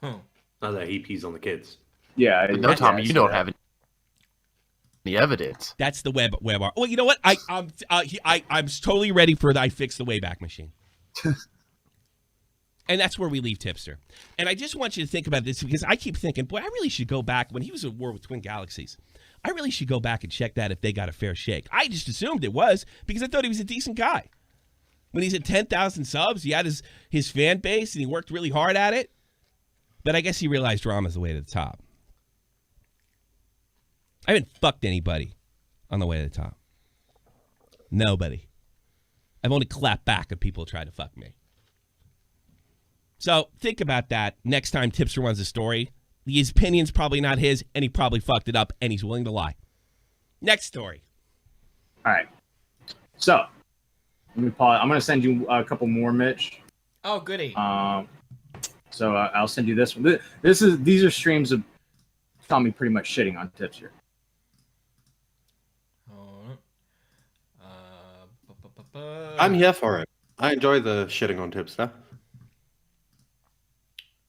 Speaker 4: Huh.
Speaker 5: Not that he pees on the kids.
Speaker 3: Yeah.
Speaker 7: No, Tommy, you don't have any evidence.
Speaker 1: That's the web art. Well, you know what? I'm totally ready for the I fix the Wayback Machine. And that's where we leave Tipster. And I just want you to think about this because I keep thinking, boy, I really should go back when he was at war with Twin Galaxies. I really should go back and check that if they got a fair shake. I just assumed it was because I thought he was a decent guy. When he's at 10,000 subs, he had his fan base and he worked really hard at it. But I guess he realized drama's the way to the top. I haven't fucked anybody on the way to the top. Nobody. I've only clapped back if people try to fuck me. So think about that next time Tipster runs a story. His opinion's probably not his, and he probably fucked it up, and he's willing to lie. Next story.
Speaker 3: All right. So, let me pause. I'm going to send you a couple more, Mitch.
Speaker 4: Oh, goody.
Speaker 3: So I'll send you this one. These are streams of Tommy pretty much shitting on Tipster.
Speaker 5: I'm here for it. I enjoy the shitting on Tipster.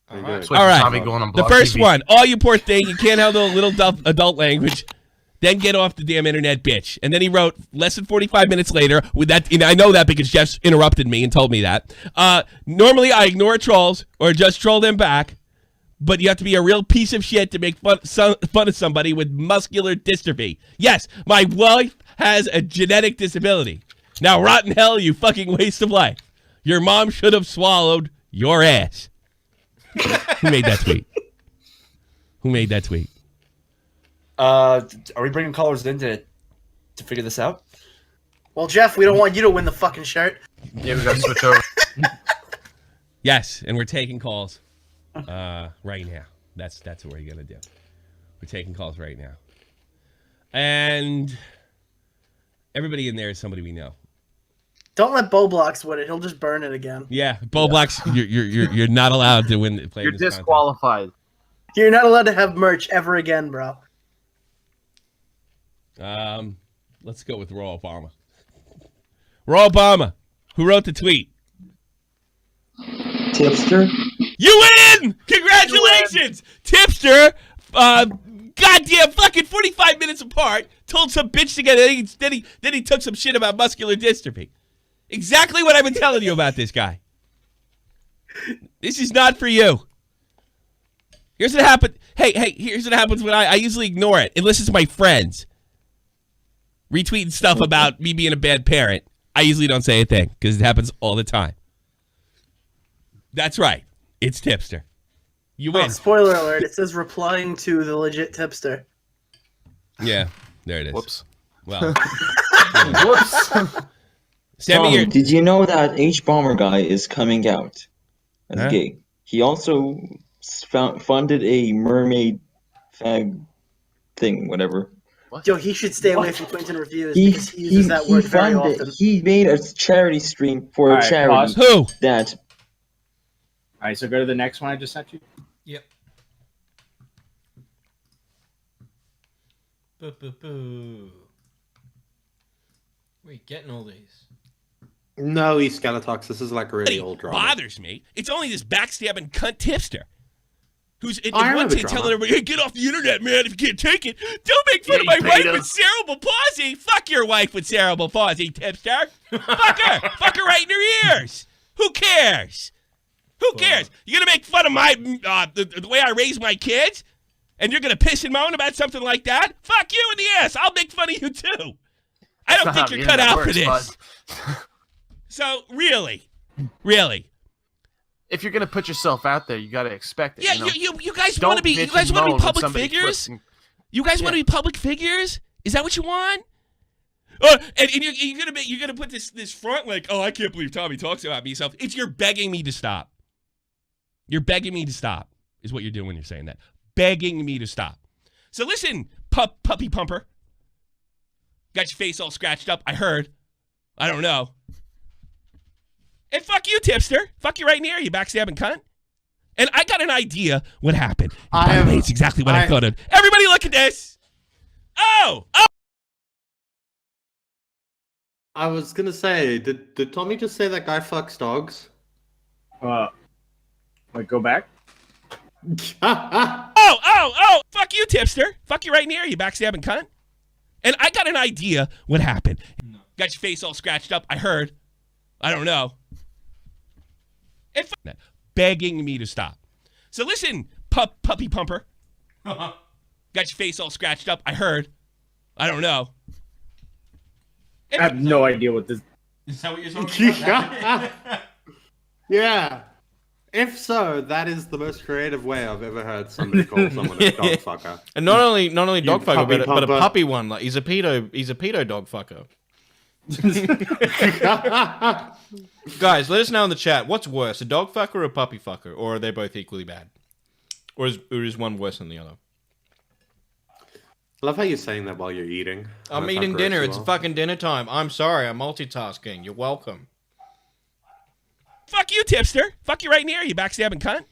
Speaker 1: All right.
Speaker 7: Tommy going on
Speaker 1: the
Speaker 7: Block
Speaker 1: first
Speaker 7: TV.
Speaker 1: one. Oh, you poor thing. You can't handle a little adult language. Then get off the damn internet, bitch. And then he wrote less than 45 minutes later with that. And I know that because Jeff's interrupted me and told me that. Normally, I ignore trolls or just troll them back. But you have to be a real piece of shit to make fun of somebody with muscular dystrophy. Yes, my wife has a genetic disability. Now, rotten hell, you fucking waste of life. Your mom should have swallowed your ass. Who made that tweet? Who made that tweet?
Speaker 9: Are we bringing callers in to figure this out?
Speaker 6: Well, Jeff, we don't want you to win the fucking shirt.
Speaker 7: Yeah, we got to switch over.
Speaker 1: Yes, and we're taking calls right now. That's what we're gonna do. We're taking calls right now, and everybody in there is somebody we know.
Speaker 6: Don't let Bo Blocks win it. He'll just burn it again.
Speaker 1: Yeah, Bo Blocks, you're not allowed to win. Play
Speaker 7: You're
Speaker 1: in this
Speaker 7: disqualified.
Speaker 6: You're not allowed to have merch ever again, bro.
Speaker 1: contest. Let's go with Raw Obama. Raw Obama, who wrote the tweet?
Speaker 10: Tipster.
Speaker 1: You win! Congratulations! Tipster, goddamn fucking 45 minutes apart, told some bitch to get it, then he took some shit about muscular dystrophy. Exactly what I've been telling you about this guy. This is not for you. Here's what happened. Hey, here's what happens when I usually ignore it, unless it's my friends. Retweeting stuff about me being a bad parent. I usually don't say a thing, because it happens all the time. That's right. It's Tipster. You win.
Speaker 6: Oh, spoiler alert. It says replying to the legit Tipster.
Speaker 1: Yeah, there it is.
Speaker 7: Whoops.
Speaker 1: Well.
Speaker 7: Whoops.
Speaker 1: Send me your...
Speaker 10: Did you know that H-Bomber guy is coming out as
Speaker 1: Huh?
Speaker 10: gay? He also funded a mermaid fag thing, whatever.
Speaker 6: Yo, he should stay away from Quentin Reviews
Speaker 10: He
Speaker 6: because he uses that word very often.
Speaker 10: He made a charity stream for
Speaker 3: All
Speaker 10: a
Speaker 3: right,
Speaker 10: charity
Speaker 3: pause.
Speaker 1: Who?
Speaker 10: that.
Speaker 3: All right, so go to the next one I just sent you.
Speaker 4: Yep. Boo, boo, boo. Where are you getting all these?
Speaker 5: No, Skeletox. This is like a really old drama.
Speaker 1: Bothers me. It's only this backstabbing cunt Tipster. Who's in
Speaker 5: I
Speaker 1: one
Speaker 5: remember
Speaker 1: day
Speaker 5: drama.
Speaker 1: telling everybody, hey, get off the internet, man, if you can't take it. Don't make fun of my wife with cerebral palsy. Fuck your wife with cerebral palsy, Tipster. Fuck her. Fuck her right in her ears. Who cares? Who cares? You're going to make fun of my the way I raise my kids? And you're going to piss and moan about something like that? Fuck you in the ass. I'll make fun of you, too. I don't think you're cut out for this. So, really,
Speaker 7: If you're gonna put yourself out there, you gotta expect it.
Speaker 1: yeah, you guys want to be public figures? You guys want to be public figures? Is that what you want? And you're gonna put this front like, oh, I can't believe Tommy talks about me himself. It's you're begging me to stop. You're begging me to stop is what you're doing when you're saying that. Begging me to stop. So listen, puppy pumper. Got your face all scratched up. I heard. I don't know. And fuck you, Tipster. Fuck you right in the ear, you backstabbing cunt. And I got an idea what happened. By the way, it's exactly what I thought of. Everybody look at this. Oh!
Speaker 5: I was gonna say, did Tommy just say that guy fucks dogs?
Speaker 3: Wait, go back.
Speaker 1: Oh! Fuck you, Tipster. Fuck you right in the ear, you backstabbing cunt. And I got an idea what happened. Got your face all scratched up. I heard. I don't know. And begging me to stop. So listen, puppy pumper. Got your face all scratched up. I heard. I don't know.
Speaker 3: I have no idea what this.
Speaker 4: Is that what you're talking about?
Speaker 5: Yeah. If so, that is the most creative way I've ever heard somebody call someone a dog fucker.
Speaker 4: And not only dog fucker,
Speaker 5: puppy
Speaker 4: but a
Speaker 5: pumper.
Speaker 4: puppy one. Like he's a pedo dog fucker. Guys, let us know in the chat. What's worse, a dog fucker or a puppy fucker? Or are they both equally bad? Or is one worse than the other?
Speaker 5: I love how you're saying that while you're eating.
Speaker 4: I'm eating dinner. It's fucking dinner time. I'm sorry. I'm multitasking. You're welcome.
Speaker 1: Fuck you, Tipster. Fuck you right in the ear, you backstabbing cunt.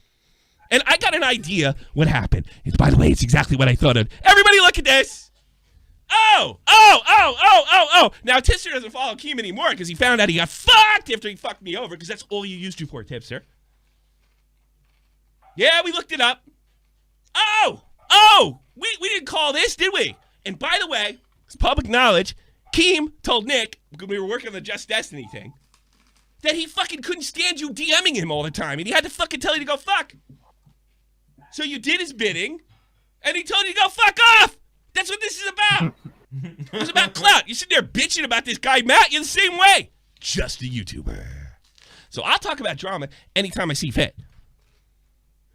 Speaker 1: And I got an idea what happened. And by the way, it's exactly what I thought of. Everybody look at this. Oh. Now, Tipster doesn't follow Keem anymore because he found out he got fucked after he fucked me over because that's all you used to for, Tipster. Yeah, we looked it up. We didn't call this, did we? And by the way, it's public knowledge, Keem told Nick, when we were working on the Just Destiny thing, that he fucking couldn't stand you DMing him all the time, and he had to fucking tell you to go fuck. So you did his bidding, and he told you to go fuck off. That's what this is about. It's about clout. You're sitting there bitching about this guy, Matt. You're the same way. Just a YouTuber. So I'll talk about drama anytime I see fit.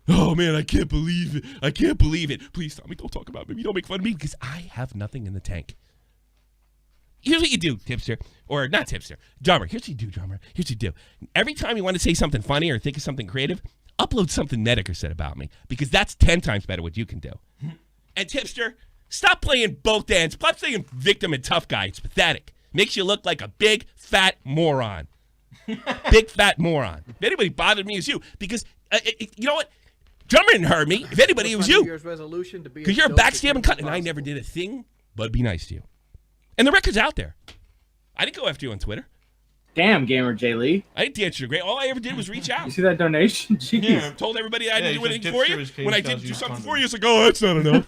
Speaker 1: Oh, man, I can't believe it. I can't believe it. Please tell me, don't talk about me. Don't make fun of me because I have nothing in the tank. Here's what you do, Tipster. Or not Tipster. Drummer. Here's what you do, Drummer. Here's what you do. Every time you want to say something funny or think of something creative, upload something Mediker said about me because that's 10 times better what you can do. And Tipster, stop playing both ends. Stop playing victim and tough guy. It's pathetic. Makes you look like a big, fat moron. Big, fat moron. If anybody bothered me, it's you. Because, you know what? Drummer didn't hurt me. If anybody, it was you. Because you're a backstabbing cunt, and I never did a thing but be nice to you. And the record's out there. I didn't go after you on Twitter.
Speaker 3: Damn, Gamer J. Lee.
Speaker 1: I didn't dance you great. All I ever did was reach out.
Speaker 3: You see that donation? Jeez.
Speaker 1: Yeah, told everybody I didn't do anything for you. When I did do something for you, it's like, oh, that's not enough.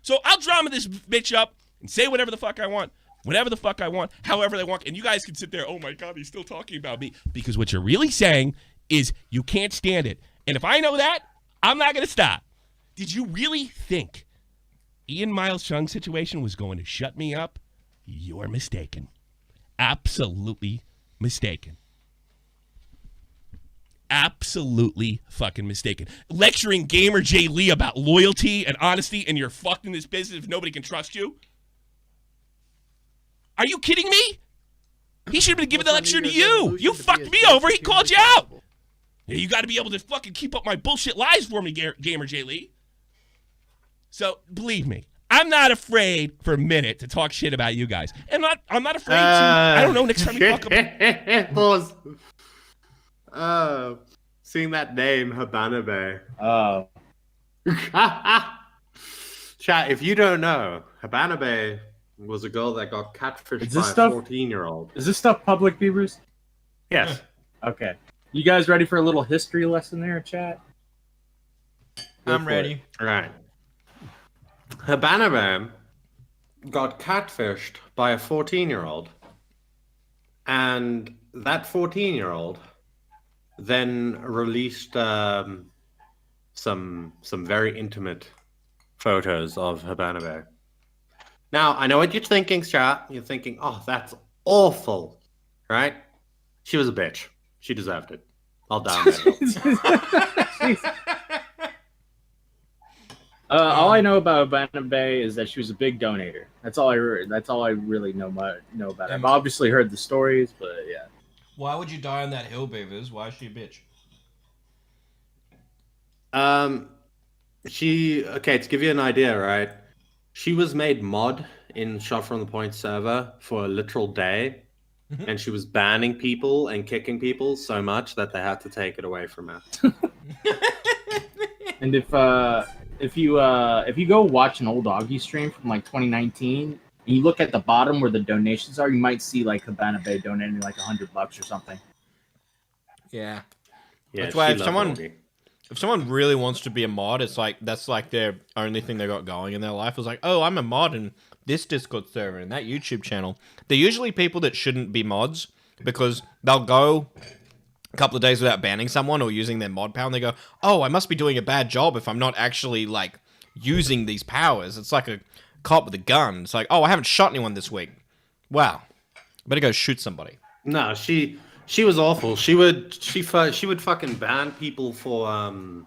Speaker 1: So I'll drama this bitch up and say whatever the fuck I want. Whatever the fuck I want, however they want. And you guys can sit there, oh my God, he's still talking about me. Because what you're really saying is you can't stand it. And if I know that, I'm not going to stop. Did you really think Ian Miles Chung's situation was going to shut me up? You're mistaken. Absolutely mistaken. Absolutely fucking mistaken. Lecturing Gamer J. Lee about loyalty and honesty and you're fucked in this business if nobody can trust you? Are you kidding me? He should have been giving the lecture to you. You fucked me over. He called you out. Yeah, you got to be able to fucking keep up my bullshit lies for me, Gamer J. Lee. So, believe me, I'm not afraid for a minute to talk shit about you guys. And I'm not afraid to, I don't know, next time you fuck up.
Speaker 5: Pause. Seeing that name, Habana Bay.
Speaker 3: Oh.
Speaker 5: Chat, if you don't know, Habana Bay was a girl that got catfished by a 14-year-old.
Speaker 3: Is this stuff public, Beavers?
Speaker 5: Yes.
Speaker 3: Okay. You guys ready for a little history lesson there, chat?
Speaker 4: I'm ready.
Speaker 5: All right. Habana Bay got catfished by a 14-year-old. And that 14-year-old then released some very intimate photos of Habana Bay. Now, I know what you're thinking, chat. You're thinking, oh, that's awful, right? She was a bitch. She deserved it. I'll die on that hill.
Speaker 3: All I know about Habana Bay is that she was a big donator. That's all I really know about her. I've obviously heard the stories, but yeah.
Speaker 4: Why would you die on that hill, Beavers? Why is she a bitch?
Speaker 5: Okay, to give you an idea, right? She was made mod in Shot from the Point server for a literal day, and she was banning people and kicking people so much that they had to take it away from her.
Speaker 3: And if you go watch an old Augie stream from like 2019, and you look at the bottom where the donations are, you might see like Habana Bay donating like $100 or something.
Speaker 4: Yeah.
Speaker 5: Yeah,
Speaker 4: that's why if someone really wants to be a mod, it's like that's like their only thing they got going in their life. It's like, oh, I'm a mod in this Discord server and that YouTube channel. They're usually people that shouldn't be mods because they'll go a couple of days without banning someone or using their mod power, and they go, oh, I must be doing a bad job if I'm not actually like using these powers. It's like a cop with a gun. It's like, oh, I haven't shot anyone this week. Wow, better go shoot somebody.
Speaker 5: No, she was awful. She would fucking ban people for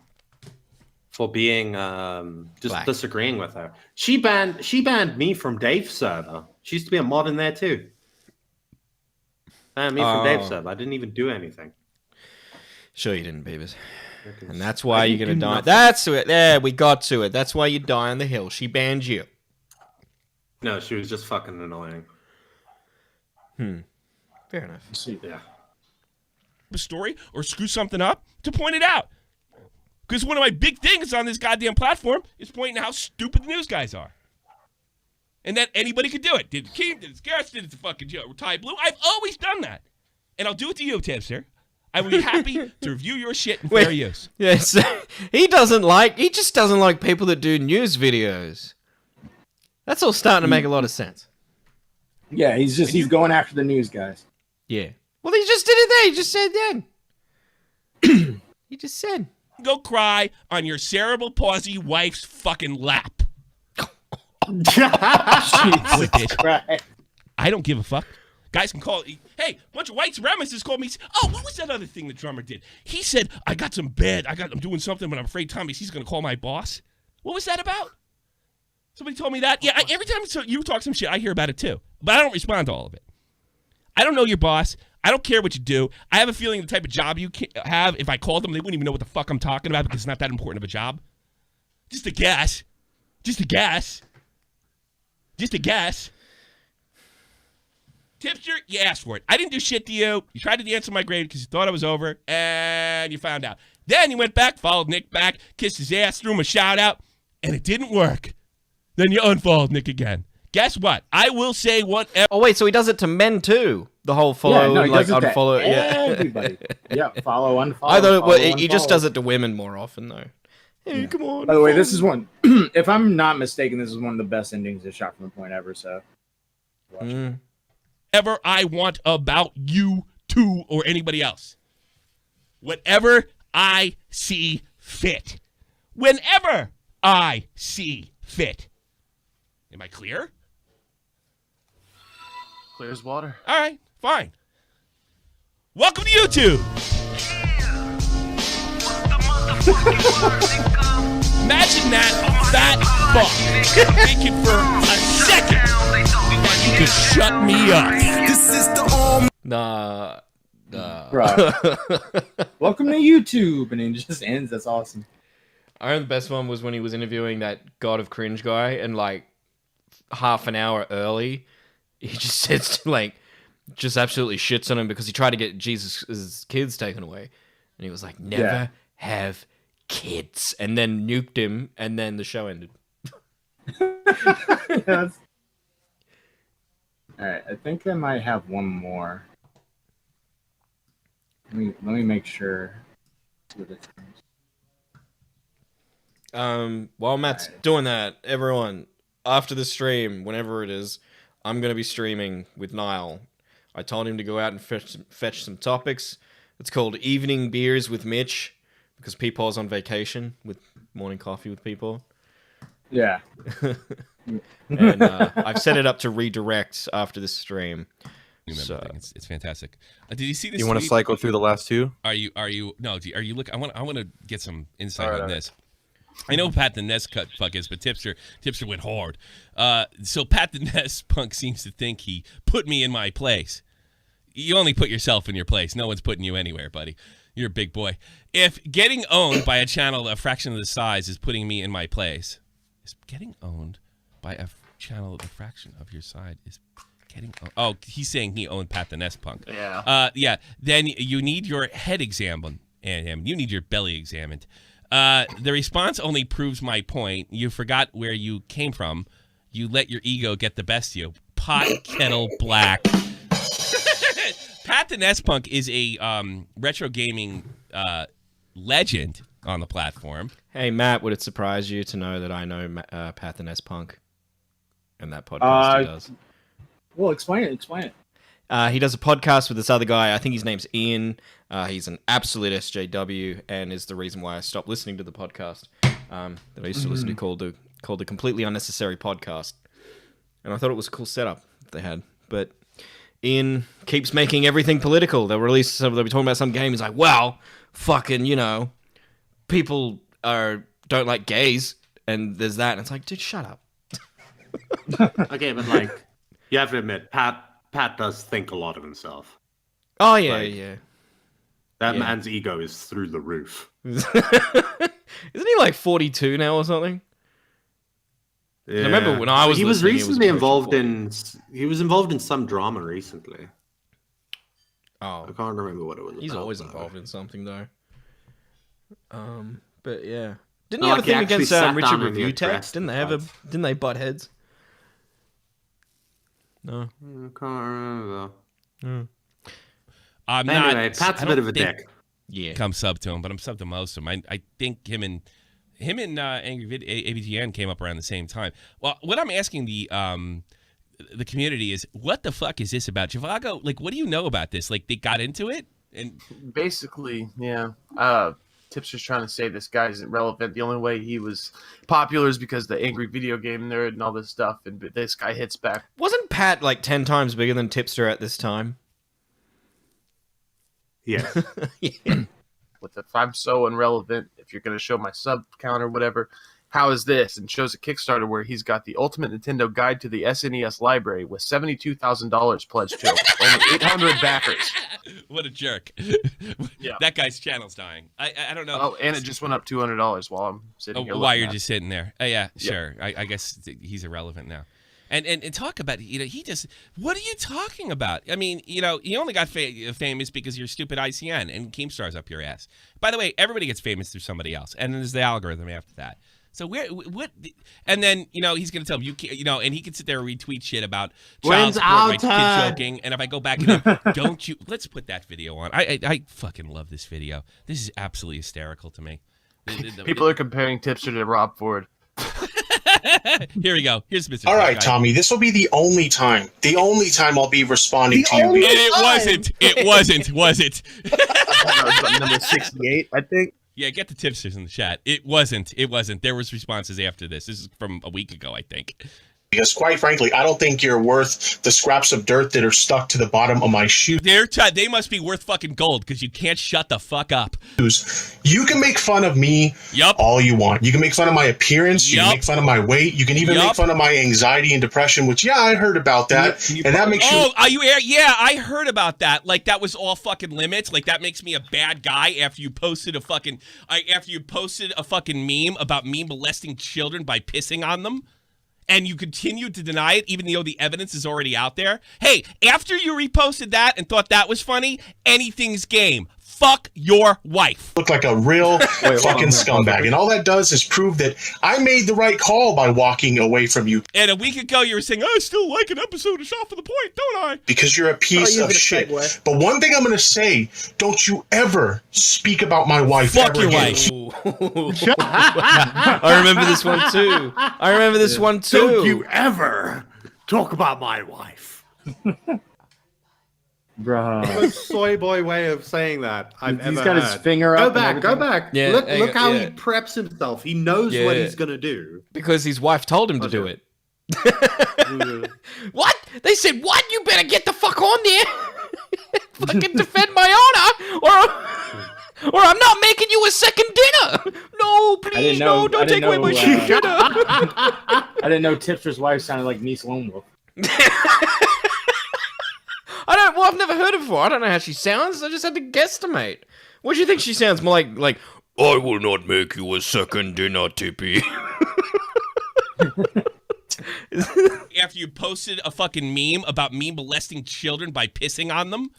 Speaker 5: being just
Speaker 4: Black.
Speaker 5: disagreeing with her. She banned me from Dave's server. She used to be a mod in there too. Banned me from Dave's server. I didn't even do anything.
Speaker 4: Sure you didn't, Beavers. And that's why you're gonna die. That's it. There, we got to it. That's why you die on the hill. She banned you.
Speaker 5: No, she was just fucking annoying.
Speaker 4: Fair enough.
Speaker 5: Yeah.
Speaker 1: A story or screw something up to point it out. Because one of my big things on this goddamn platform is pointing out how stupid the news guys are. And that anybody could do it. Did the King, did the Garrett, did the fucking Ty Blue. I've always done that. And I'll do it to you, Tipster. I will be happy to review your shit in fair use.
Speaker 4: Yes, he just doesn't like people that do news videos. That's all starting to make a lot of sense.
Speaker 3: Yeah, he's going after the news guys.
Speaker 4: Yeah. Well, he just did it there. He just said then. He just said.
Speaker 1: Go cry on your cerebral palsy wife's fucking lap.
Speaker 3: Jesus Christ.
Speaker 1: I don't give a fuck. Guys can call. Hey, a bunch of white supremacists called me. Oh, what was that other thing the drummer did? He said, I'm doing something, but I'm afraid Tommy C's going to call my boss. What was that about? Somebody told me that. Yeah, every time you talk some shit, I hear about it too. But I don't respond to all of it. I don't know your boss. I don't care what you do. I have a feeling the type of job you have, if I called them, they wouldn't even know what the fuck I'm talking about because it's not that important of a job. Just a guess. Just a guess. Just a guess. Tipster, you asked for it. I didn't do shit to you. You tried to dance on my grave because you thought I was over, and you found out. Then you went back, followed Nick back, kissed his ass, threw him a shout out, and it didn't work. Then you unfollowed Nick again. Guess what? I will say whatever.
Speaker 4: Oh wait, so he does it to men too. The whole follow,
Speaker 3: he does it to
Speaker 4: unfollow.
Speaker 3: everybody. Yeah, follow, unfollow.
Speaker 4: I thought
Speaker 3: follow,
Speaker 4: he just
Speaker 3: unfollow.
Speaker 4: does it to women more often though. Hey, come on.
Speaker 3: By the way, this is one. If I'm not mistaken, this is one of the best endings to Shot from a Point ever. So, watch it.
Speaker 1: Whatever I want about you two or anybody else. Whatever I see fit. Whenever I see fit. Am I clear?
Speaker 7: Clear as water.
Speaker 1: All right, fine. Welcome to YouTube. Imagine that fat fuck thinking for a second that you could shut me up.
Speaker 2: This is the
Speaker 4: Nah.
Speaker 3: Bro. Welcome to YouTube, and it just ends. That's awesome.
Speaker 4: I remember the best one was when he was interviewing that God of Cringe guy, and like half an hour early, he just says just absolutely shits on him because he tried to get Jesus' kids taken away, and he was like, "Never have kids," and then nuked him, and then the show ended.
Speaker 3: Yes. All right, I think I might have one more. Let me make sure.
Speaker 4: While Matt's doing that, everyone, after the stream, whenever it is, I'm going to be streaming with Niall. I told him to go out and fetch some topics. It's called Evening Beers with Mitch, because Peepaw's on vacation with morning coffee with Peepaw.
Speaker 3: Yeah.
Speaker 4: And I've set it up to redirect after the stream. So.
Speaker 1: It's fantastic. Did you see this?
Speaker 7: You want to cycle through the last two?
Speaker 1: Are you look? I want to get some insight on this. I know Pat the Nest fuck is, but Tipster went hard. So Pat the Nest punk seems to think he put me in my place. You only put yourself in your place. No one's putting you anywhere, buddy. You're a big boy. If getting owned by a channel a fraction of the size is putting me in my place, is getting owned by a channel of a fraction of your size is getting owned. Oh, he's saying he owned Pat the Nest punk.
Speaker 7: Yeah.
Speaker 1: Yeah. Then you need your head examined, and you need your belly examined. The response only proves my point. You forgot where you came from. You let your ego get the best of you. Pot kettle black. Pat the Nest Punk is a retro gaming legend on the platform.
Speaker 4: Hey, Matt, would it surprise you to know that I know Pat the Nest Punk? And that podcast he does.
Speaker 3: Well, explain it.
Speaker 4: He does a podcast with this other guy. I think his name's Ian. He's an absolute SJW and is the reason why I stopped listening to the podcast that I used to listen to called the Completely Unnecessary Podcast. And I thought it was a cool setup they had. But Ian keeps making everything political. They'll be talking about some game. He's like, well, fucking, people don't like gays, and there's that. And it's like, dude, shut up.
Speaker 5: Okay, but you have to admit, Pat does think a lot of himself.
Speaker 4: Oh, yeah, yeah.
Speaker 5: That man's ego is through the roof.
Speaker 4: Isn't he like 42 now or something?
Speaker 5: Yeah.
Speaker 4: I remember when I was
Speaker 5: involved in some drama recently.
Speaker 4: Oh.
Speaker 5: I can't remember what it was.
Speaker 4: He's always involved in something though. But yeah, didn't
Speaker 5: No,
Speaker 4: you have
Speaker 5: like
Speaker 4: a
Speaker 5: he
Speaker 4: thing
Speaker 5: actually
Speaker 4: against
Speaker 5: sat down
Speaker 4: Richard
Speaker 5: and he
Speaker 4: Review Tech?
Speaker 5: addressed
Speaker 4: Didn't
Speaker 5: the
Speaker 4: they have a?
Speaker 5: fights.
Speaker 4: Didn't they butt heads? No.
Speaker 5: I can't remember.
Speaker 1: I'm
Speaker 5: Anyway,
Speaker 1: not.
Speaker 5: Pat's
Speaker 1: I
Speaker 5: a bit
Speaker 1: don't
Speaker 5: of a
Speaker 1: think
Speaker 5: dick.
Speaker 4: Yeah.
Speaker 1: I'm sub to him, but I'm sub to most of them. I think him and Angry AVGN came up around the same time. Well, what I'm asking the community is, what the fuck is this about? Zhivago, like, what do you know about this? Like, they got into it? And
Speaker 7: Basically, yeah. Tipster's trying to say this guy isn't relevant. The only way he was popular is because the angry video game nerd and all this stuff, and this guy hits back.
Speaker 4: Wasn't Pat like 10 times bigger than Tipster at this time?
Speaker 5: Yeah.
Speaker 4: Yeah.
Speaker 7: With if I'm so irrelevant, if you're going to show my sub count or whatever, how is this? And shows a Kickstarter where he's got the Ultimate Nintendo Guide to the SNES library with $72,000 pledged to him. Only 800 backers.
Speaker 1: What a jerk.
Speaker 7: Yeah.
Speaker 1: That guy's channel's dying. I don't know.
Speaker 7: Oh, and it just went up $200 while I'm sitting here.
Speaker 1: While
Speaker 7: looking
Speaker 1: you're
Speaker 7: at it.
Speaker 1: just sitting there. Yeah, sure. I guess he's irrelevant now. And talk about, he just, what are you talking about? I mean, you only got famous because of your stupid ICN and Keemstar's up your ass. By the way, everybody gets famous through somebody else, and then there's the algorithm after that. So what? And then he's gonna tell him you can't, and he can sit there and retweet shit about child support, my kid joking. And if I go back and don't you? Let's put that video on. I fucking love this video. This is absolutely hysterical to me.
Speaker 7: People are comparing Tipster to Rob Ford.
Speaker 1: Here we go. Here's Mr.
Speaker 11: All right, Tommy. This will be the only time I'll be responding to you.
Speaker 1: And it wasn't. It wasn't. Was it?
Speaker 7: Number 68, I think.
Speaker 1: Yeah, get the tipsters in the chat. It wasn't. It wasn't. There was responses after this. This is from a week ago, I think.
Speaker 11: Because quite frankly, I don't think you're worth the scraps of dirt that are stuck to the bottom of my shoes.
Speaker 1: They must be worth fucking gold because you can't shut the fuck up.
Speaker 11: You can make fun of me all you want. You can make fun of my appearance. You can make fun of my weight. You can even make fun of my anxiety and depression, which, I heard about that. And that makes you...
Speaker 1: Oh, yeah, I heard about that. Like, that was all fucking limits. Like, that makes me a bad guy after you posted a fucking meme about me molesting children by pissing on them. And you continue to deny it even though the evidence is already out there. Hey, after you reposted that and thought that was funny, anything's game. Fuck your wife.
Speaker 11: Look like a real fucking scumbag. And all that does is prove that I made the right call by walking away from you.
Speaker 1: And a week ago you were saying, I still like an episode of Shot for the Point, don't I?
Speaker 11: Because you're a piece of shit.
Speaker 6: Segue.
Speaker 11: But one thing I'm going to say, don't you ever speak about my wife
Speaker 1: Fuck
Speaker 11: ever
Speaker 1: your
Speaker 11: again.
Speaker 1: wife.
Speaker 4: I remember this one too.
Speaker 5: Don't you ever talk about my wife.
Speaker 3: Bro.
Speaker 5: Most soy boy way of saying that I've
Speaker 3: He's
Speaker 5: ever
Speaker 3: got his
Speaker 5: heard.
Speaker 3: finger up.
Speaker 5: Go back.
Speaker 4: Yeah,
Speaker 5: look how he
Speaker 4: yeah.
Speaker 5: preps himself. He knows what he's gonna do.
Speaker 4: Because his wife told him to do it. What? They said, what? You better get the fuck on there. Fucking defend my honor, or I'm not making you a second dinner. No, please, no, don't take away my dinner.
Speaker 3: I didn't know Tipster's wife sounded like Niece Lone Wolf.
Speaker 4: I've never heard her before. I don't know how she sounds. I just had to guesstimate. What do you think she sounds more like? I will not make you a second dinner, Tippy.
Speaker 1: After you posted a fucking meme about me molesting children by pissing on them,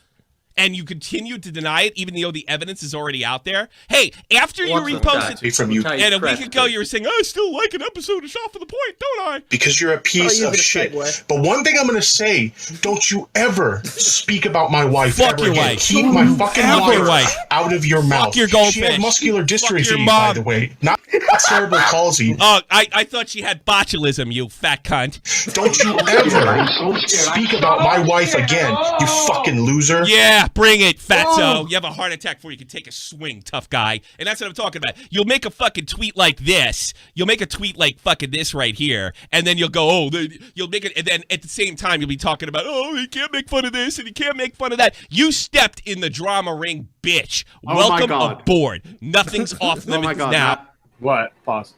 Speaker 1: and you continue to deny it even though the evidence is already out there. Hey, after you reposted
Speaker 11: From you.
Speaker 1: and a week ago you were saying, I still like an episode of Shot for the Point, don't I?
Speaker 11: Because you're a piece of shit. But one thing I'm going to say, don't you ever speak about my wife
Speaker 1: Fuck
Speaker 11: ever
Speaker 1: your
Speaker 11: again.
Speaker 1: wife.
Speaker 11: Keep my fucking
Speaker 1: wife
Speaker 11: out of your mouth.
Speaker 1: Fuck your
Speaker 11: She
Speaker 1: goldfish.
Speaker 11: had muscular
Speaker 1: Fuck your
Speaker 11: dystrophy,
Speaker 1: mom.
Speaker 11: by the way. Not cerebral palsy.
Speaker 1: Oh, I thought she had botulism, you fat cunt.
Speaker 11: Don't you ever speak about my wife again, you fucking loser.
Speaker 1: Yeah, bring it, fatso. You have a heart attack before you can take a swing, tough guy. And that's what I'm talking about. You'll make a fucking tweet like this. You'll make a tweet like fucking this right here. And then you'll go, you'll make it. And then at the same time, you'll be talking about, you can't make fun of this and you can't make fun of that. You stepped in the drama ring, bitch.
Speaker 5: Oh my
Speaker 1: Welcome
Speaker 5: God.
Speaker 1: aboard. Nothing's off
Speaker 5: Oh my
Speaker 1: limits
Speaker 5: God,
Speaker 1: now.
Speaker 3: What? Pause.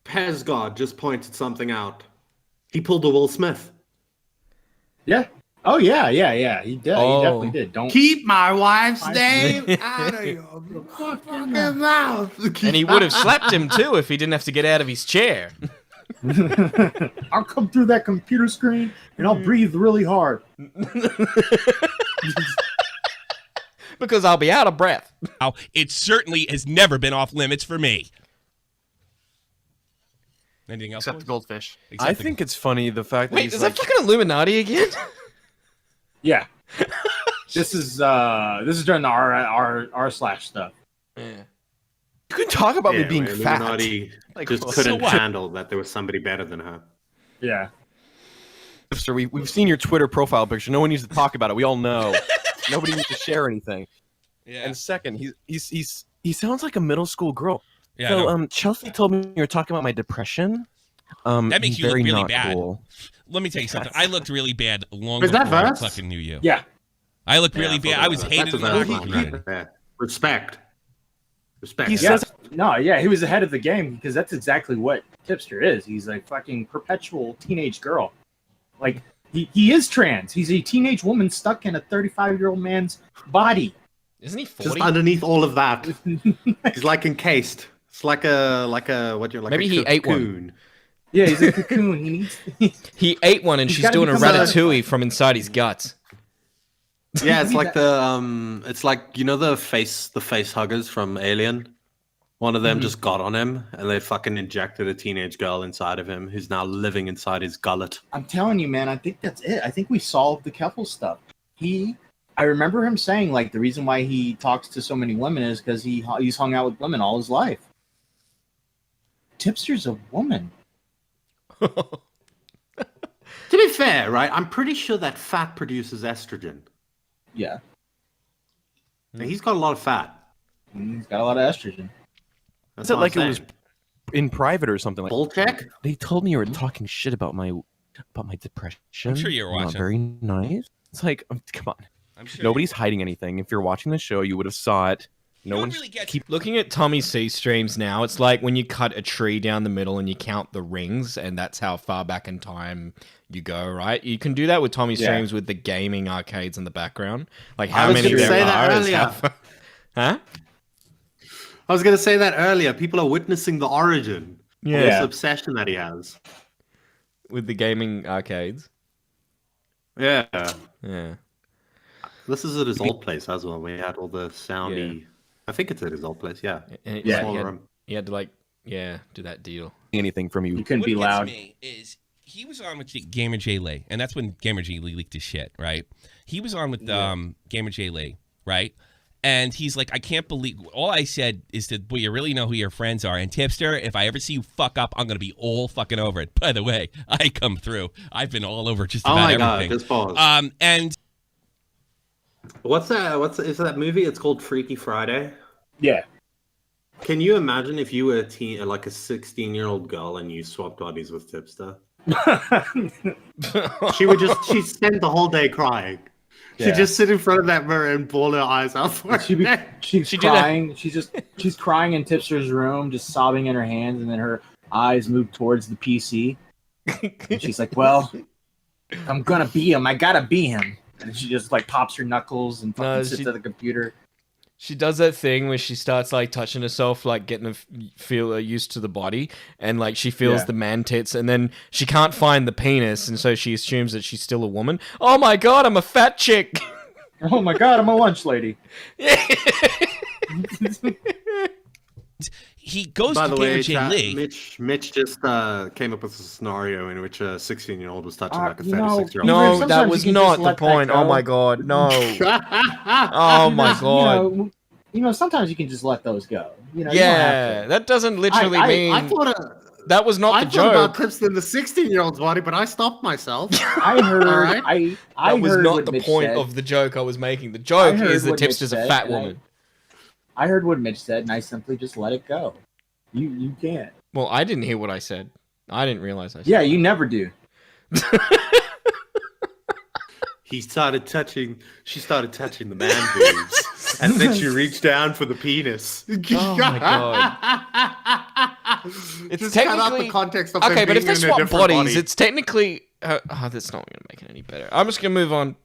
Speaker 5: Pez God just pointed something out. He pulled a Will Smith.
Speaker 3: Yeah. Oh yeah. He did.
Speaker 4: Oh.
Speaker 3: He definitely did. Don't
Speaker 5: Keep my wife's name out of your fucking mouth.
Speaker 4: And he would have slapped him too if he didn't have to get out of his chair.
Speaker 3: I'll come through that computer screen and I'll breathe really hard.
Speaker 4: because I'll be out of breath.
Speaker 1: Now, it certainly has never been off limits for me. Anything else?
Speaker 7: Except the goldfish.
Speaker 12: I think it's funny the fact that
Speaker 4: Wait,
Speaker 12: he's
Speaker 4: is
Speaker 12: like,
Speaker 4: that fucking Illuminati again?
Speaker 3: Yeah. This is during the r slash stuff.
Speaker 4: Yeah.
Speaker 12: you can talk about me
Speaker 5: Yeah,
Speaker 12: being fat.
Speaker 5: Illuminati
Speaker 12: Like,
Speaker 5: just
Speaker 12: so
Speaker 5: couldn't
Speaker 1: what?
Speaker 5: handle that there was somebody better than her.
Speaker 3: Yeah.
Speaker 12: Sir, we've seen your Twitter profile picture. No one needs to talk about it. We all know. Nobody needs to share anything.
Speaker 1: Yeah.
Speaker 12: And second, he sounds like a middle school girl.
Speaker 1: Yeah, I know.
Speaker 12: So Chelsea told me you were talking about my depression.
Speaker 1: That makes you look
Speaker 12: very
Speaker 1: really
Speaker 12: not
Speaker 1: bad.
Speaker 12: Cool.
Speaker 1: Let me tell you something. I looked really bad long
Speaker 5: Is that
Speaker 1: before I
Speaker 5: verse?
Speaker 1: fucking knew you.
Speaker 3: Yeah.
Speaker 1: I looked really bad. I was
Speaker 5: That's
Speaker 1: hated in the
Speaker 5: about
Speaker 1: hockey
Speaker 5: it.
Speaker 1: community.
Speaker 5: Yeah. Respect. Respect.
Speaker 12: He
Speaker 3: Yeah.
Speaker 12: says
Speaker 3: No, yeah, he was ahead of the game because that's exactly what Tipster is. He's a fucking perpetual teenage girl. Like, he is trans. He's a teenage woman stuck in a 35-year-old man's body.
Speaker 4: Isn't he
Speaker 5: Just
Speaker 4: 40?
Speaker 5: underneath all of that, he's like encased. It's like a what you're like.
Speaker 4: Maybe
Speaker 5: a
Speaker 4: he ate one.
Speaker 5: cocoon.
Speaker 3: Yeah, he's a cocoon. He needs.
Speaker 4: He ate one and
Speaker 3: He's
Speaker 4: she's
Speaker 3: gotta
Speaker 4: doing a
Speaker 3: become a-
Speaker 4: ratatouille from inside his guts.
Speaker 5: Yeah, it's like it's like the face huggers from Alien. One of them just got on him, and they fucking injected a teenage girl inside of him, who's now living inside his gullet.
Speaker 3: I'm telling you, man. I think that's it. I think we solved the Keffel stuff. I remember him saying like the reason why he talks to so many women is because he's hung out with women all his life. Tipster's a woman.
Speaker 5: To be fair, right? I'm pretty sure that fat produces estrogen.
Speaker 3: Yeah,
Speaker 5: And he's got a lot of fat.
Speaker 3: he's got a lot of estrogen.
Speaker 5: That's
Speaker 12: Is it
Speaker 5: all
Speaker 12: like
Speaker 5: I'm
Speaker 12: it was
Speaker 5: saying.
Speaker 12: in private or something? Like
Speaker 5: Bull check?
Speaker 12: they told me you were talking shit about my depression.
Speaker 1: I'm sure you were
Speaker 12: Not
Speaker 1: watching.
Speaker 12: very nice. It's like, come on.
Speaker 1: I'm sure
Speaker 12: Nobody's hiding anything. If you're watching the show, you would have saw it.
Speaker 1: You
Speaker 12: No
Speaker 1: don't
Speaker 12: one's
Speaker 1: really get
Speaker 12: keep.
Speaker 4: Looking at Tommy C streams now, it's like when you cut a tree down the middle and you count the rings, and that's how far back in time you go, right? You can do that with Tommy streams with the gaming arcades in the background. Like how
Speaker 5: was
Speaker 4: many
Speaker 5: gonna
Speaker 4: there
Speaker 5: say that
Speaker 4: are. Is how
Speaker 5: earlier.
Speaker 4: far... Huh?
Speaker 5: I was going to say that earlier. People are witnessing the origin of this
Speaker 3: Yeah.
Speaker 5: obsession that he has.
Speaker 4: With the gaming arcades.
Speaker 5: Yeah.
Speaker 4: Yeah.
Speaker 5: This is at his old place as well. We had all the soundy. I think it's at his old place. Yeah.
Speaker 4: And
Speaker 3: Yeah.
Speaker 5: Small
Speaker 4: he
Speaker 5: room.
Speaker 4: had to do that deal.
Speaker 12: anything from you.
Speaker 3: You couldn't
Speaker 1: what
Speaker 3: be
Speaker 1: gets
Speaker 3: loud.
Speaker 1: me is he was on with Gamer J Lee, and that's when Gamer J Lee leaked his shit, right? He was on with Gamer J Lee, right? And he's like, I can't believe. All I said is that, well, you really know who your friends are. And Tipster, if I ever see you fuck up, I'm gonna be all fucking over it. By the way, I come through. I've been all over just
Speaker 5: Oh
Speaker 1: about
Speaker 5: my
Speaker 1: everything.
Speaker 5: god, just pause.
Speaker 1: And
Speaker 5: What's that? Is that movie? It's called Freaky Friday.
Speaker 3: Yeah.
Speaker 5: Can you imagine if you were like a 16-year-old girl and you swapped bodies with Tipster? She'd spend the whole day crying.
Speaker 3: Yeah.
Speaker 5: She'd just sit in front of that mirror and bawl her eyes out for
Speaker 3: She's crying. She's crying in Tipster's room, just sobbing in her hands, and then her eyes move towards the PC. And she's like, "Well, I'm gonna be him. I gotta be him." And she just like pops her knuckles and fucking sits at the computer.
Speaker 4: She does that thing where she starts like touching herself, like getting feel used to the body, and like she feels the man tits, and then she can't find the penis, and so she assumes that she's still a woman. Oh my god, I'm a fat chick.
Speaker 3: Oh my god, I'm a lunch lady.
Speaker 1: he goes
Speaker 5: By
Speaker 1: to
Speaker 5: the way,
Speaker 1: Gamer J Lee.
Speaker 5: Mitch just came up with a scenario in which a 16-year-old was touching like a
Speaker 3: you know,
Speaker 5: 36-year-old.
Speaker 4: No,
Speaker 3: Sometimes
Speaker 4: that
Speaker 3: you
Speaker 4: was
Speaker 3: can
Speaker 4: not
Speaker 3: just
Speaker 4: the
Speaker 3: let that
Speaker 4: point. Oh
Speaker 3: go.
Speaker 4: my god, no. Oh my god.
Speaker 3: You know, sometimes you can just let those go. You know, you don't have
Speaker 4: Yeah,
Speaker 3: to.
Speaker 4: that doesn't literally mean
Speaker 5: I thought
Speaker 4: that was not
Speaker 5: I
Speaker 4: the
Speaker 5: thought about
Speaker 4: joke.
Speaker 5: Tipster in the 16-year-old's body, but I stopped myself.
Speaker 3: I heard.
Speaker 5: All right.
Speaker 3: I
Speaker 4: That was
Speaker 3: heard
Speaker 4: not
Speaker 3: what
Speaker 4: the
Speaker 3: Mitch
Speaker 4: point
Speaker 3: said.
Speaker 4: of the joke I was making. The joke
Speaker 3: heard
Speaker 4: is that
Speaker 3: what Mitch
Speaker 4: Tipster's a
Speaker 3: said,
Speaker 4: fat
Speaker 3: and I-
Speaker 4: woman.
Speaker 3: I heard what Mitch said, and I simply just let it go. You can't.
Speaker 4: Well, I didn't hear what I said. I didn't realize I said.
Speaker 3: Yeah, you never do.
Speaker 5: She started touching the man boobs, and then she reached down for the penis.
Speaker 4: Oh my god. It's
Speaker 5: Just cut out
Speaker 4: technically
Speaker 5: the context of
Speaker 4: okay,
Speaker 5: them
Speaker 4: but if
Speaker 5: being
Speaker 4: they
Speaker 5: in a
Speaker 4: swap
Speaker 5: different
Speaker 4: bodies,
Speaker 5: body.
Speaker 4: it's technically. That's not going to make it any better. I'm just going to move on.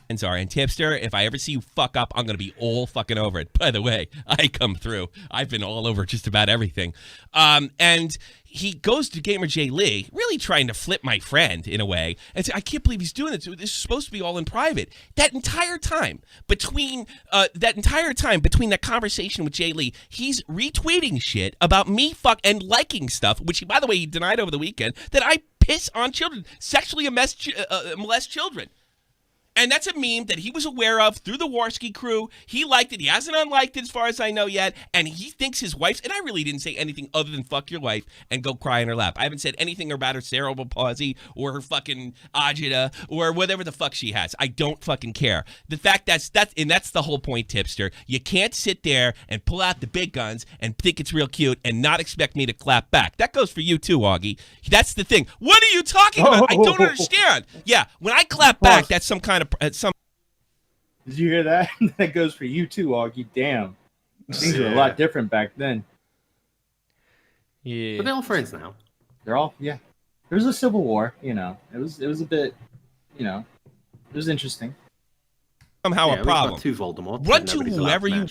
Speaker 1: And Tipster, if I ever see you fuck up, I'm gonna be all fucking over it. By the way, I come through. I've been all over just about everything. And he goes to Gamer J Lee, really trying to flip my friend in a way, and say, I can't believe he's doing this. This is supposed to be all in private. That entire time between that conversation with J Lee, he's retweeting shit about me and liking stuff, which he, by the way, he denied over the weekend, that I piss on children, sexually molest children. And that's a meme that he was aware of through the Warski crew. He liked it. He hasn't unliked it as far as I know yet. And he thinks his wife's, and I really didn't say anything other than fuck your wife and go cry in her lap. I haven't said anything about her cerebral palsy or her fucking agita or whatever the fuck she has. I don't fucking care. The fact that's the whole point, Tipster. You can't sit there and pull out the big guns and think it's real cute and not expect me to clap back. That goes for you too, Augie. That's the thing. What are you talking about? I don't understand. Yeah, when I clap back, that's some kind of Did
Speaker 3: you hear that? That goes for you too, Augie. Damn, things were a lot different back then.
Speaker 4: Yeah,
Speaker 5: but they're all friends now.
Speaker 3: They're all There was a civil war, you know. It was a bit, you know, it was interesting.
Speaker 1: Somehow a problem.
Speaker 5: Two Voldemorts.
Speaker 1: Run to whoever you.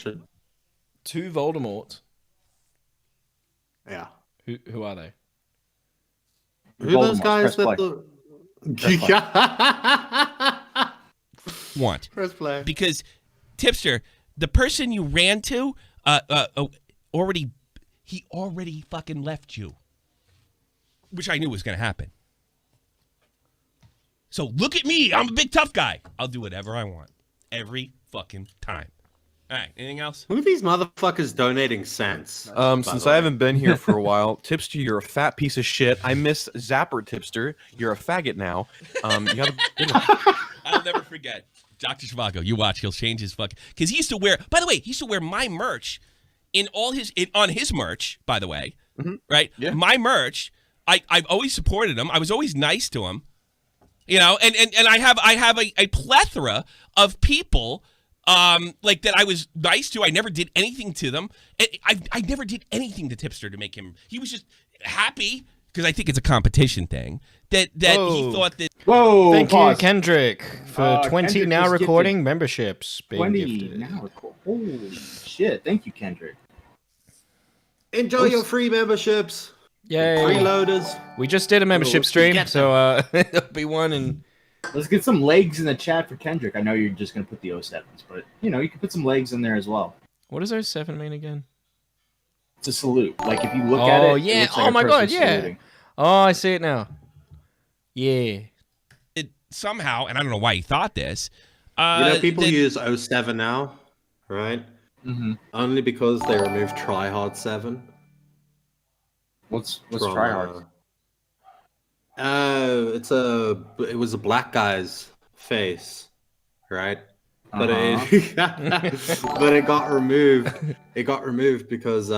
Speaker 12: Two Voldemorts.
Speaker 5: Yeah.
Speaker 12: Who are they?
Speaker 5: Who are those guys that
Speaker 1: want?
Speaker 5: Press play.
Speaker 1: Because Tipster, the person you ran to, already fucking left you, which I knew was going to happen. So look at me, I'm a big tough guy. I'll do whatever I want every fucking time. All right, anything else?
Speaker 5: Who are these motherfuckers donating cents?
Speaker 12: Since I haven't been here for a while, Tipster, you're a fat piece of shit. I miss Zapper Tipster. You're a faggot now. You gotta.
Speaker 1: I'll never forget. Dr. Zhivago, you watch. He'll change his fuck. Because he used to wear, by the way, he used to wear my merch on his merch, by the way.
Speaker 12: Mm-hmm.
Speaker 1: Right?
Speaker 12: Yeah.
Speaker 1: My merch, I've always supported him. I was always nice to him. You know, and I have a plethora of people like that I was nice to. I never did anything to them. I never did anything to Tipster to make him. He was just happy because I think it's a competition thing that he thought that.
Speaker 3: Whoa!
Speaker 4: Thank you, Kendrick, for 20
Speaker 3: Kendrick
Speaker 4: now
Speaker 3: just
Speaker 4: recording
Speaker 3: gifted
Speaker 4: memberships. Being
Speaker 3: 20
Speaker 4: gifted.
Speaker 3: now recording. Holy shit! Thank you, Kendrick.
Speaker 5: Enjoy your free memberships.
Speaker 4: Yay!
Speaker 5: Freeloaders.
Speaker 4: We just did a membership stream, so there'll be one and.
Speaker 3: Let's get some legs in the chat for Kendrick. I know you're just gonna put the 07s, but you know you can put some legs in there as well.
Speaker 4: What does 07 mean again?
Speaker 3: It's a salute. Like if you look at it.
Speaker 4: Oh yeah!
Speaker 3: It looks like
Speaker 4: Oh
Speaker 3: a
Speaker 4: my
Speaker 3: person
Speaker 4: god! Yeah.
Speaker 3: saluting.
Speaker 4: Oh, I see it now. Yeah.
Speaker 1: It somehow, and I don't know why he thought this.
Speaker 5: People use 07 now, right?
Speaker 3: Mm-hmm.
Speaker 5: Only because they removed Tryhard 7.
Speaker 3: What's Tryhard?
Speaker 5: It was a black guy's face, right? But but it got removed. It got removed because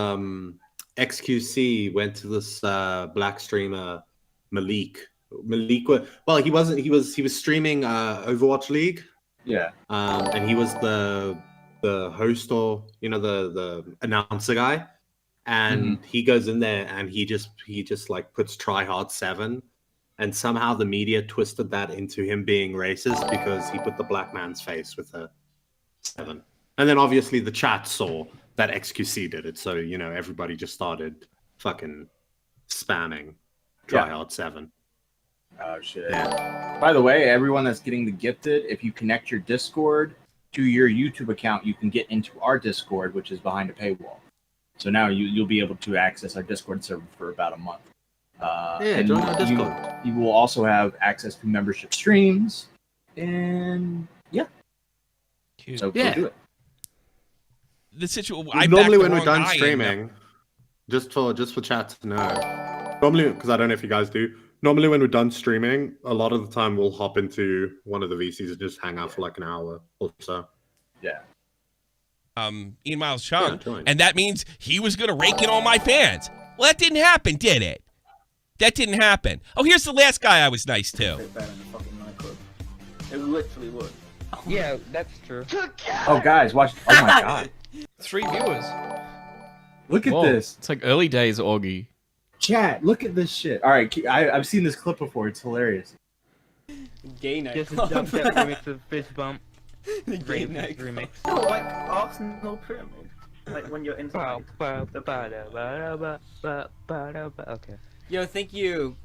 Speaker 5: XQC went to this black streamer Malik. Well, he wasn't. He was streaming Overwatch League.
Speaker 3: Yeah.
Speaker 5: And he was the host, or the announcer guy. And he goes in there and he just like puts Tryhard 7. And somehow the media twisted that into him being racist because he put the black man's face with a 7. And then obviously the chat saw that XQC did it. So, everybody just started fucking spamming Tryhard 7.
Speaker 3: Oh, shit. Yeah. By the way, everyone that's getting the gifted, if you connect your Discord to your YouTube account, you can get into our Discord, which is behind a paywall. So now you'll be able to access our Discord server for about a month. And
Speaker 5: join our Discord.
Speaker 3: You will also have access to membership streams, and so go do it.
Speaker 1: The situation.
Speaker 5: Normally, when we're done streaming, just for chat to know. Normally, because I don't know if you guys do. Normally, when we're done streaming, a lot of the time we'll hop into one of the VCs and just hang out for like an hour or so.
Speaker 3: Yeah.
Speaker 1: Ian Miles Chung, and that means he was going to rake in all my fans. Well, that didn't happen, did it? That didn't happen. Oh, here's the last guy I was nice to.
Speaker 13: It literally would.
Speaker 14: Yeah, that's true.
Speaker 3: Oh, guys, watch. Oh, my God.
Speaker 4: 3 viewers.
Speaker 3: Look at this.
Speaker 4: It's like early days, Augie.
Speaker 3: Chat, look at this shit. All right, I've seen this clip before. It's hilarious.
Speaker 14: Gay night.
Speaker 13: Just dump that remix of Fist Bump.
Speaker 14: The gay night
Speaker 13: remix. No, like Arsenal Pyramid. Like when you're inside.
Speaker 14: Okay. Yo, thank you.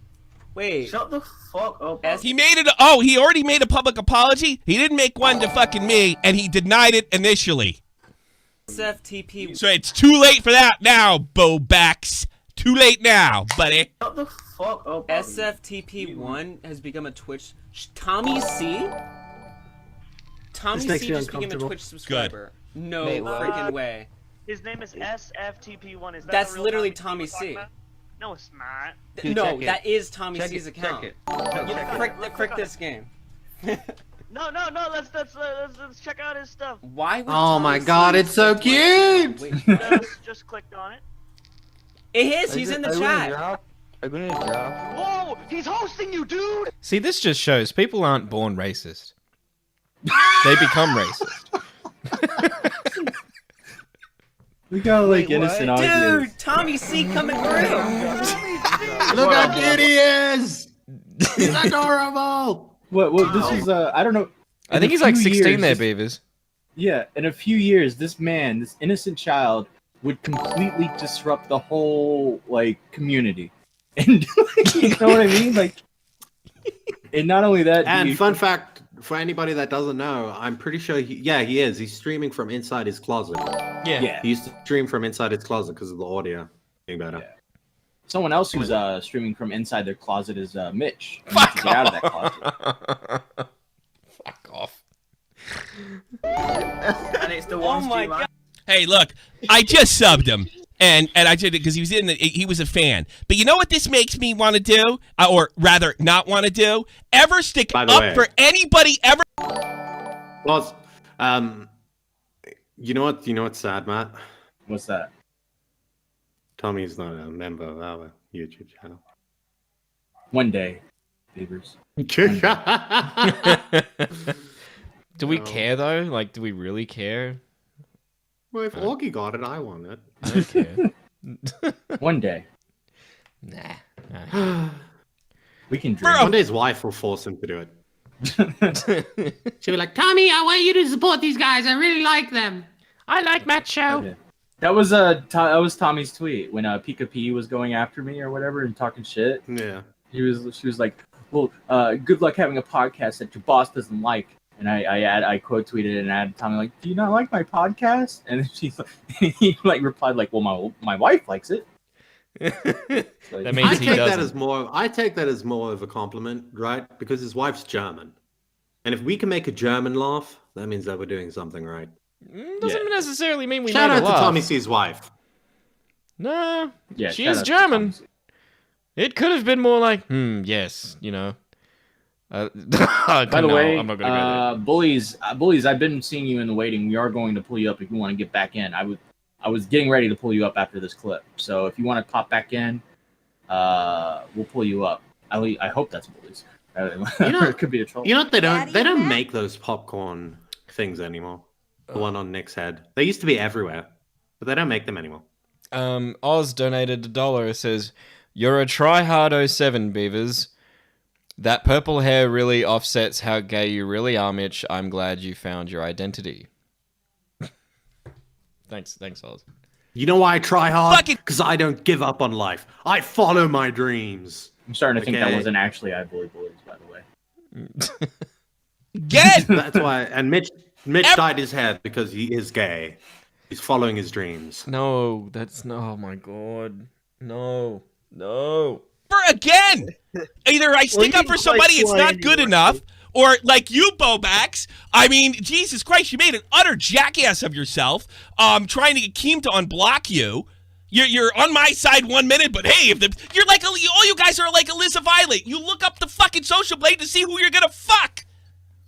Speaker 14: Wait.
Speaker 13: Shut the fuck up.
Speaker 1: He made it. Oh, he already made a public apology. He didn't make one to fucking me, and he denied it initially.
Speaker 14: SFTP.
Speaker 1: So it's too late for that now, Bobax. Too late now, buddy.
Speaker 13: Shut the fuck up.
Speaker 14: SFTP1 has become a Twitch. Tommy C. Tommy C just became a Twitch subscriber. No freaking way.
Speaker 15: His name is SFTP1. Is that
Speaker 14: That's
Speaker 15: the real
Speaker 14: literally
Speaker 15: Tommy
Speaker 14: Tommy C.
Speaker 15: No, it's not.
Speaker 14: No, that is Tommy
Speaker 15: Check
Speaker 14: C's
Speaker 15: it,
Speaker 14: account.
Speaker 15: check it.
Speaker 14: Frick this game.
Speaker 15: No. Let's check out his stuff.
Speaker 14: Why would
Speaker 5: Oh my god, it's so cute!
Speaker 15: Just clicked on it.
Speaker 14: It is. He's in the chat.
Speaker 15: Whoa! He's hosting you, dude.
Speaker 4: See, this just shows people aren't born racist. They become racist.
Speaker 3: We got like innocent ideas.
Speaker 14: Dude, Tommy C coming through.
Speaker 5: Look how cute he is! He's adorable!
Speaker 3: What this is I don't know.
Speaker 4: I think he's like 16 there, Beavers.
Speaker 3: Yeah, in a few years, this man, this innocent child, would completely disrupt the whole like community. And you know what I mean? Like, and not only that.
Speaker 5: And fun fact for anybody that doesn't know, I'm pretty sure he is. He's streaming from inside his closet.
Speaker 3: Yeah.
Speaker 5: He used to stream from inside his closet because of the audio being better.
Speaker 3: Yeah. Someone else who's streaming from inside their closet is Mitch.
Speaker 1: Fuck
Speaker 3: get out of that closet.
Speaker 4: Fuck off.
Speaker 13: And it's the one streamer.
Speaker 1: Hey, look, I just subbed him, and I did it because he was a fan. But you know what this makes me want to do, or rather, not want to do? Ever stick up for anybody ever?
Speaker 5: Well, you know what? You know what's sad, Matt?
Speaker 3: What's that?
Speaker 5: Tommy's not a member of our YouTube channel.
Speaker 3: One day, Beavers.
Speaker 4: Do we care though? Like, do we really care?
Speaker 5: Well, if Augie got it, I want it.
Speaker 4: I don't care.
Speaker 3: One day.
Speaker 4: Nah.
Speaker 3: We can dream.
Speaker 5: One day his wife will force him to do it. She'll be like, Tommy, I want you to support these guys. I really like them. I like Matt Show.
Speaker 3: Okay. That was Tommy's tweet when Pika P was going after me or whatever and talking shit.
Speaker 5: Yeah.
Speaker 3: She was like, well, good luck having a podcast that your boss doesn't like. And I quote tweeted it and added Tommy like, do you not like my podcast? And then he like replied like, well, my wife likes it.
Speaker 4: That means
Speaker 5: I
Speaker 4: he
Speaker 5: take
Speaker 4: doesn't.
Speaker 5: I take that as more of a compliment, right? Because his wife's German, and if we can make a German laugh, that means that we're doing something right.
Speaker 4: Doesn't necessarily mean we
Speaker 5: Shout
Speaker 4: made
Speaker 5: out
Speaker 4: a
Speaker 5: to
Speaker 4: laugh.
Speaker 5: Tommy C's wife.
Speaker 4: No,
Speaker 3: Yeah,
Speaker 4: she
Speaker 3: shout
Speaker 4: is
Speaker 3: out to
Speaker 4: German.
Speaker 3: Tommy.
Speaker 4: It could have been more like, yes, you know.
Speaker 3: By the way,
Speaker 4: I'm not gonna go
Speaker 3: bullies, I've been seeing you in the waiting. We are going to pull you up if you want to get back in. I was getting ready to pull you up after this clip. So if you want to pop back in, we'll pull you up. I hope that's bullies.
Speaker 5: You know,
Speaker 3: it could be a troll.
Speaker 5: You know what they don't make those popcorn things anymore. The one on Nick's head. They used to be everywhere, but they don't make them anymore.
Speaker 4: Oz donated $1. It says, "You're a tryhard 07, Beavers. That purple hair really offsets how gay you really are, Mitch. I'm glad you found your identity." Thanks, Oz.
Speaker 5: You know why I try hard? Because I don't give up on life. I follow my dreams.
Speaker 3: I'm starting to think that wasn't actually I bully bullies, by the way.
Speaker 1: Get
Speaker 5: That's why. And Mitch dyed his hair because he is gay. He's following his dreams.
Speaker 4: No, that's no. Oh my god, no.
Speaker 1: Again. Either I stick up for somebody, it's not good enough, or like you, Bobax. I mean, Jesus Christ, you made an utter jackass of yourself. Trying to get Keem to unblock you. You're on my side 1 minute, but hey, you're like all you guys are like Alyssa Violet. You look up the fucking social blade to see who you're gonna fuck.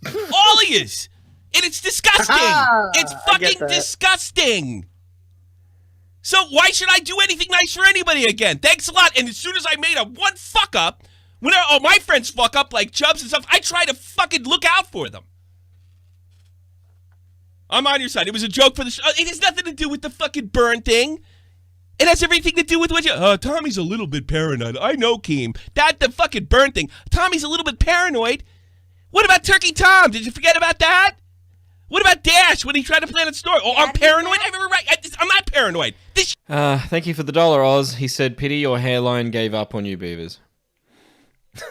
Speaker 1: All of yous. And it's disgusting. It's fucking disgusting. So why should I do anything nice for anybody again? Thanks a lot. And as soon as I made one fuck up, when my friends fuck up like Chubbs and stuff, I try to fucking look out for them. I'm on your side. It was a joke for the show. It has nothing to do with the fucking burn thing. It has everything to do with what you... Tommy's a little bit paranoid. I know, Keem. The fucking burn thing. Tommy's a little bit paranoid. What about Turkey Tom? Did you forget about that? What about Dash when he tried to plan a story? Oh, I'm paranoid? I'm not paranoid.
Speaker 4: Thank you for the $1, Oz. He said, pity your hairline gave up on you, Beavers.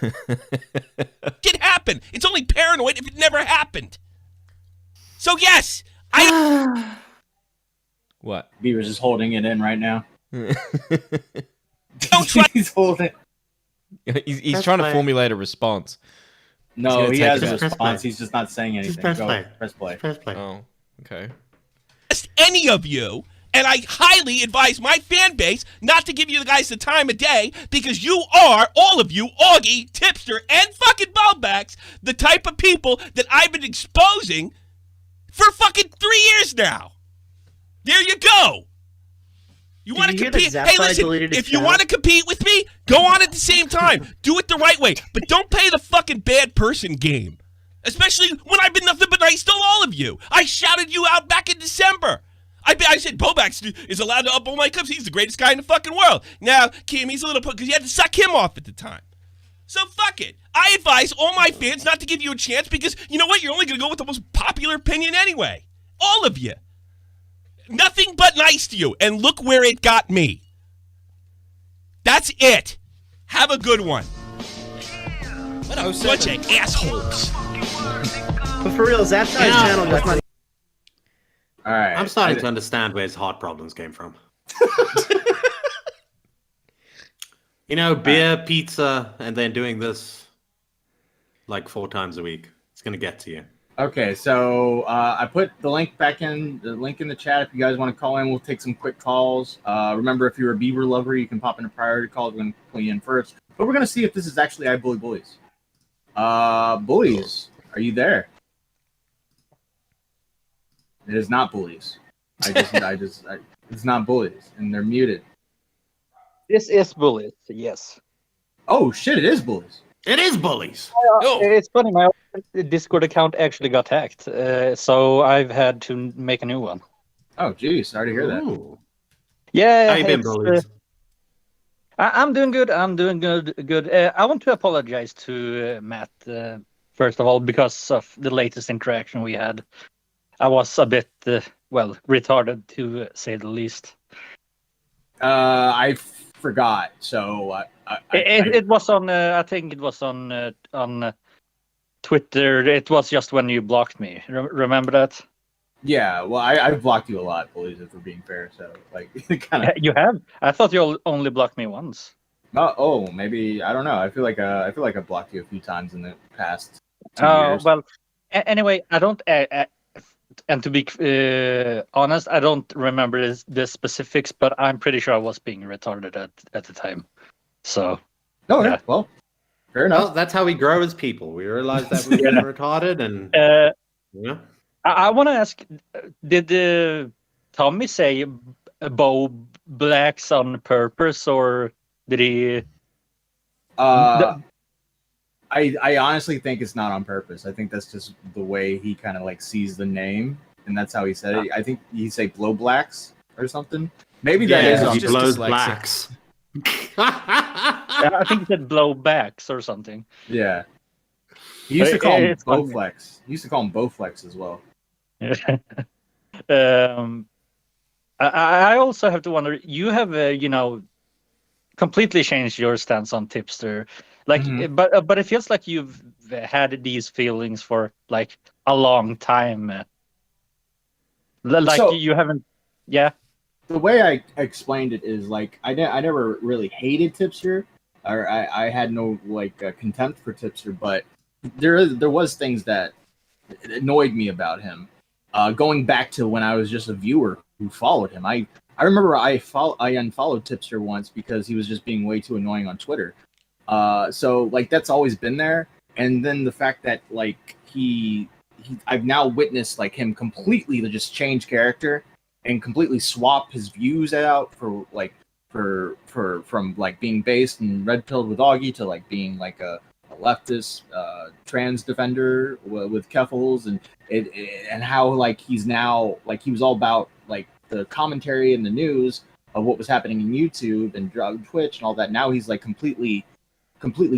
Speaker 1: It happened. It's only paranoid if it never happened. So yes,
Speaker 4: What?
Speaker 3: Beaver's just holding it in right now.
Speaker 1: Don't try.
Speaker 3: He's holding.
Speaker 4: He's trying to formulate a response.
Speaker 3: No, he has a response. He's just not saying anything.
Speaker 5: Press
Speaker 3: Go,
Speaker 5: play.
Speaker 3: press play.
Speaker 5: Press play.
Speaker 4: Oh, okay.
Speaker 1: Any of you, and I highly advise my fan base not to give you guys the time of day because you are, all of you, Augie, Tipster, and fucking Bulbacks, the type of people that I've been exposing for fucking 3 years now. There you go. You want to compete? Hey, listen, if you want to compete with me, go on at the same time. Do it the right way, but don't play the fucking bad person game. Especially when I've been nothing but nice to all of you. I shouted you out back in December. I said Bobax is allowed to up all my clips. He's the greatest guy in the fucking world. Now, Kim, he's a little because you had to suck him off at the time. So fuck it. I advise all my fans not to give you a chance because you know what? You're only going to go with the most popular opinion anyway. All of you. Nothing but nice to you. And look where it got me. That's it. Have a good one. What a bunch of assholes.
Speaker 6: But for real, Zap's on his channel got money.
Speaker 3: All right.
Speaker 5: I'm starting to understand where his heart problems came from. You know, beer, pizza, and then doing this like 4 times a week. It's going to get to you.
Speaker 3: Okay, so I put the link in the chat. If you guys want to call in, we'll take some quick calls. Remember, if you're a Beaver lover, you can pop in a priority call. We're going to pull you in first. But we're going to see if this is actually I Bully Bullies. Bullies, are you there? It is not Bullies. It's not Bullies, and they're muted.
Speaker 16: This is Bullies, yes.
Speaker 3: Oh, shit, it is Bullies.
Speaker 5: It is Bullies.
Speaker 16: It's funny, my Discord account actually got hacked, so I've had to make a new one.
Speaker 3: Oh, geez, sorry to hear that.
Speaker 16: Yeah,
Speaker 5: how you been, Bullies?
Speaker 16: I'm doing good. Good. I want to apologize to Matt, first of all, because of the latest interaction we had. I was a bit, retarded, to say the least.
Speaker 3: I forgot, so...
Speaker 16: It was on. I think it was on Twitter. It was just when you blocked me. Remember that?
Speaker 3: Yeah. Well, I've blocked you a lot, Bullies, if we're being fair. So, like, kind of.
Speaker 16: You have? I thought you only blocked me once.
Speaker 3: Oh, maybe I don't know. I feel like I blocked you a few times in the past 2 years.
Speaker 16: Well. Anyway, I don't. And to be honest, I don't remember the specifics, but I'm pretty sure I was being retarded at the time. So,
Speaker 3: yeah. Well, fair enough.
Speaker 5: Well, that's how we grow as people. We realize that we're retarded, and yeah.
Speaker 16: I want to ask: did Tommy say Bo Blacks on purpose, or did he?
Speaker 3: I honestly think it's not on purpose. I think that's just the way he kind of like sees the name, and that's how he said it. I think he say blow blacks or something. Maybe that is on
Speaker 5: he blows blacks.
Speaker 16: I think he said blowbacks or something.
Speaker 3: Yeah. He used to call him Bowflex. He used to call him Bowflex as well.
Speaker 16: I also have to wonder, you have, completely changed your stance on Tipster. Like, but it feels like you've had these feelings for like a long time. Like so, you haven't, yeah.
Speaker 3: The way I explained it is like I never really hated Tipster, or I had no like contempt for Tipster, but there was things that annoyed me about him. Going back to when I was just a viewer who followed him, I remember I unfollowed Tipster once because he was just being way too annoying on Twitter. So like that's always been there, and then the fact that like I've now witnessed like him completely to just change character and completely swap his views out for from like being based and red pilled with Augie to like being like a leftist trans defender with Keffels and how like he's now like he was all about like the commentary and the news of what was happening in YouTube and Twitch and all that. Now he's like completely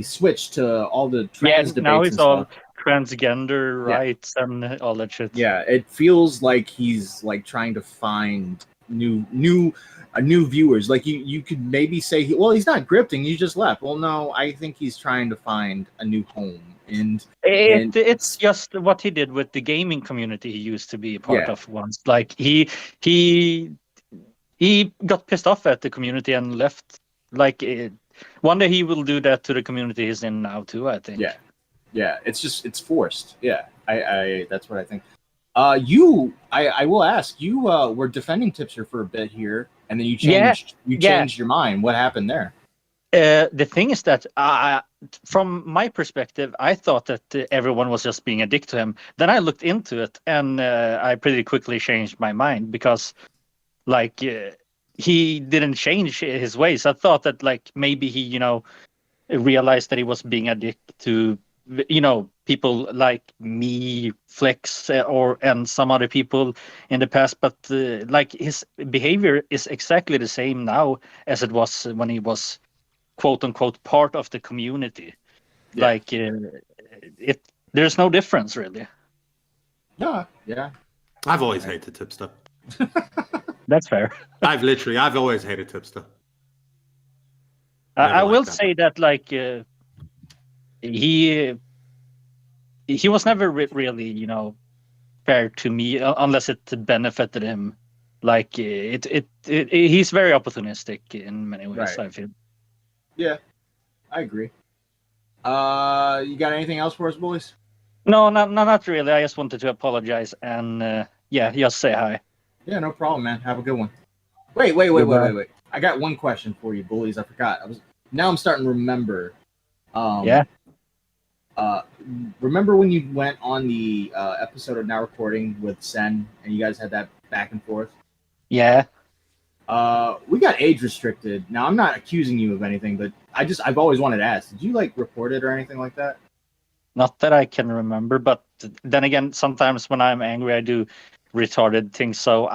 Speaker 3: switched to all the trans debates.
Speaker 16: Now he's all transgender rights and all that shit.
Speaker 3: Yeah, it feels like he's like trying to find new viewers. Like you could maybe say, he's not grifting. He just left. Well, no, I think he's trying to find a new home. And
Speaker 16: it's just what he did with the gaming community he used to be a part of once. Like he got pissed off at the community and left. Like one day he will do that to the community he's in now too, I think.
Speaker 3: Yeah, it's forced. Yeah, I that's what I think. I will ask, you were defending Tipster for a bit here, and then you changed your mind. What happened there?
Speaker 16: The thing is that from my perspective, I thought that everyone was just being a dick to him. Then I looked into it, and I pretty quickly changed my mind because, like, he didn't change his ways. I thought that, like, maybe he, realized that he was being a dick to, people like me, Flex, and some other people in the past. But like, his behavior is exactly the same now as it was when he was, quote unquote, part of the community. Like there's no difference really.
Speaker 3: Yeah.
Speaker 5: I've always hated Tipster.
Speaker 16: That's fair.
Speaker 5: I've always hated Tipster.
Speaker 16: I will say that, like, he was never really, fair to me unless it benefited him. Like he's very opportunistic in many ways.
Speaker 3: Right.
Speaker 16: I feel.
Speaker 3: Yeah, I agree. You got anything else for us, boys?
Speaker 16: No, not really. I just wanted to apologize and just say hi.
Speaker 3: Yeah, no problem, man. Have a good one. Wait. I got one question for you, bullies. I forgot. Now I'm starting to remember. Remember when you went on the episode of Now Recording with Sen, and you guys had that back and forth?
Speaker 16: Yeah.
Speaker 3: We got age restricted. Now I'm not accusing you of anything, but I've always wanted to ask. Did you like report it or anything like that?
Speaker 16: Not that I can remember, but then again, sometimes when I'm angry, I do retarded things. So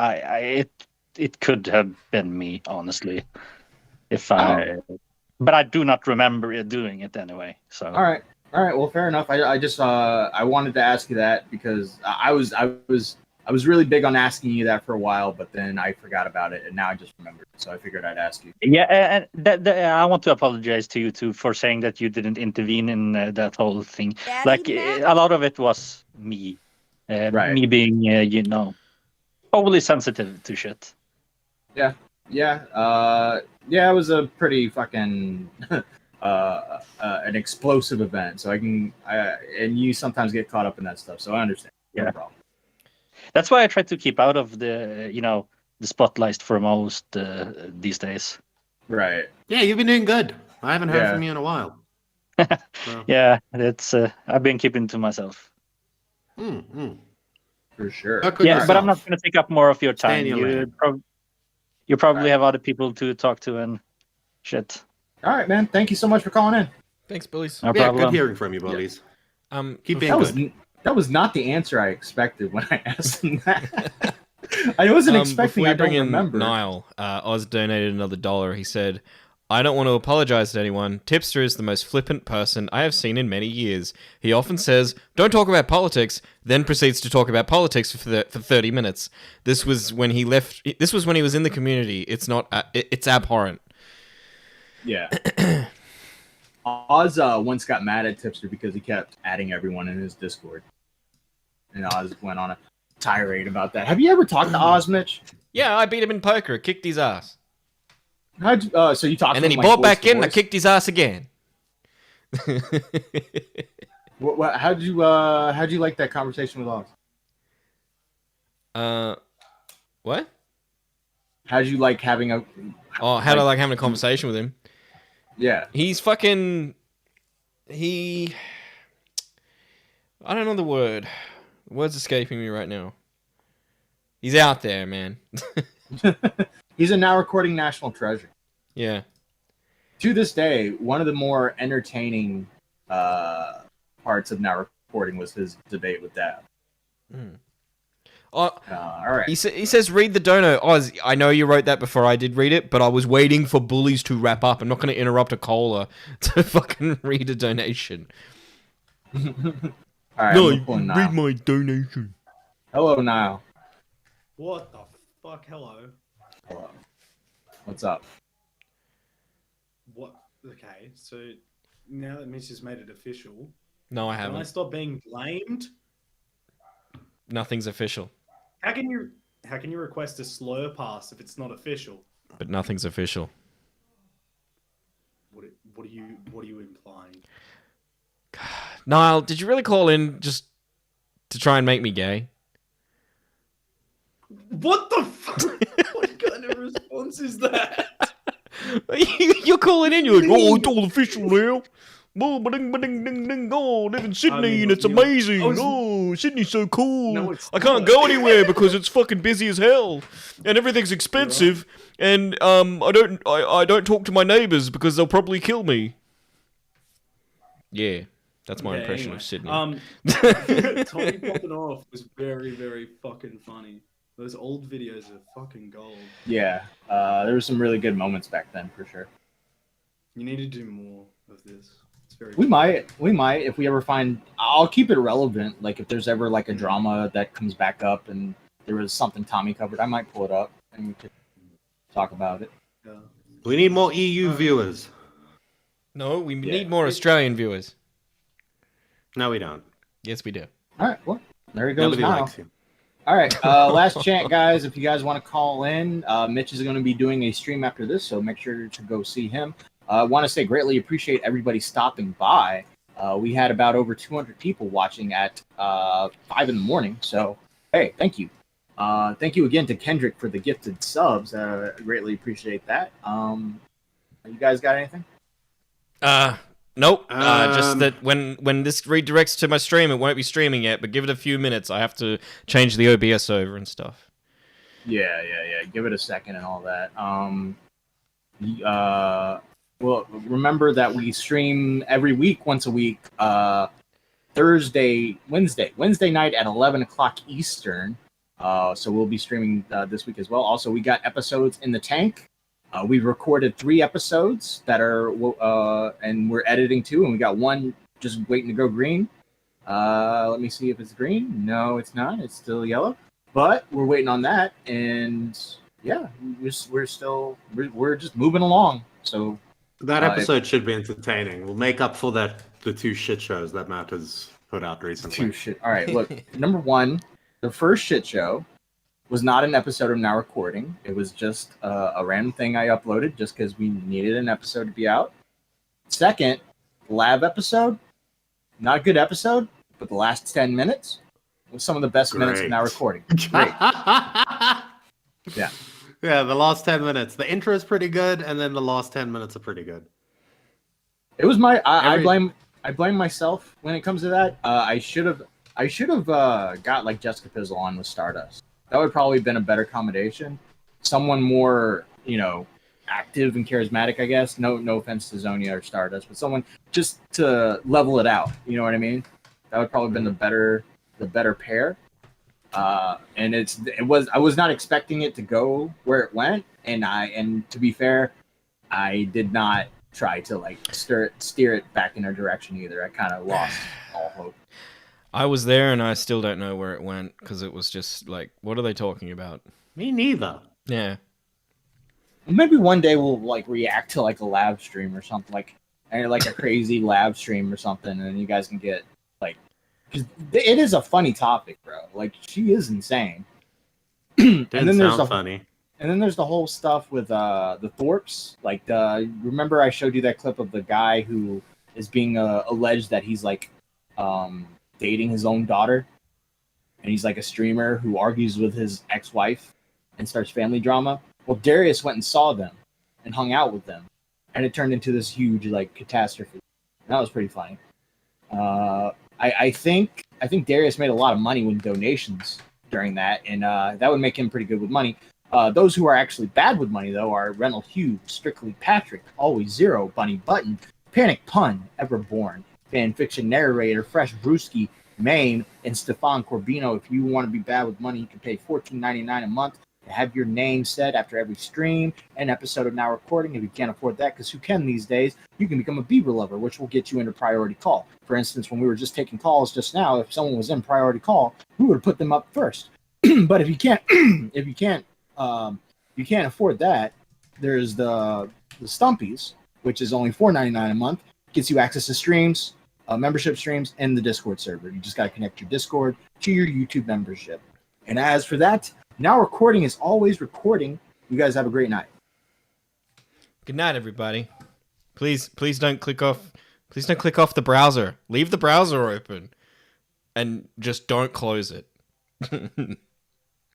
Speaker 16: it could have been me, honestly. But I do not remember doing it anyway. So
Speaker 3: all right. Well, fair enough. I just I wanted to ask you that because I was really big on asking you that for a while, but then I forgot about it, and now I just remembered. So I figured I'd ask you.
Speaker 16: Yeah, and I want to apologize to you too for saying that you didn't intervene in that whole thing. A lot of it was me, me being overly sensitive to shit.
Speaker 3: Yeah. It was a pretty fucking an explosive event. So and you sometimes get caught up in that stuff. So I understand. No problem.
Speaker 16: That's why I try to keep out of the the spotlight for most these days.
Speaker 3: Right.
Speaker 5: Yeah, you've been doing good. I haven't heard from you in a while. So.
Speaker 16: Yeah, it's I've been keeping to myself.
Speaker 3: For sure.
Speaker 16: But I'm not going to take up more of your time. You probably have other people to talk to and shit.
Speaker 3: All right, man. Thank you so much for calling in.
Speaker 12: Thanks, bullies.
Speaker 16: No problem.
Speaker 5: Good hearing from you, bullies. Keep being good.
Speaker 3: That was not the answer I expected when I asked him that. I wasn't expecting.
Speaker 12: Before
Speaker 3: I don't
Speaker 12: in
Speaker 3: remember.
Speaker 12: Niall, Oz donated another $1. He said, "I don't want to apologize to anyone. Tipster is the most flippant person I have seen in many years. He often says, 'Don't talk about politics,' then proceeds to talk about politics for 30 minutes. This was when he left. This was when he was in the community. It's not. It's abhorrent."
Speaker 3: Yeah. Oz once got mad at Tipster because he kept adding everyone in his Discord, and Oz went on a tirade about that. Have you ever talked to Oz, Mitch?
Speaker 12: Yeah, I beat him in poker. Kicked his ass.
Speaker 3: So you talked,
Speaker 12: and then he bought back in. And I kicked his ass again.
Speaker 3: How'd you like that conversation with
Speaker 12: Oz? What?
Speaker 3: How'd you like having a?
Speaker 12: Oh, how do I like having a conversation with him?
Speaker 3: Yeah,
Speaker 12: he's fucking. I don't know the word. The word's escaping me right now. He's out there, man.
Speaker 3: He's a Now Recording national treasure.
Speaker 12: Yeah.
Speaker 3: To this day, one of the more entertaining parts of Now Recording was his debate with Dab.
Speaker 12: All
Speaker 3: right.
Speaker 12: He says, "Read the dono." Oz, I know you wrote that before I did read it, but I was waiting for bullies to wrap up. I'm not going to interrupt a caller to fucking read a donation.
Speaker 3: All right,
Speaker 12: No,
Speaker 3: I'm pulling
Speaker 12: read
Speaker 3: Niall.
Speaker 12: my donation.
Speaker 3: Hello, Niall.
Speaker 17: What the fuck? Hello.
Speaker 3: Hello. What's up?
Speaker 17: What? Okay, so now that Mitch has made it official,
Speaker 12: No, I
Speaker 17: can I
Speaker 12: haven't.
Speaker 17: stop being blamed?
Speaker 12: Nothing's official.
Speaker 17: How can you request a slur pass if it's not official?
Speaker 12: But nothing's official.
Speaker 17: What are you implying?
Speaker 12: Niall, did you really call in just to try and make me gay?
Speaker 17: What the fuck? What kind of response is that?
Speaker 12: You're calling in, you're like, oh, it's all official now. Oh, live in Sydney and it's amazing. Oh, Sydney's so cool.
Speaker 17: No, it's
Speaker 12: I can't
Speaker 17: not.
Speaker 12: go anywhere because it's fucking busy as hell, and everything's expensive. And I don't talk to my neighbors because they'll probably kill me. Yeah, that's my impression of Sydney.
Speaker 17: Tommy popping off was very, very fucking funny. Those old videos are fucking gold.
Speaker 3: Yeah, there were some really good moments back then for sure.
Speaker 17: You need to do more of this. It's very.
Speaker 3: We might if we ever find. I'll keep it relevant. Like if there's ever like a drama that comes back up and there was something Tommy covered, I might pull it up and we could talk about it.
Speaker 17: Yeah.
Speaker 5: We need more EU viewers.
Speaker 12: No, we need more Australian viewers.
Speaker 5: No, we don't.
Speaker 12: Yes, we do.
Speaker 3: All right, well, there he goes.
Speaker 5: Nobody
Speaker 3: Now.
Speaker 5: likes you.
Speaker 3: All right, last chant, guys. If you guys want to call in, Mitch is going to be doing a stream after this, so make sure to go see him. I want to say greatly appreciate everybody stopping by. We had about over 200 people watching at 5 in the morning, so hey, thank you. Thank you again to Kendrick for the gifted subs. Greatly appreciate that. You guys got anything?
Speaker 12: Nope. Just that when this redirects to my stream, it won't be streaming yet. But give it a few minutes. I have to change the OBS over and stuff.
Speaker 3: Yeah. Give it a second and all that. Well, remember that we stream every week, once a week. Wednesday night at 11 o'clock Eastern. So we'll be streaming this week as well. Also, we got episodes in the tank. We've recorded 3 episodes that are, and we're editing 2, and we got 1 just waiting to go green. Let me see if it's green. No, it's not. It's still yellow. But we're waiting on that, and yeah, we're just moving along. So
Speaker 5: that episode should be entertaining. We'll make up for the 2 shit shows that Matt has put out recently.
Speaker 3: 2 shit. All right, look. Number 1, the first shit show was not an episode of Now Recording. It was just a random thing I uploaded just because we needed an episode to be out. Second, lab episode, not a good episode, but the last 10 minutes was some of the best minutes of Now Recording. Great.
Speaker 5: Yeah, the last 10 minutes. The intro is pretty good, and then the last 10 minutes are pretty good.
Speaker 3: It was my. I blame myself when it comes to that. I should have got like Jessica Pizzle on with Stardust. That would probably have been a better combination. Someone more, active and charismatic, I guess. No offense to Zonia or Stardust, but someone just to level it out. You know what I mean? That would probably have been the better pair. And I was not expecting it to go where it went, and to be fair, I did not try to like steer it back in our direction either. I kind of lost all hope.
Speaker 12: I was there and I still don't know where it went because it was just like, what are they talking about?
Speaker 5: Me neither.
Speaker 12: Yeah.
Speaker 3: Maybe one day we'll like react to like a live stream or something, like a crazy live stream or something, and then you guys can get like, because it is a funny topic, bro. Like she is insane.
Speaker 5: And then there's funny.
Speaker 3: And then there's the whole stuff with the Thorpes. Like, remember I showed you that clip of the guy who is being alleged that he's like dating his own daughter, and he's like a streamer who argues with his ex-wife and starts family drama. Well, Darius went and saw them and hung out with them, and it turned into this huge like catastrophe. And that was pretty funny. I think Darius made a lot of money with donations during that, and that would make him pretty good with money. Those who are actually bad with money, though, are Reynold Hughes, Strictly Patrick, Always Zero, Bunny Button, Panic Pun, Everborn, Fanfiction Narrator, Fresh Brewski, Maine, and Stefan Corbino. If you want to be bad with money, you can pay $14.99 a month have your name said after every stream and episode of Now Recording. If you can't afford that, because who can these days, you can become a Beaver lover, which will get you into priority call. For instance, when we were just taking calls just now, if someone was in priority call, we would put them up first. But if you can't, you can't afford that, there's the Stumpies, which is only $4.99 a month. Gets you access to streams, membership streams, and the Discord server. You just got to connect your Discord to your YouTube membership. And as for that, Now Recording is always recording. You guys have a great night.
Speaker 12: Good night, everybody. Please don't click off. Please don't click off the browser. Leave the browser open, and just don't close it.